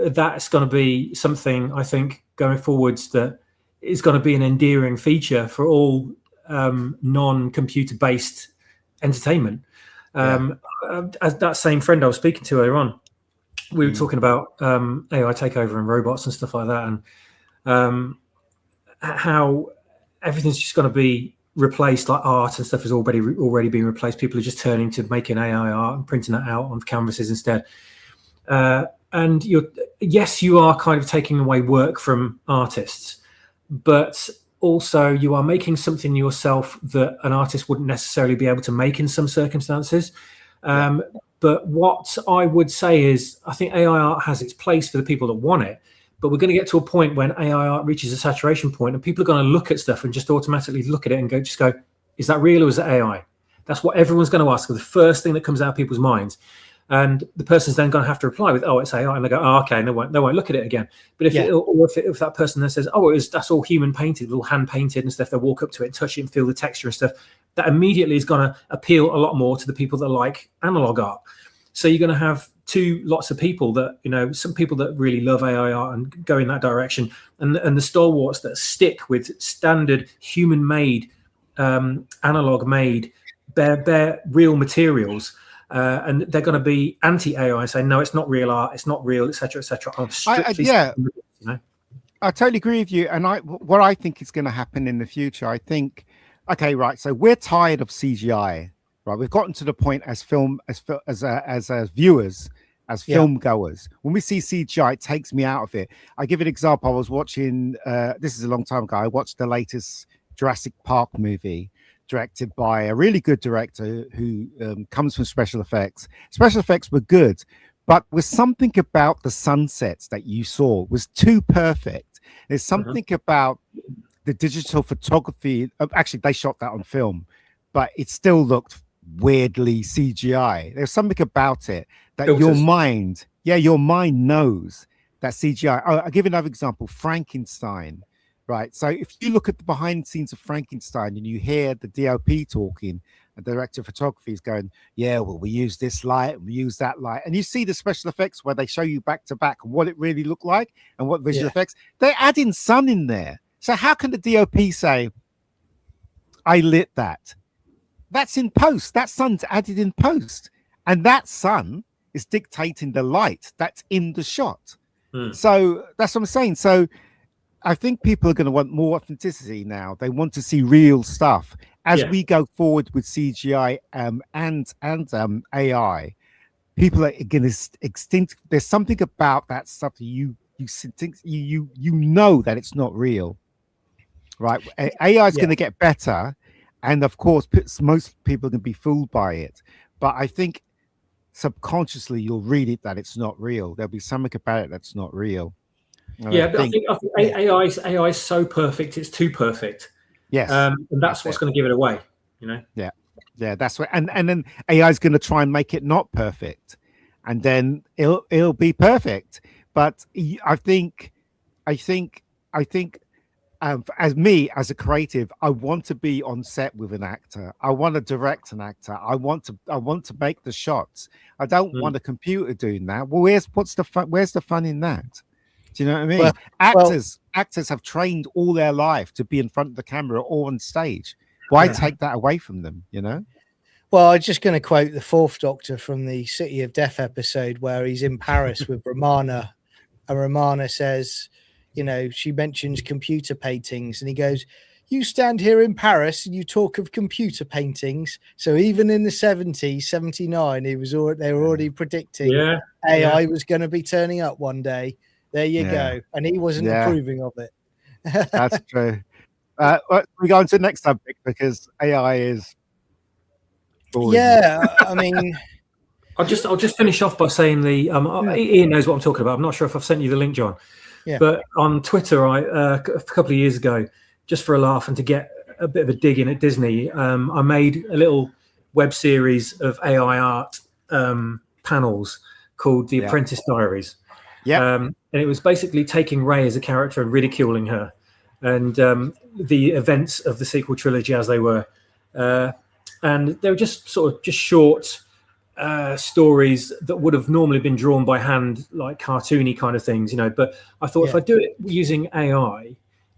Speaker 3: that's going to be something, I think, going forwards, that is going to be an endearing feature for all non-computer based entertainment. As that same friend I was speaking to earlier on, we were talking about AI takeover and robots and stuff like that, and how everything's just going to be replaced, like art and stuff has already been replaced. People are just turning to making AI art and printing that out on canvases instead. And you are kind of taking away work from artists, but also you are making something yourself that an artist wouldn't necessarily be able to make in some circumstances. But what I would say is, I think AI art has its place for the people that want it, but we're going to get to a point when AI art reaches a saturation point, and people are going to look at stuff and just automatically look at it and go, is that real or is it AI? That's what everyone's going to ask. The first thing that comes out of people's minds. And the person's then going to have to reply with, it's AI. And they go, okay, and they won't look at it again. But if that person then says, that's all human painted, all hand painted and stuff, they'll walk up to it, touch it and feel the texture and stuff, that immediately is going to appeal a lot more to the people that like analog art. So you're going to have two lots of people that, you know, some people that really love AI art and go in that direction, and the stalwarts that stick with standard human made, analog made, bare real materials. And they're going to be anti-AI, saying, no, it's not real art, it's not real, etc., etc.
Speaker 2: I totally agree with you. And what I think is going to happen in the future, I think, okay, right. So we're tired of CGI, right? We've gotten to the point as viewers, as film goers. When we see CGI, it takes me out of it. I give an example. I was watching, this is a long time ago, I watched the latest Jurassic Park movie, directed by a really good director who comes from special effects. Special effects were good, but with something about the sunsets that you saw was too perfect. There's something about the digital photography. Actually, they shot that on film, but it still looked weirdly CGI. There's something about it that your mind knows that CGI. I'll give you another example, Frankenstein. Right. So if you look at the behind the scenes of Frankenstein and you hear the DOP talking, the director of photography is going, we use this light, we use that light. And you see the special effects where they show you back to back what it really looked like and what visual effects. They're adding sun in there. So how can the DOP say, I lit that? That's in post. That sun's added in post. And that sun is dictating the light that's in the shot. So that's what I'm saying. So I think people are going to want more authenticity now. They want to see real stuff as we go forward with CGI and AI. People are going to extinct. There's something about that stuff that you you know that it's not real, right? AI is
Speaker 1: Yeah.
Speaker 2: going to get better, and of course, most people can be fooled by it. But I think subconsciously you'll read it that it's not real. There'll be something about it that's not real. And
Speaker 3: Yeah, but I think
Speaker 1: Yeah.
Speaker 3: AI is so perfect, it's too perfect.
Speaker 2: yes,
Speaker 3: And that's
Speaker 2: that's
Speaker 3: what's
Speaker 2: it.
Speaker 3: going to give it away, you know?
Speaker 2: Yeah, that's what. And then AI is going to try and make it not perfect, and then it'll be perfect. But I think I think I think as me as a creative, I want to be on set with an actor. I want to direct an actor. I want to make the shots. I don't want a computer doing that. Well, what's the fun? Where's the fun in that? Do you know what I mean?
Speaker 1: Well,
Speaker 2: Actors have trained all their life to be in front of the camera or on stage. Why take that away from them? You know?
Speaker 1: Well, I'm just going to quote the Fourth Doctor from the City of Death episode where he's in Paris with Romana, and Romana says, you know, she mentions computer paintings, and he goes, "You stand here in Paris and you talk of computer paintings." So even in the 70s, 79, they were already predicting AI was going to be turning up one day. There you go, and he wasn't approving of it.
Speaker 2: That's true. We go on to the next subject because AI is boring.
Speaker 1: Yeah, I mean,
Speaker 3: I'll just finish off by saying Ian knows what I'm talking about. I'm not sure if I've sent you the link, John.
Speaker 1: Yeah.
Speaker 3: But on Twitter, a couple of years ago, just for a laugh and to get a bit of a dig in at Disney, I made a little web series of AI art panels called The Apprentice Diaries.
Speaker 2: Yeah.
Speaker 3: And it was basically taking Rey as a character and ridiculing her, and the events of the sequel trilogy as they were. And they were just short stories that would have normally been drawn by hand, like cartoony kind of things, you know. But I thought if I do it using AI,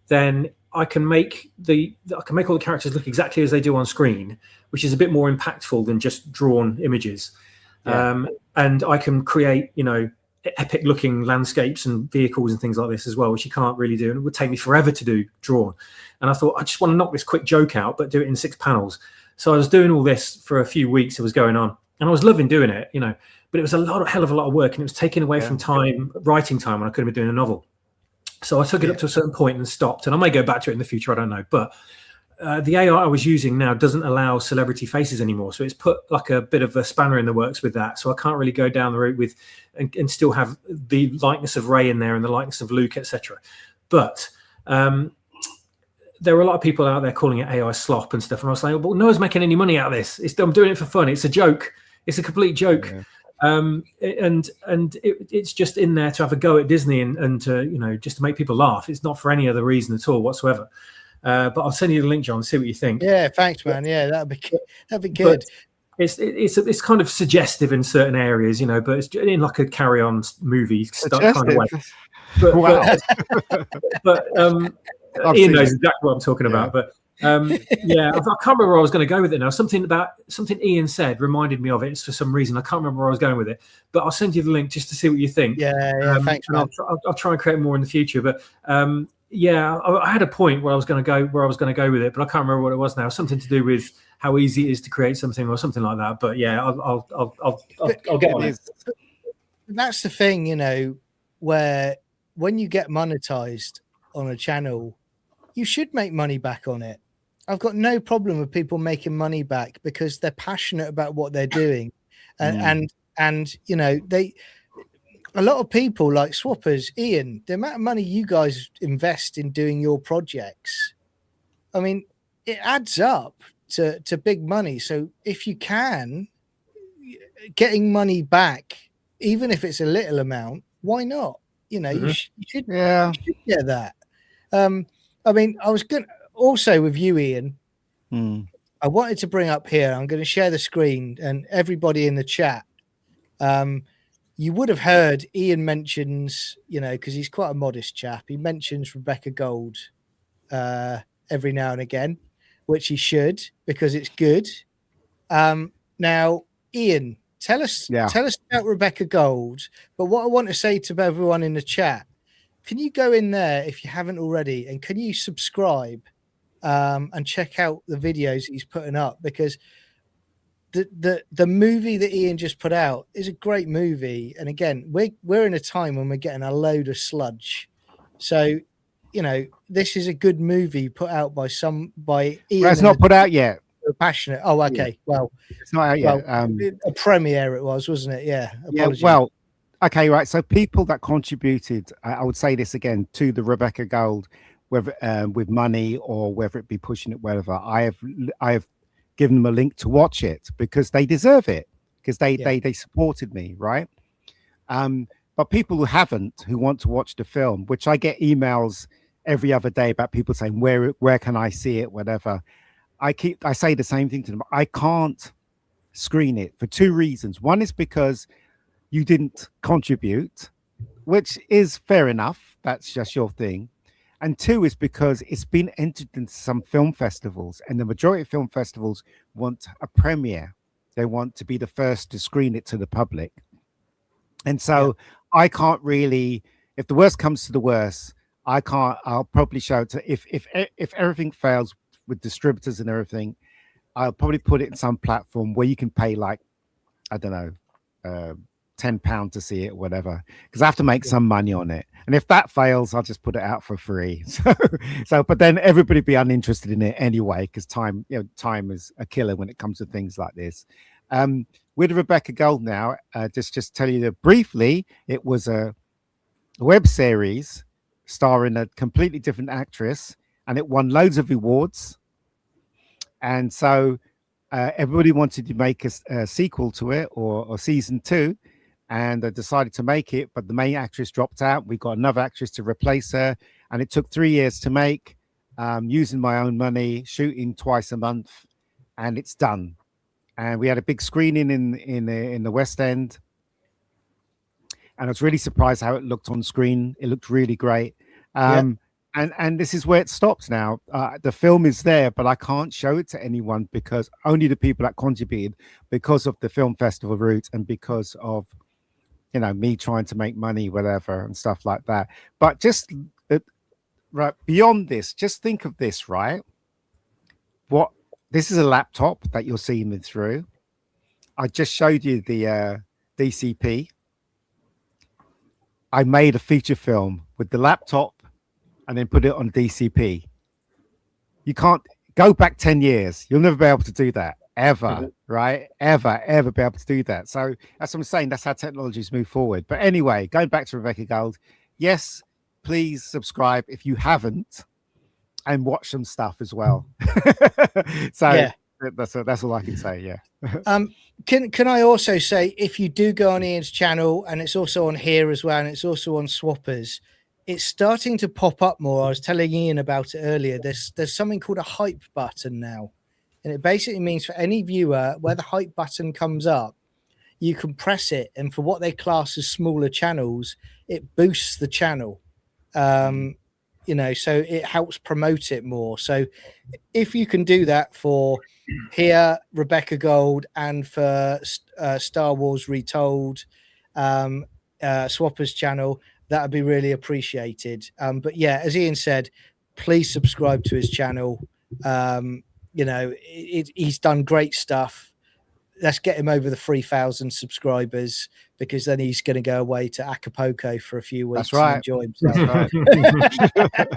Speaker 3: then I can make all the characters look exactly as they do on screen, which is a bit more impactful than just drawn images. And I can create, you know, epic looking landscapes and vehicles and things like this as well, which you can't really do, and it would take me forever to do drawn. And I thought, I just want to knock this quick joke out, but do it in 6 panels. So I was doing all this for a few weeks. It was going on, and I was loving doing it, you know, but it was hell of a lot of work, and it was taking away from writing time when I could have been doing a novel. So I took it up to a certain point and stopped, and I may go back to it in the future, I don't know. But the AI I was using now doesn't allow celebrity faces anymore, so it's put like a bit of a spanner in the works with that. So I can't really go down the route with and still have the likeness of Rey in there and the likeness of Luke, etc. But there were a lot of people out there calling it AI slop and stuff, and I was like, well, no one's making any money out of this. I'm doing it for fun. It's a joke. It's a complete joke. And it's just in there to have a go at Disney and to, you know, just to make people laugh. It's not for any other reason at all whatsoever. But I'll send you the link, John. See what you think.
Speaker 1: Yeah, thanks, man. Yeah, that'd be good.
Speaker 3: But it's kind of suggestive in certain areas, you know, but it's in like a carry-on movie kind of way. But,
Speaker 2: wow.
Speaker 3: but Ian knows exactly what I'm talking about. But I can't remember where I was going to go with it now. Something Ian said reminded me of it for some reason. I can't remember where I was going with it, but I'll send you the link just to see what you think.
Speaker 1: Yeah, thanks, man.
Speaker 3: I'll try and create more in the future. But I had a point where I was going to go with it, but I can't remember what it was now. Something to do with how easy it is to create something or something like that. But yeah, I'll get on it.
Speaker 1: That's the thing, you know, where when you get monetized on a channel, you should make money back on it. I've got no problem with people making money back because they're passionate about what they're doing. And you know, a lot of people like swappers, Ian, the amount of money you guys invest in doing your projects, I mean, it adds up to big money. So if you can, getting money back, even if it's a little amount, why not? You know, you should get that. I mean, I was going to also with you, Ian. I wanted to bring up here. I'm going to share the screen and everybody in the chat. You would have heard Ian mentions, you know, because he's quite a modest chap. He mentions Rebecca Gold every now and again, which he should because it's good. Now, Ian, tell us about Rebecca Gold. But what I want to say to everyone in the chat, can you go in there if you haven't already, and can you subscribe and check out the videos that he's putting up? Because the movie that Ian just put out is a great movie, and again, we're in a time when we're getting a load of sludge, so this is a good movie put out by Ian.
Speaker 2: Well, it's not put out yet.
Speaker 1: Passionate. Oh, okay. Yeah. Well,
Speaker 2: it's not out yet.
Speaker 1: A premiere it was, wasn't it? Yeah. Apologies.
Speaker 2: Yeah. Well, okay, right. So people that contributed, I would say this again, to the Rebecca Gold, whether with money or whether it be pushing it, whatever. I have given them a link to watch it because they deserve it, because they supported me, right? But people who haven't, who want to watch the film, which I get emails every other day about people saying, where can I see it, whatever. I say the same thing to them. I can't screen it for two reasons. One is because you didn't contribute, which is fair enough. That's just your thing. And two is because it's been entered into some film festivals, and the majority of film festivals want a premiere. They want to be the first to screen it to the public. And so I can't really, if the worst comes to the worst, I'll probably show it to, if everything fails with distributors and everything, I'll probably put it in some platform where you can pay like, I don't know, £10 to see it, whatever, because I have to make some money on it. And if that fails, I'll just put it out for free. But then everybody be uninterested in it anyway, because time is a killer when it comes to things like this. With Rebecca Gold now, just tell you that briefly, it was a web series starring a completely different actress, and it won loads of awards. And so everybody wanted to make a sequel to it, or season 2. And I decided to make it, but the main actress dropped out. We got another actress to replace her, and it took 3 years to make, using my own money, shooting twice a month, and it's done. And we had a big screening in the West End, and I was really surprised how it looked on screen. It looked really great. And this is where it stops now. The film is there, but I can't show it to anyone, because only the people that contributed, because of the film festival route and because of me trying to make money, whatever, and stuff like that. But just right beyond this, just think of this, right? This is a laptop that you're seeing me through. I just showed you the DCP. I made a feature film with the laptop and then put it on DCP. You can't go back 10 years. You'll never be able to do that. Ever, right? Ever be able to do that. So that's what I'm saying. That's how technologies move forward. But anyway, going back to Rebecca Gold, yes, please subscribe if you haven't, and watch some stuff as well. So that's all I can say. Yeah.
Speaker 1: Can I also say, if you do go on Ian's channel, and it's also on here as well, and it's also on Swappers, it's starting to pop up more. I was telling Ian about it earlier. There's something called a hype button now. And it basically means for any viewer, where the hype button comes up, you can press it. And for what they class as smaller channels, it boosts the channel. So it helps promote it more. So if you can do that for here, Rebecca Gold, and for Star Wars Retold, Swapper's channel, that would be really appreciated. But yeah, as Ian said, please subscribe to his channel. He's done great stuff. Let's get him over the 3,000 subscribers, because then he's going to go away to Acapulco for a few weeks.
Speaker 2: That's right.
Speaker 1: And enjoy himself.
Speaker 2: That's right.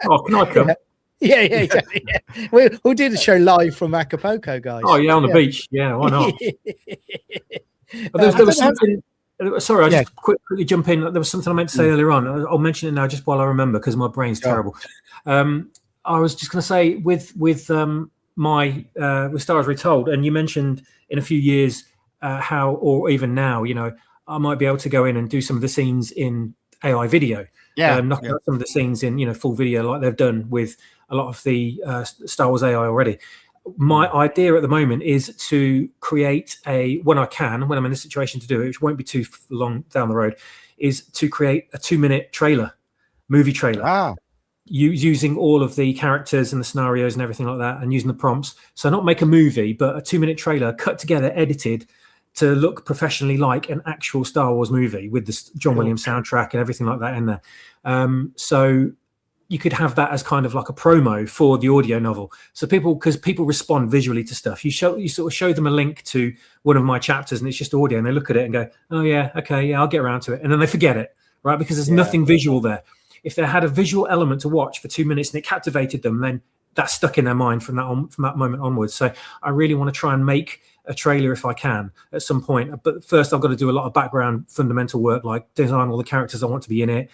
Speaker 3: Oh, can I come?
Speaker 1: Yeah, exactly. Yeah. We'll do the show live from Acapulco, guys.
Speaker 3: Oh, yeah, on the beach. Yeah, why not? There was something. Sorry, I just quickly jump in. There was something I meant to say earlier on. I'll mention it now, just while I remember, because my brain's terrible. I was just going to say with Stars Retold, and you mentioned in a few years how, or even now, I might be able to go in and do some of the scenes in AI video. Knock out some of the scenes in full video, like they've done with a lot of the Star Wars AI already. My idea at the moment is to create when I'm in a situation to do it, which won't be too long down the road, is to create a 2-minute movie trailer. Using all of the characters and the scenarios and everything like that, and using the prompts. So not make a movie, but a 2-minute trailer cut together, edited to look professionally like an actual Star Wars movie with the John Williams soundtrack and everything like that in there. So you could have that as kind of like a promo for the audio novel. So because people respond visually to stuff, you sort of show them a link to one of my chapters and it's just audio, and they look at it and go, oh yeah, okay, yeah, I'll get around to it, and then they forget it, right? Because there's nothing visual there. If they had a visual element to watch for 2 minutes and it captivated them, then that's stuck in their mind from that moment onwards. So I really want to try and make a trailer if I can at some point, but first I've got to do a lot of background fundamental work, like design all the characters I want to be in it,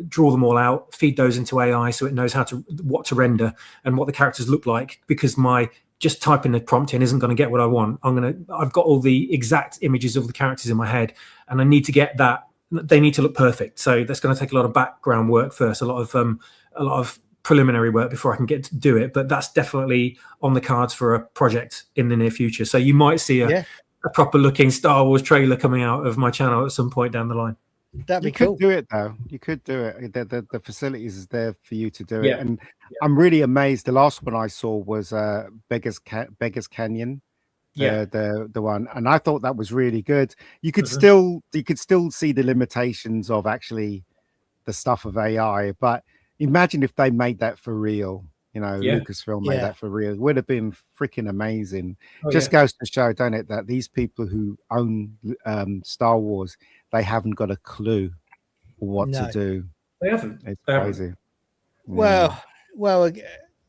Speaker 3: draw them all out, feed those into AI so it knows what to render and what the characters look like, because my just typing the prompt in isn't going to get what I want. I've got all the exact images of the characters in my head, and I need to get that. They need to look perfect, so that's going to take a lot of background work first, a lot of preliminary work before I can get to do it. But that's definitely on the cards for a project in the near future. So you might see a proper looking Star Wars trailer coming out of my channel at some point down the line.
Speaker 1: That'd be cool.
Speaker 2: You could do it though. You could do it. The facilities is there for you to do it. And I'm really amazed. The last one I saw was Beggars Canyon. The one, and I thought that was really good. You could still see the limitations of actually the stuff of AI, but imagine if they made that for real. Lucasfilm made that for real. It would have been freaking amazing. Goes to show, don't it, that these people who own Star Wars, they haven't got a clue what to do.
Speaker 3: They haven't.
Speaker 2: It's crazy.
Speaker 1: Well,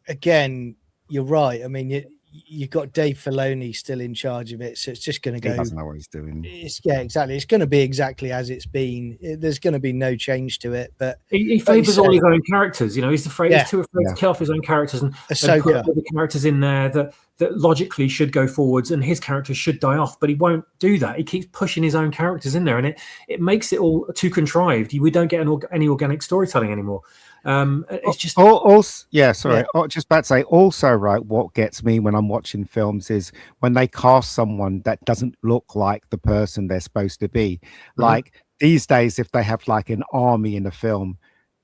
Speaker 1: again, you're right. I mean, you've got Dave Filoni still in charge of it, so it's just going to go.
Speaker 2: He doesn't know what he's doing.
Speaker 1: Exactly. It's going to be exactly as it's been. There's going to be no change to it. But
Speaker 3: he favors all his own characters. He's too afraid to kill off his own characters and put the characters in there that logically should go forwards, and his characters should die off. But he won't do that. He keeps pushing his own characters in there, and it makes it all too contrived. We don't get any organic storytelling anymore. It's just
Speaker 2: just about to say, also, right, what gets me when I'm watching films is when they cast someone that doesn't look like the person they're supposed to be. Like these days, if they have like an army in a film,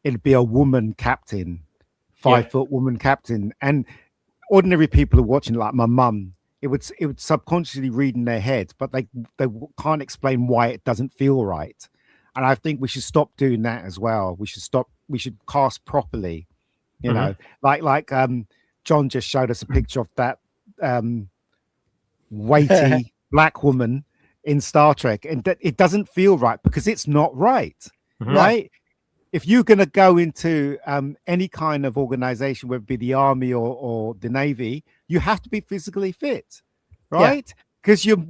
Speaker 2: it'd be a woman captain, 5 foot woman captain, and ordinary people are watching, like my mum, it would subconsciously read in their head, but they can't explain why it doesn't feel right. And I think we should stop doing that as well. We should cast properly, like John just showed us a picture of that weighty black woman in Star Trek, and that it doesn't feel right because it's not right, right? If you're going to go into any kind of organization, whether it be the army or the navy, you have to be physically fit, right? Because you're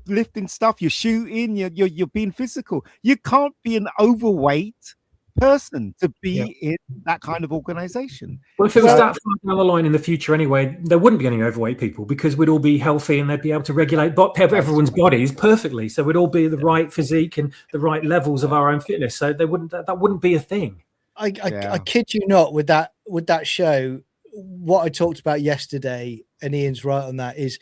Speaker 2: lifting stuff, you're shooting, you're being physical. You can't be an overweight person to be in that kind of organization.
Speaker 3: Well, if it was that far down the line in the future anyway, there wouldn't be any overweight people because we'd all be healthy and they'd be able to regulate everyone's bodies perfectly. So we'd all be the right physique and the right levels of our own fitness. So that wouldn't be a thing.
Speaker 1: I kid you not, with that show, what I talked about yesterday, and Ian's right on that, is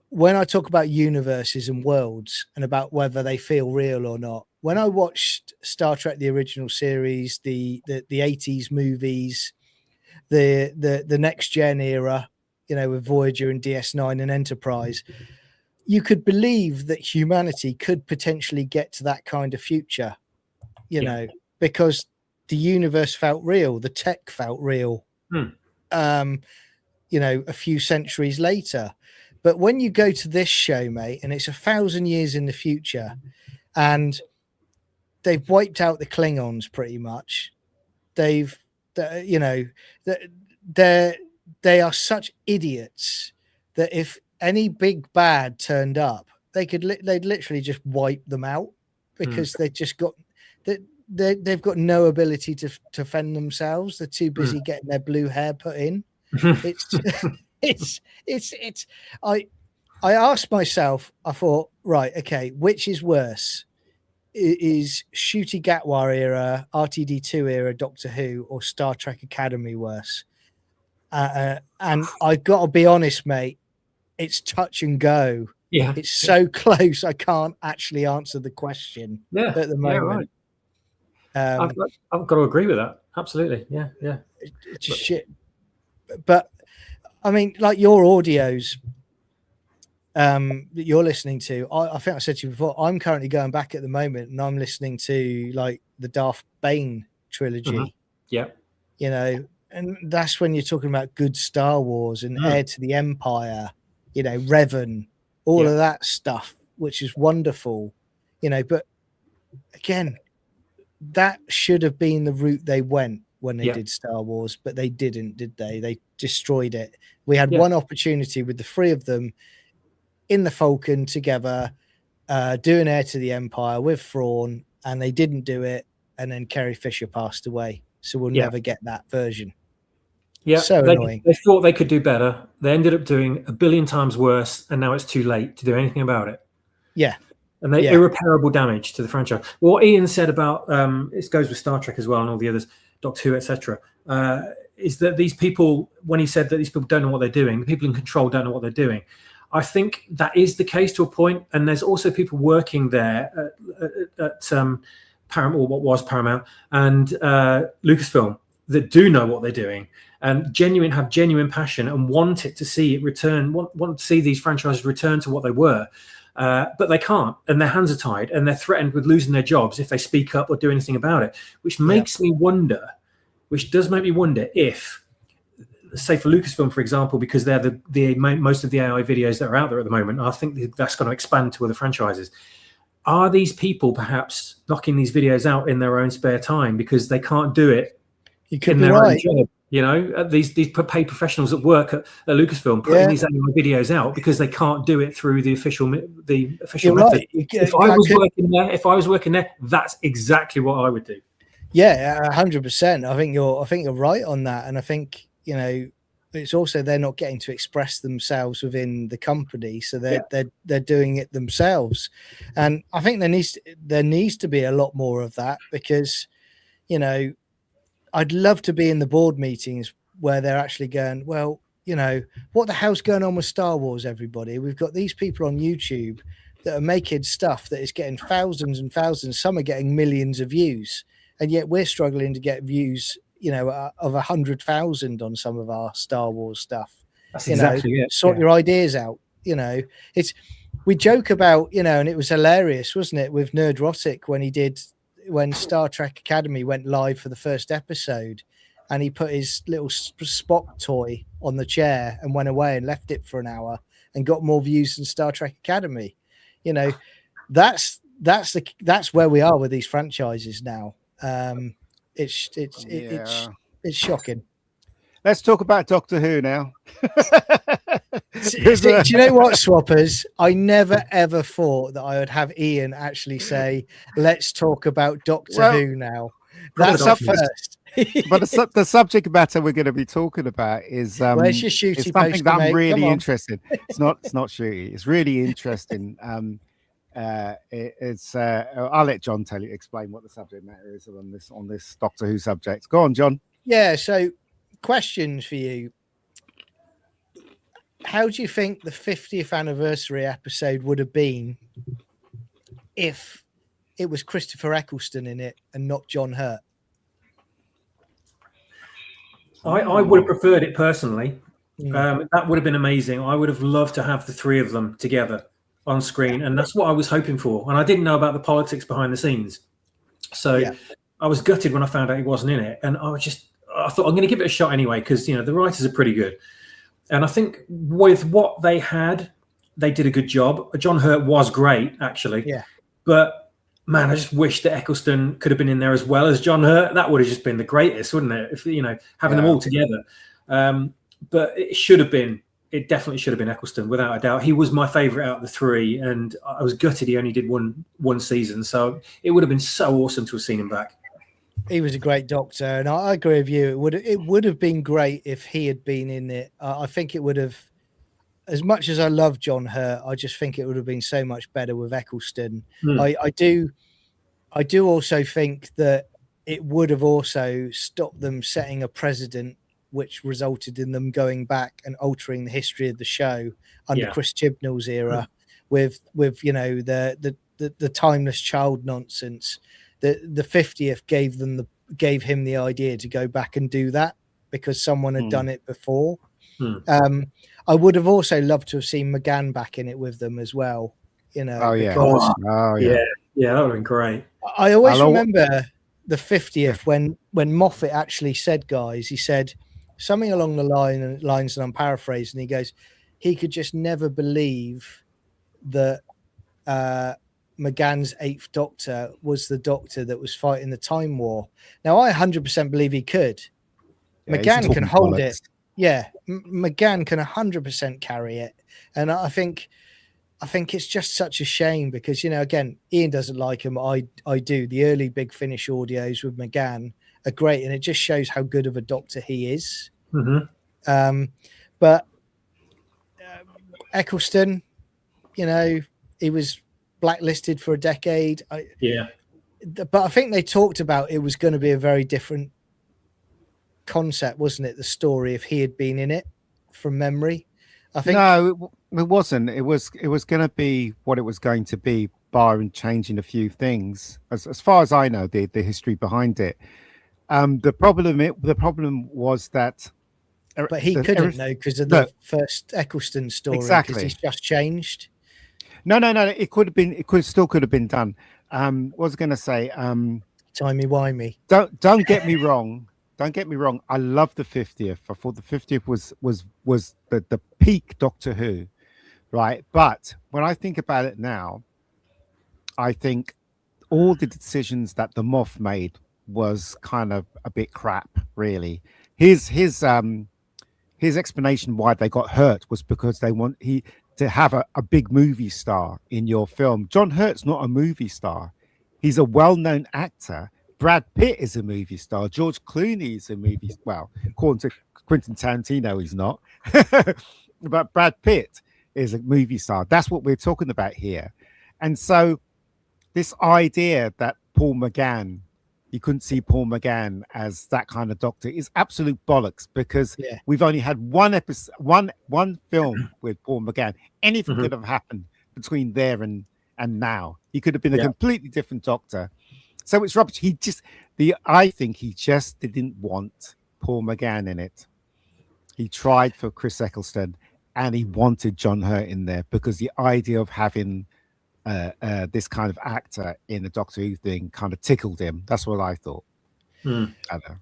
Speaker 1: when I talk about universes and worlds and about whether they feel real or not. When I watched Star Trek, the original series, the 80s movies, the next gen era, with Voyager and DS9 and Enterprise, you could believe that humanity could potentially get to that kind of future, because the universe felt real, the tech felt real, a few centuries later. But when you go to this show, mate, and it's 1,000 years in the future, and they've wiped out the Klingons pretty much. They are such idiots that if any big bad turned up, they'd literally just wipe them out because they've got no ability to defend themselves. They're too busy getting their blue hair put in. I asked myself, I thought, right, okay, which is worse? Is Ncuti Gatwa era, RTD2 era Doctor Who, or Star Trek Academy worse? And I've got to be honest, mate, it's touch and go.
Speaker 3: Yeah,
Speaker 1: it's so close. I can't actually answer the question at the moment.
Speaker 3: Yeah, right. I've got to agree with that. Absolutely. Yeah.
Speaker 1: It's just shit. But I mean, like your audios that you're listening to, I think I said to you before, I'm currently going back at the moment and I'm listening to like the Darth Bane trilogy. you know, and that's when you're talking about good Star Wars and Heir to the Empire, you know, Revan, all of that stuff, which is wonderful, you know. But again, that should have been the route they went when they did Star Wars, but they didn't, did they? They destroyed it. We had one opportunity with the three of them in the Falcon together, doing Heir to the Empire with Thrawn, and they didn't do it. And then Carrie Fisher passed away, so we'll never get that version.
Speaker 3: Yeah,
Speaker 1: so annoying.
Speaker 3: They thought they could do better. They ended up doing a billion times worse, and now it's too late to do anything about it.
Speaker 1: Yeah.
Speaker 3: And they irreparable damage to the franchise. What Ian said about it goes with Star Trek as well and all the others, Doctor Who, etc., is that these people, when he said that these people don't know what they're doing, the people in control don't know what they're doing. I think that is the case to a point, and there's also people working there at Paramount, or what was Paramount, and Lucasfilm that do know what they're doing and have genuine passion and want it to see it return, want to see these franchises return to what they were. But they can't, and their hands are tied, and they're threatened with losing their jobs if they speak up or do anything about it, which makes me wonder, which does make me wonder if, say for Lucasfilm, for example, because they're the most of the AI videos that are out there at the moment, I think that's going to expand to other franchises. Are these people perhaps knocking these videos out in their own spare time because they can't do it in their own job? You know, these paid professionals that work at Lucasfilm putting these AI videos out because they can't do it through the official method.
Speaker 1: Right.
Speaker 3: If I was working there, that's exactly what I would do.
Speaker 1: Yeah, 100%. I think you're right on that, and I think, you know, it's also they're not getting to express themselves within the company, so they're doing it themselves, and I think there needs to be a lot more of that, because, you know, I'd love to be in the board meetings where they're actually going, well, you know, what the hell's going on with Star Wars, everybody? We've got these people on YouTube that are making stuff that is getting thousands and thousands. Some are getting millions of views, and yet we're struggling to get views, you know, of 100,000 on some of our Star Wars stuff.
Speaker 3: That's exactly it.
Speaker 1: Sort your ideas out. You know, we joke about, you know, and it was hilarious, wasn't it, with Nerdrotic when Star Trek Academy went live for the first episode, and he put his little Spock toy on the chair and went away and left it for an hour and got more views than Star Trek Academy. You know, that's where we are with these franchises now. It's shocking.
Speaker 2: Let's talk about Doctor Who now.
Speaker 1: Do you know what, Swappers? I never ever thought that I would have Ian actually say, "Let's talk about Doctor Who now." That's up first.
Speaker 2: But the subject matter we're going to be talking about is
Speaker 1: where's your shooty
Speaker 2: it's something
Speaker 1: poster,
Speaker 2: that I'm
Speaker 1: mate?
Speaker 2: really interested. It's not shooty. It's really interesting. I'll let John explain what the subject matter is on this Doctor Who subject. Go on, John.
Speaker 1: Yeah. So, questions for you. How do you think the 50th anniversary episode would have been if it was Christopher Eccleston in it and not John Hurt?
Speaker 3: I would have preferred it personally. That would have been amazing. I would have loved to have the three of them together on screen, and that's what I was hoping for. And I didn't know about the politics behind the scenes, so I was gutted when I found out he wasn't in it. And I thought I'm going to give it a shot anyway, because, you know, the writers are pretty good, and I think with what they had, they did a good job. John Hurt was great, actually. Yeah, but man, I just wish that Eccleston could have been in there as well as John Hurt. That would have just been the greatest, wouldn't it? If, you know, having them all together. But it definitely should have been Eccleston, without a doubt. He was my favourite out of the three, and I was gutted he only did one season. So it would have been so awesome to have seen him back.
Speaker 1: He was a great Doctor, and I agree with you. It would have been great if he had been in it. I think it would have, as much as I love John Hurt, I just think it would have been so much better with Eccleston. I do also think that it would have also stopped them setting a precedent, which resulted in them going back and altering the history of the show under Chris Chibnall's era, with you know, the timeless child nonsense. The 50th gave him the idea to go back and do that because someone had done it before. I would have also loved to have seen McGann back in it with them as well. You know,
Speaker 3: that would have been great.
Speaker 1: I always remember the 50th, when Moffat actually said, guys, he said something along the lines, and I'm paraphrasing. He goes, he could just never believe that McGann's Eighth Doctor was the Doctor that was fighting the Time War. Now, I 100% believe he could.
Speaker 2: Yeah,
Speaker 1: McGann can hold
Speaker 2: bollocks.
Speaker 1: it. Yeah, McGann can 100% carry it, and I think it's just such a shame because, you know, again, Ian doesn't like him. I do. The early Big Finish audios with McGann are great, and it just shows how good of a Doctor he is. But Eccleston, you know, he was blacklisted for a decade. But I think they talked about it was going to be a very different concept, wasn't it? The story, if he had been in it, from memory. I think
Speaker 2: no, it wasn't. It was going to be what it was going to be, barring changing a few things. As far as I know, the history behind it. The problem was that.
Speaker 1: But he couldn't know because of the first Eccleston story.
Speaker 2: Exactly,
Speaker 1: because he's just changed.
Speaker 2: No. It could have been. It still could have been done. What was I going to say?
Speaker 1: Timey-wimey.
Speaker 2: Don't get me wrong. Don't get me wrong. I love the 50th. I thought the 50th was the peak Doctor Who, right? But when I think about it now, I think all the decisions that the Moff made was kind of a bit crap, really. His explanation why they got hurt was because they want to have a big movie star in your film. John Hurt's not a movie star. He's a well-known actor. Brad Pitt is a movie star. George Clooney is a movie. Well, according to Quentin Tarantino, he's not. But Brad Pitt is a movie star. That's what we're talking about here. And so this idea that Paul McGann, you couldn't see Paul McGann as that kind of Doctor is absolute bollocks, because we've only had one episode, one film with Paul McGann. Anything could have happened between there and now. He could have been a completely different Doctor. So it's rubbish. I think he just didn't want Paul McGann in it. He tried for Chris Eccleston, and he wanted John Hurt in there because the idea of having this kind of actor in a Doctor Who thing kind of tickled him. That's what I thought. I don't know.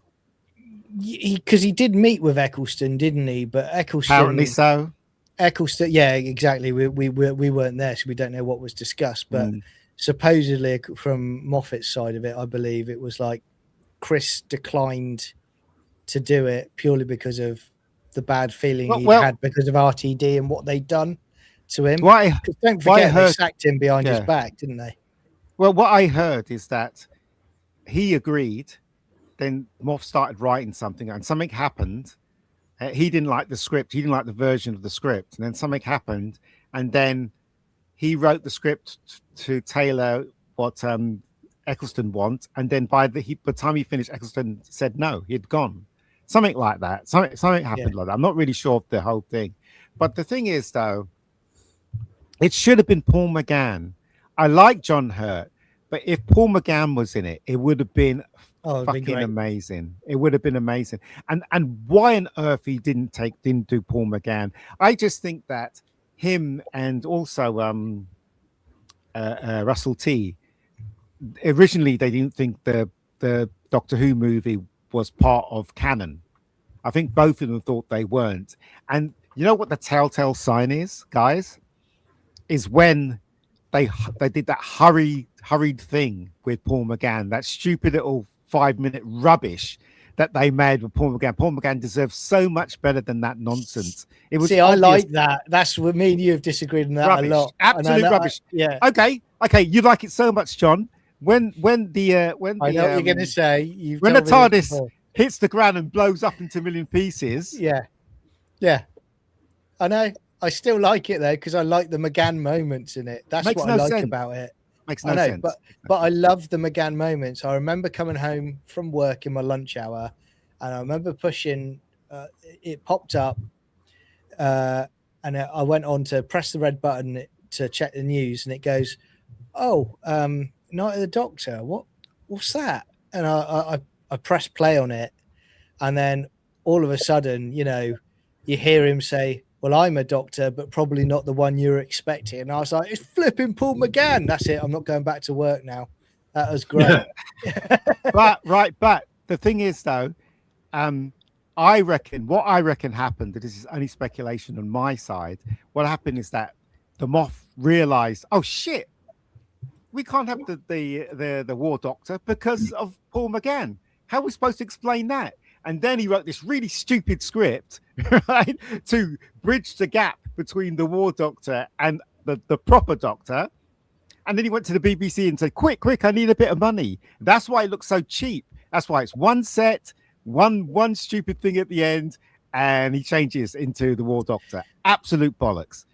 Speaker 1: Because he did meet with Eccleston, didn't he? But Eccleston,
Speaker 2: apparently so.
Speaker 1: Eccleston, yeah, exactly. We weren't there, so we don't know what was discussed. But supposedly, from Moffat's side of it, I believe it was like Chris declined to do it purely because of the bad feeling he had because of RTD and what they'd done to him. Don't forget, they sacked him behind his back, didn't they?
Speaker 2: Well, what I heard is that he agreed. Then Moff started writing something, and something happened. He didn't like the script. He didn't like the version of the script, and then something happened, and then he wrote the script to tailor what Eccleston wants, and then by the time he finished, Eccleston said no, he'd gone. Something like that. Something happened like that. I'm not really sure of the whole thing, but the thing is, though, it should have been Paul McGann. I like John Hurt, but if Paul McGann was in it, it would have been fucking amazing. It would have been amazing. And why on earth he didn't do Paul McGann? I just think that him and also Russell T. Originally, they didn't think the Doctor Who movie was part of canon. I think both of them thought they weren't. And you know what the telltale sign is, guys? Is when they did that hurried thing with Paul McGann, that stupid little 5-minute rubbish that they made with Paul McGann. Paul McGann deserves so much better than that nonsense. It was.
Speaker 1: See, I like that. That's what me and you have disagreed on that
Speaker 2: rubbish.
Speaker 1: A lot.
Speaker 2: Absolute rubbish.
Speaker 1: Yeah.
Speaker 2: Okay. You like it so much, John. When
Speaker 1: I know what you're going to say.
Speaker 2: When the TARDIS hits the ground and blows up into a million pieces.
Speaker 1: Yeah. I know. I still like it though, because I like the McGann moments in it. That's what I like about it.
Speaker 2: Makes no sense.
Speaker 1: But I love the McGann moments. I remember coming home from work in my lunch hour, and I remember pushing. It popped up, and I went on to press the red button to check the news, and it goes, "Oh, Night of the Doctor. What's that?" And I pressed play on it, and then all of a sudden, you know, you hear him say, "Well, I'm a Doctor, but probably not the one you're expecting." And I was like, "It's flipping Paul McGann." That's it. I'm not going back to work now. That was great.
Speaker 2: But the thing is though, what I reckon happened, this is only speculation on my side. What happened is that the Moff realized, oh shit, we can't have the War Doctor because of Paul McGann. How are we supposed to explain that? And then he wrote this really stupid script, right, to bridge the gap between the War Doctor and the proper Doctor. And then he went to the BBC and said, quick, I need a bit of money. That's why it looks so cheap. That's why it's one set, one stupid thing at the end, and he changes into the War Doctor. Absolute bollocks.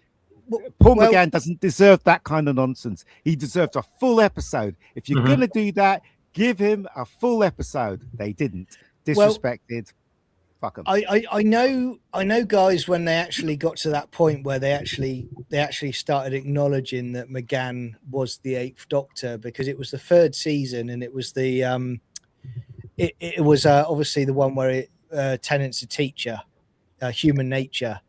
Speaker 2: Paul McGann doesn't deserve that kind of nonsense. He deserves a full episode. If you're going to do that, give him a full episode. They didn't. Disrespected. Fuck them.
Speaker 1: I know guys, when they actually got to that point where they actually started acknowledging that McGann was the 8th Doctor, because it was the 3rd season, and it was the it was obviously the one where Tennant's a teacher, Human Nature,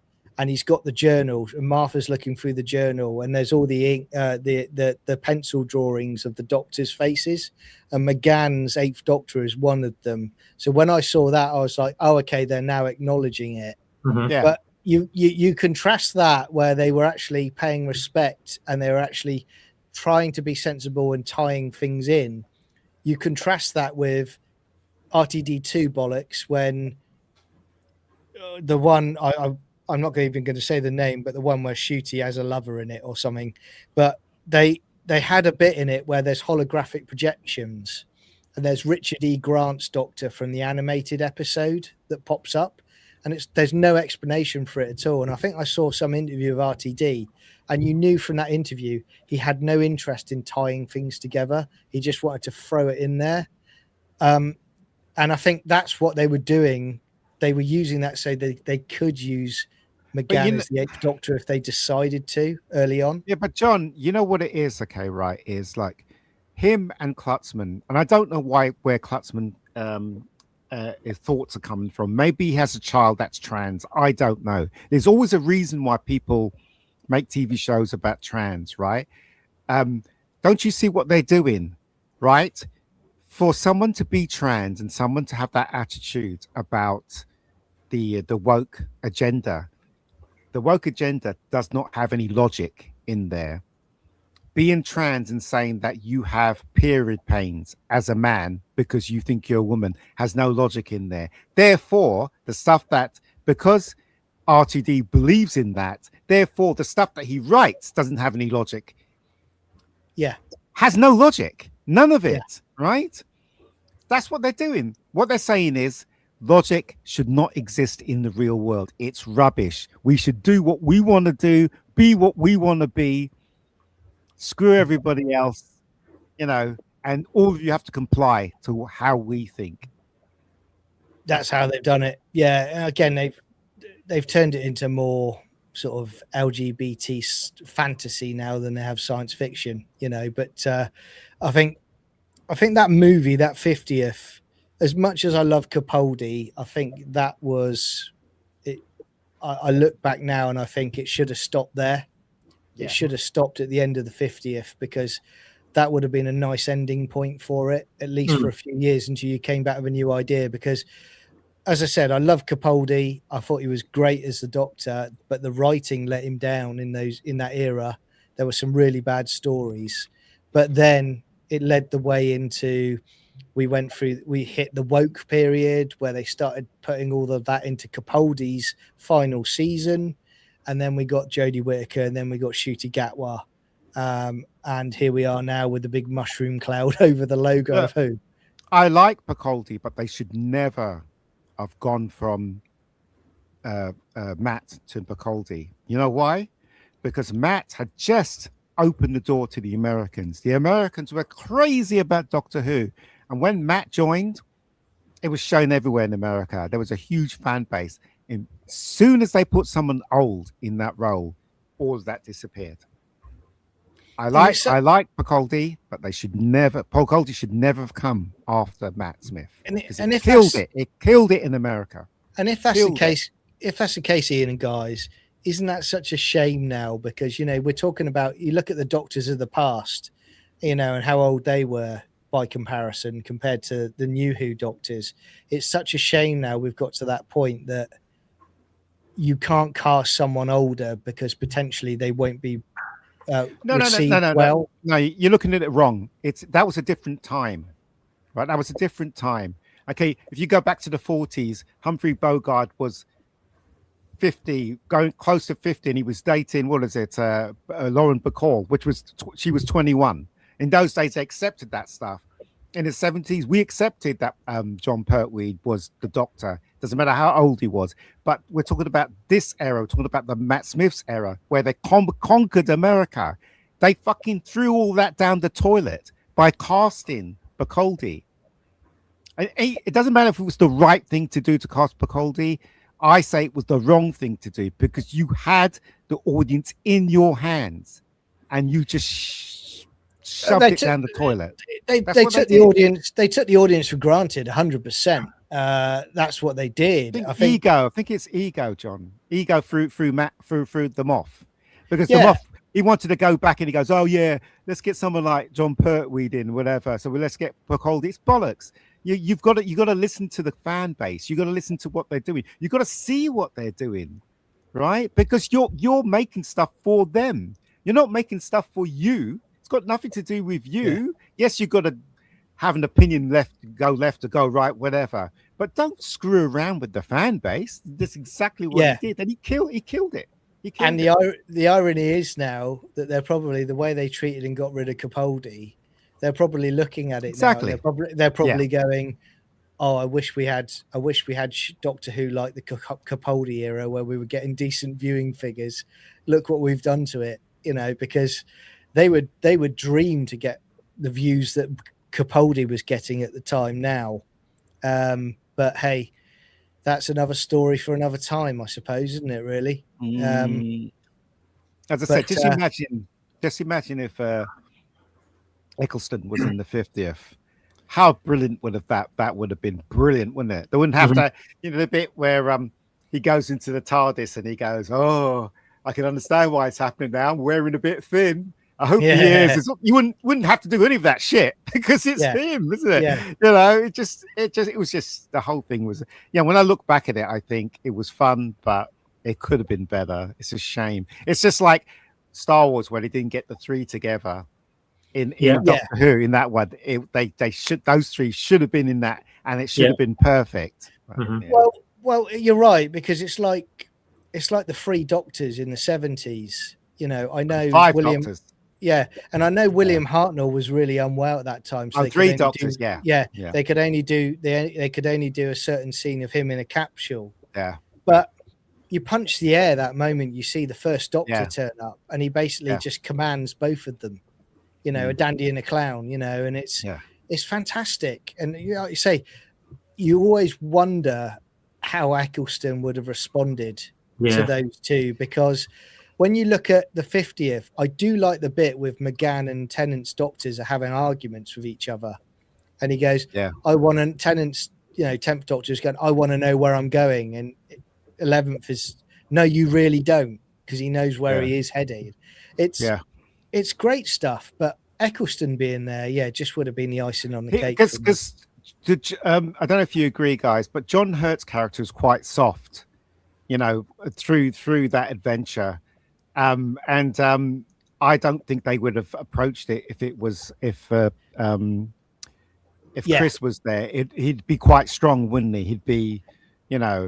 Speaker 1: and he's got the journal, and Martha's looking through the journal, and there's all the ink, the pencil drawings of the Doctor's faces, and McGann's 8th Doctor is one of them. So when I saw that, I was like, oh, okay, they're now acknowledging it.
Speaker 2: Yeah.
Speaker 1: But you contrast that, where they were actually paying respect and they were actually trying to be sensible and tying things in. You contrast that with RTD2 bollocks, when the one I'm not even going to say the name, but the one where Shooty has a lover in it or something. But they had a bit in it where there's holographic projections, and there's Richard E. Grant's Doctor from the animated episode that pops up, and there's no explanation for it at all. And I think I saw some interview of RTD, and you knew from that interview he had no interest in tying things together. He just wanted to throw it in there. And I think that's what they were doing. They were using that so they could use McGann as the 8th Doctor if they decided to early on.
Speaker 2: Yeah, but John, you know what it is, okay, right? Is like him and Klutzman, and I don't know where Klutzman his thoughts are coming from. Maybe he has a child that's trans. I don't know. There's always a reason why people make TV shows about trans, right? Don't you see what they're doing, right? For someone to be trans and someone to have that attitude about the woke agenda, the woke agenda does not have any logic in there. Being trans and saying that you have period pains as a man because you think you're a woman has no logic in there. Therefore, the stuff that, because RTD believes in that, therefore the stuff that he writes doesn't have any logic.
Speaker 1: Yeah.
Speaker 2: Has no logic. None of it, right? That's what they're doing. What they're saying is logic should not exist in the real world. It's rubbish. We should do what we want to do, be what we want to be, screw everybody else, and all of you have to comply to how we think.
Speaker 1: That's how they've done it. Yeah. Again, they've turned it into more sort of LGBT fantasy now than they have science fiction, but I think that movie, that 50th, as much as I love Capaldi, I think that was it. I look back now and I think it should have stopped there. Yeah. It should have stopped at the end of the 50th, because that would have been a nice ending point for it, at least for a few years, until you came back with a new idea. Because, as I said, I love Capaldi. I thought he was great as the Doctor, but the writing let him down in that era. There were some really bad stories, but then it led the way into, we hit the woke period where they started putting all of that into Capaldi's final season. And then we got Jodie Whittaker, and then we got Ncuti Gatwa. And here we are now with the big mushroom cloud over the logo of who.
Speaker 2: I like Capaldi, but they should never have gone from Matt to Capaldi. You know why? Because Matt had just opened the door to the Americans. The Americans were crazy about Doctor Who. And when Matt joined, it was shown everywhere in America. There was a huge fan base. And as soon as they put someone old in that role, all of that disappeared. I like Capaldi, but Capaldi should never have come after Matt Smith. It killed it in America.
Speaker 1: And if that's the case, Ian and guys, isn't that such a shame now? Because, we're talking about, you look at the Doctors of the past, and how old they were. by comparison compared to the new Who Doctors. It's such a shame now we've got to that point that you can't cast someone older because potentially they won't be received well.
Speaker 2: No, you're looking at it wrong. That was a different time, right? That was a different time. Okay, if you go back to the 40s, Humphrey Bogart was 50, going close to 50, and he was dating, what is it, Lauren Bacall, which was she was 21. In those days, they accepted that stuff. In the 70s, we accepted that John Pertwee was the Doctor. Doesn't matter how old he was. But we're talking about this era. We're talking about the Matt Smith's era, where they conquered America. They fucking threw all that down the toilet by casting Bacaldi. It doesn't matter if it was the right thing to do to cast Bacaldi. I say it was the wrong thing to do because you had the audience in your hands and you just shoved it down the toilet.
Speaker 1: They took the audience. They took the audience for granted, 100%. That's what they did.
Speaker 2: I think ego. I think it's ego, John. Ego threw them off because the Moff, he wanted to go back and he goes, "Oh yeah, let's get someone like John Pertwee in, whatever. So let's get Bacaldi." It's bollocks. You've got to listen to the fan base. You've got to listen to what they're doing. You've got to see what they're doing, right? Because you're making stuff for them. You're not making stuff for you. It's got nothing to do with you. Yeah. Yes, you've got to have an opinion, left to go right, whatever. But don't screw around with the fan base. That's exactly what he did, and he killed it.
Speaker 1: The irony is now that they're probably, the way they treated and got rid of Capaldi, they're probably looking at it
Speaker 2: exactly.
Speaker 1: Now. They're probably going, "Oh, I wish we had Doctor Who like the Capaldi era where we were getting decent viewing figures. Look what we've done to it," because they would dream to get the views that Capaldi was getting at the time now. But hey, that's another story for another time, I suppose, isn't it? Really.
Speaker 2: As I said, just imagine if Eccleston was in the 50th. How brilliant would that would have been? Brilliant, wouldn't it? They wouldn't have to, the bit where he goes into the TARDIS and he goes, "Oh, I can understand why it's happening now. I'm wearing a bit thin. I hope he is." You wouldn't have to do any of that shit because it's him, isn't it?
Speaker 1: Yeah.
Speaker 2: It was just the whole thing was. Yeah, when I look back at it, I think it was fun, but it could have been better. It's a shame. It's just like Star Wars where they didn't get the three together in Doctor Who in that one. Those three should have been in that, and it should have been perfect.
Speaker 1: Well, you're right, because it's like the three Doctors in the 70s. I know
Speaker 2: Five
Speaker 1: William.
Speaker 2: Doctors.
Speaker 1: Yeah, and I know William Hartnell was really unwell at that time. So
Speaker 2: three Doctors.
Speaker 1: They could only do a certain scene of him in a capsule.
Speaker 2: Yeah,
Speaker 1: but you punch the air that moment you see the first Doctor turn up, and he basically just commands both of them. A dandy and a clown. And it's fantastic. And like you say, you always wonder how Eccleston would have responded to those two, because when you look at the 50th, I do like the bit with McGann and Tennant's doctors are having arguments with each other. And he goes, I want to, Tennant's, 10th Doctor is going, I want to know where I'm going. And 11th is, no, you really don't, because he knows where he is headed. It's great stuff, but Eccleston being there, just would have been the icing on the cake.
Speaker 2: Because I don't know if you agree, guys, but John Hurt's character is quite soft, through that adventure. I don't think they would have approached it if Chris was there. He'd be quite strong, wouldn't he? He'd be, and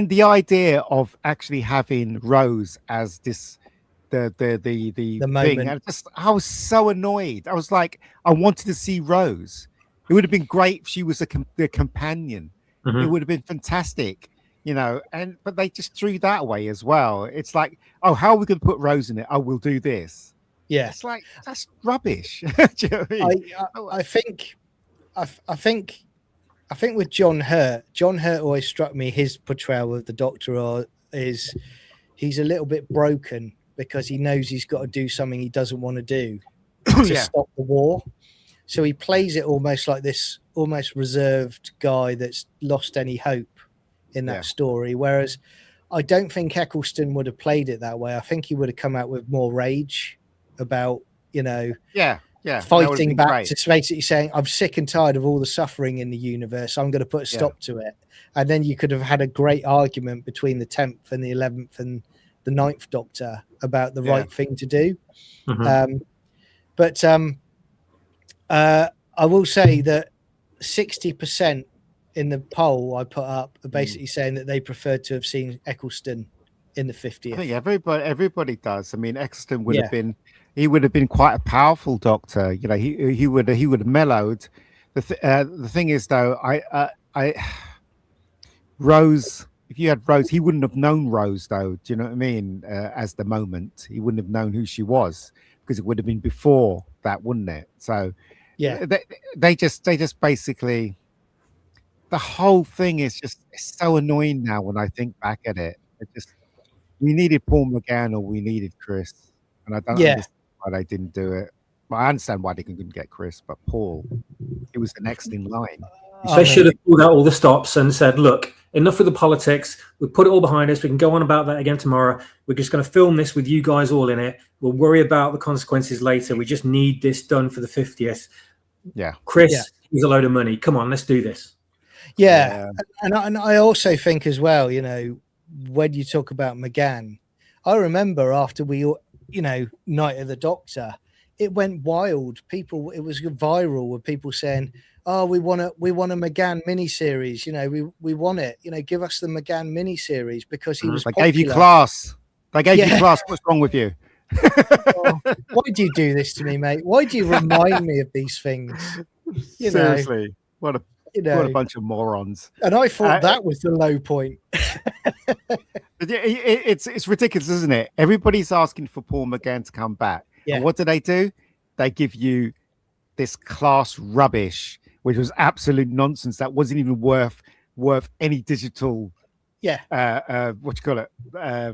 Speaker 2: the idea of actually having Rose as this the thing. I was so annoyed. I was like, I wanted to see Rose. It would have been great if she was the companion. It would have been fantastic. But they just threw that away as well. It's like, oh, how are we going to put Rose in it? Oh, we'll do this.
Speaker 1: Yeah,
Speaker 2: it's like, that's rubbish. Do you know what I mean?
Speaker 1: I think with John Hurt always struck me, his portrayal of the Doctor is he's a little bit broken because he knows he's got to do something he doesn't want to do to stop the war. So he plays it almost like this almost reserved guy that's lost any hope in that story. Whereas I don't think Eccleston would have played it that way. I think he would have come out with more rage about,
Speaker 2: Yeah,
Speaker 1: fighting back to basically saying, I'm sick and tired of all the suffering in the universe. I'm going to put a stop to it. And then you could have had a great argument between the 10th and the 11th and the 9th Doctor about the right thing to do. But I will say that 60% in the poll I put up are basically saying that they preferred to have seen Eccleston in the 50th.
Speaker 2: I think everybody does. I mean, Eccleston would have been, he would have been quite a powerful Doctor. You know, he would have mellowed. The thing is, though, I Rose. If you had Rose, he wouldn't have known Rose, though. Do you know what I mean? As the moment, he wouldn't have known who she was because it would have been before that, wouldn't it? So, they just basically, the whole thing is just so annoying now when I think back at it. It just, we needed Paul McGann or we needed Chris, and I don't understand why they didn't do it. But I understand why they couldn't get Chris, but Paul, it was the next in line.
Speaker 3: They should have pulled out all the stops and said, look, enough of the politics. We'll put it all behind us. We can go on about that again tomorrow. We're just going to film this with you guys all in it. We'll worry about the consequences later. We just need this done for the 50th.
Speaker 2: Yeah.
Speaker 3: Chris is a load of money. Come on, let's do this.
Speaker 1: Yeah. And I also think as well, you know, when you talk about McGann, I remember after we, you know, Night of the Doctor, it went wild. People, it was viral with people saying, oh, we want a McGann miniseries. You know, we want it. You know, give us the McGann miniseries because he was
Speaker 2: They
Speaker 1: popular.
Speaker 2: gave you class. They gave you class. What's wrong with you?
Speaker 1: Oh, why do you do this to me, mate? Why do you remind me of these things? You
Speaker 2: Seriously,
Speaker 1: know,
Speaker 2: what a bunch of morons.
Speaker 1: And I thought that was the low point.
Speaker 2: It's ridiculous, isn't it? Everybody's asking for Paul McGann to come back. Yeah. And what do? They give you this class rubbish, which was absolute nonsense. That wasn't even worth any digital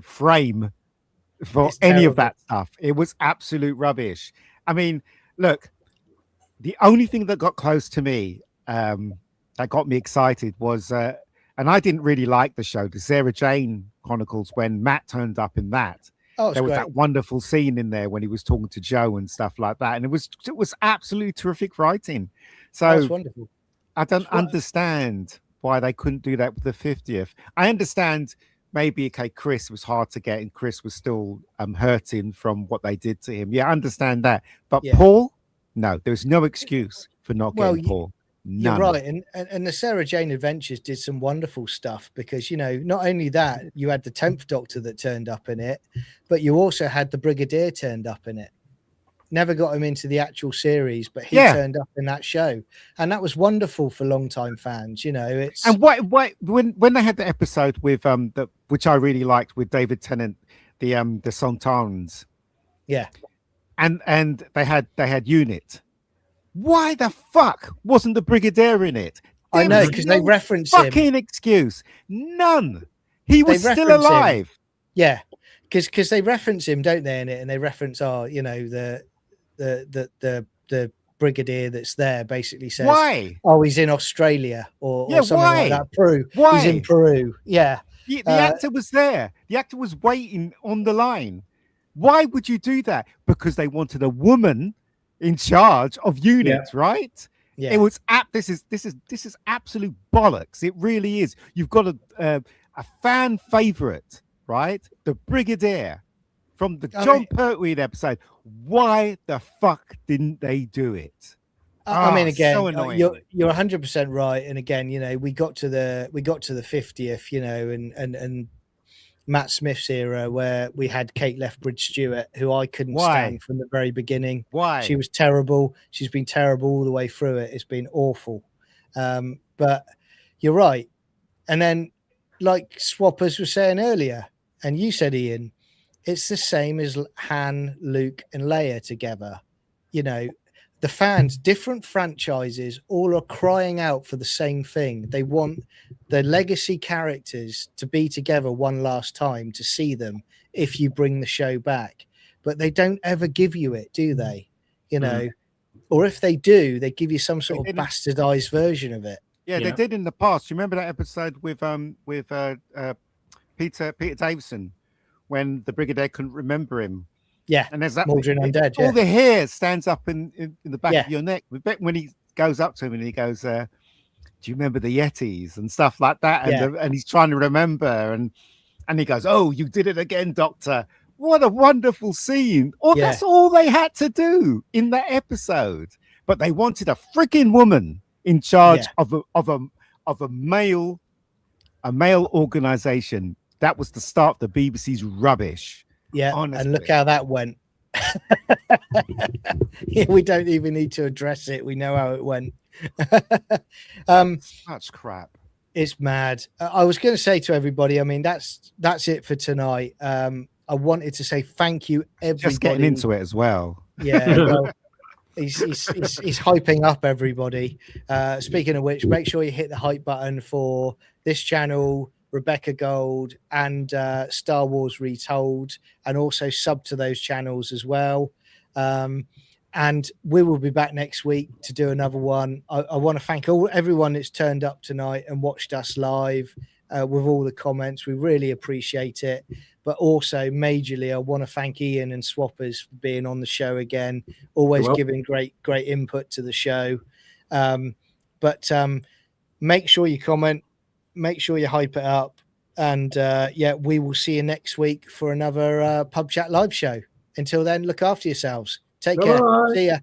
Speaker 2: frame for any of that stuff. It was absolute rubbish. I mean, look, the only thing that got close to me, that got me excited was, and I didn't really like the show, the Sarah Jane Chronicles, when Matt turned up in that.
Speaker 1: Oh,
Speaker 2: there was
Speaker 1: great.
Speaker 2: that wonderful scene in there when he was talking to Joe and stuff like that, and it was absolutely terrific writing. So
Speaker 1: that's wonderful.
Speaker 2: I don't understand why they couldn't do that with the 50th. I understand maybe Chris was hard to get, and Chris was still hurting from what they did to him. Yeah, I understand that, but Paul, no, there's no excuse for not getting Paul. None.
Speaker 1: You're right, and the Sarah Jane Adventures did some wonderful stuff because, you know, not only that, you had the 10th Doctor that turned up in it, but you also had the Brigadier turned up in it. Never got him into the actual series, but he turned up in that show, and that was wonderful for long-time fans. You know, it's
Speaker 2: and when they had the episode with which I really liked with David Tennant, the Sontarans, and they had Unit. Why the fuck wasn't the Brigadier in it?
Speaker 1: I know, because they reference
Speaker 2: him. Fucking excuse. None. He was still alive.
Speaker 1: Him. Yeah, because they reference him, don't they, in it? And they reference, you know, the Brigadier that's there basically says,
Speaker 2: why?
Speaker 1: Oh, he's in Australia or something like that. Peru.
Speaker 2: Why?
Speaker 1: He's in Peru. Yeah.
Speaker 2: The actor was there. The actor was waiting on the line. Why would you do that? Because they wanted a woman in charge of units, right?
Speaker 1: Yeah.
Speaker 2: It was this is absolute bollocks. It really is. You've got a fan favorite, right? The Brigadier from the John Pertwee episode. Why the fuck didn't they do it?
Speaker 1: I mean, again,
Speaker 2: so annoying.
Speaker 1: You're 100% right. And again, you know, we got to the 50th, you know, and Matt Smith's era where we had Kate Lethbridge Stewart, who I couldn't stand from the very beginning.
Speaker 2: Why?
Speaker 1: She was terrible. She's been terrible all the way through it. It's been awful. But you're right. And then, like Swappers was saying earlier, and you said, Ian, it's the same as Han, Luke, and Leia together. You know, the fans, different franchises, all are crying out for the same thing. They want the legacy characters to be together one last time to see them if you bring the show back. But they don't ever give you it, do they? You know, or if they do, they give you some sort of bastardized version of it.
Speaker 2: Yeah, they did in the past. You remember that episode with Peter Davison when the Brigadier couldn't remember him,
Speaker 1: Yeah,
Speaker 2: And there's that
Speaker 1: Maldron Undead.
Speaker 2: all
Speaker 1: Yeah,
Speaker 2: the hair stands up in the back
Speaker 1: Yeah.
Speaker 2: of your neck. When he goes up to him and he goes, "Do you remember the Yetis?" and stuff like that, and
Speaker 1: Yeah.
Speaker 2: and he's trying to remember, and he goes, "Oh, you did it again, Doctor." What a wonderful scene! Oh,
Speaker 1: Yeah.
Speaker 2: that's all they had to do in that episode, but they wanted a freaking woman in charge of a male organization. That was the start of the BBC's rubbish.
Speaker 1: Yeah,
Speaker 2: Honestly.
Speaker 1: and look how that went. Yeah, we don't even need to address it. We know how it went.
Speaker 2: Such crap.
Speaker 1: It's mad. I was going to say to everybody, I mean, that's it for tonight. I wanted to say thank you, everybody.
Speaker 2: Just getting into it as well.
Speaker 1: Yeah, well, he's hyping up everybody. Speaking of which, make sure you hit the hype button for this channel, Rebecca Gold, and Star Wars Retold, and also sub to those channels as well. And we will be back next week to do another one. I want to thank everyone that's turned up tonight and watched us live with all the comments. We really appreciate it. But also, majorly, I want to thank Ian and Swappers for being on the show again, always giving great input to the show. But make sure you comment, make sure you hype it up. And we will see you next week for another Pub Chat live show. Until then, look after yourselves. Take care. See ya.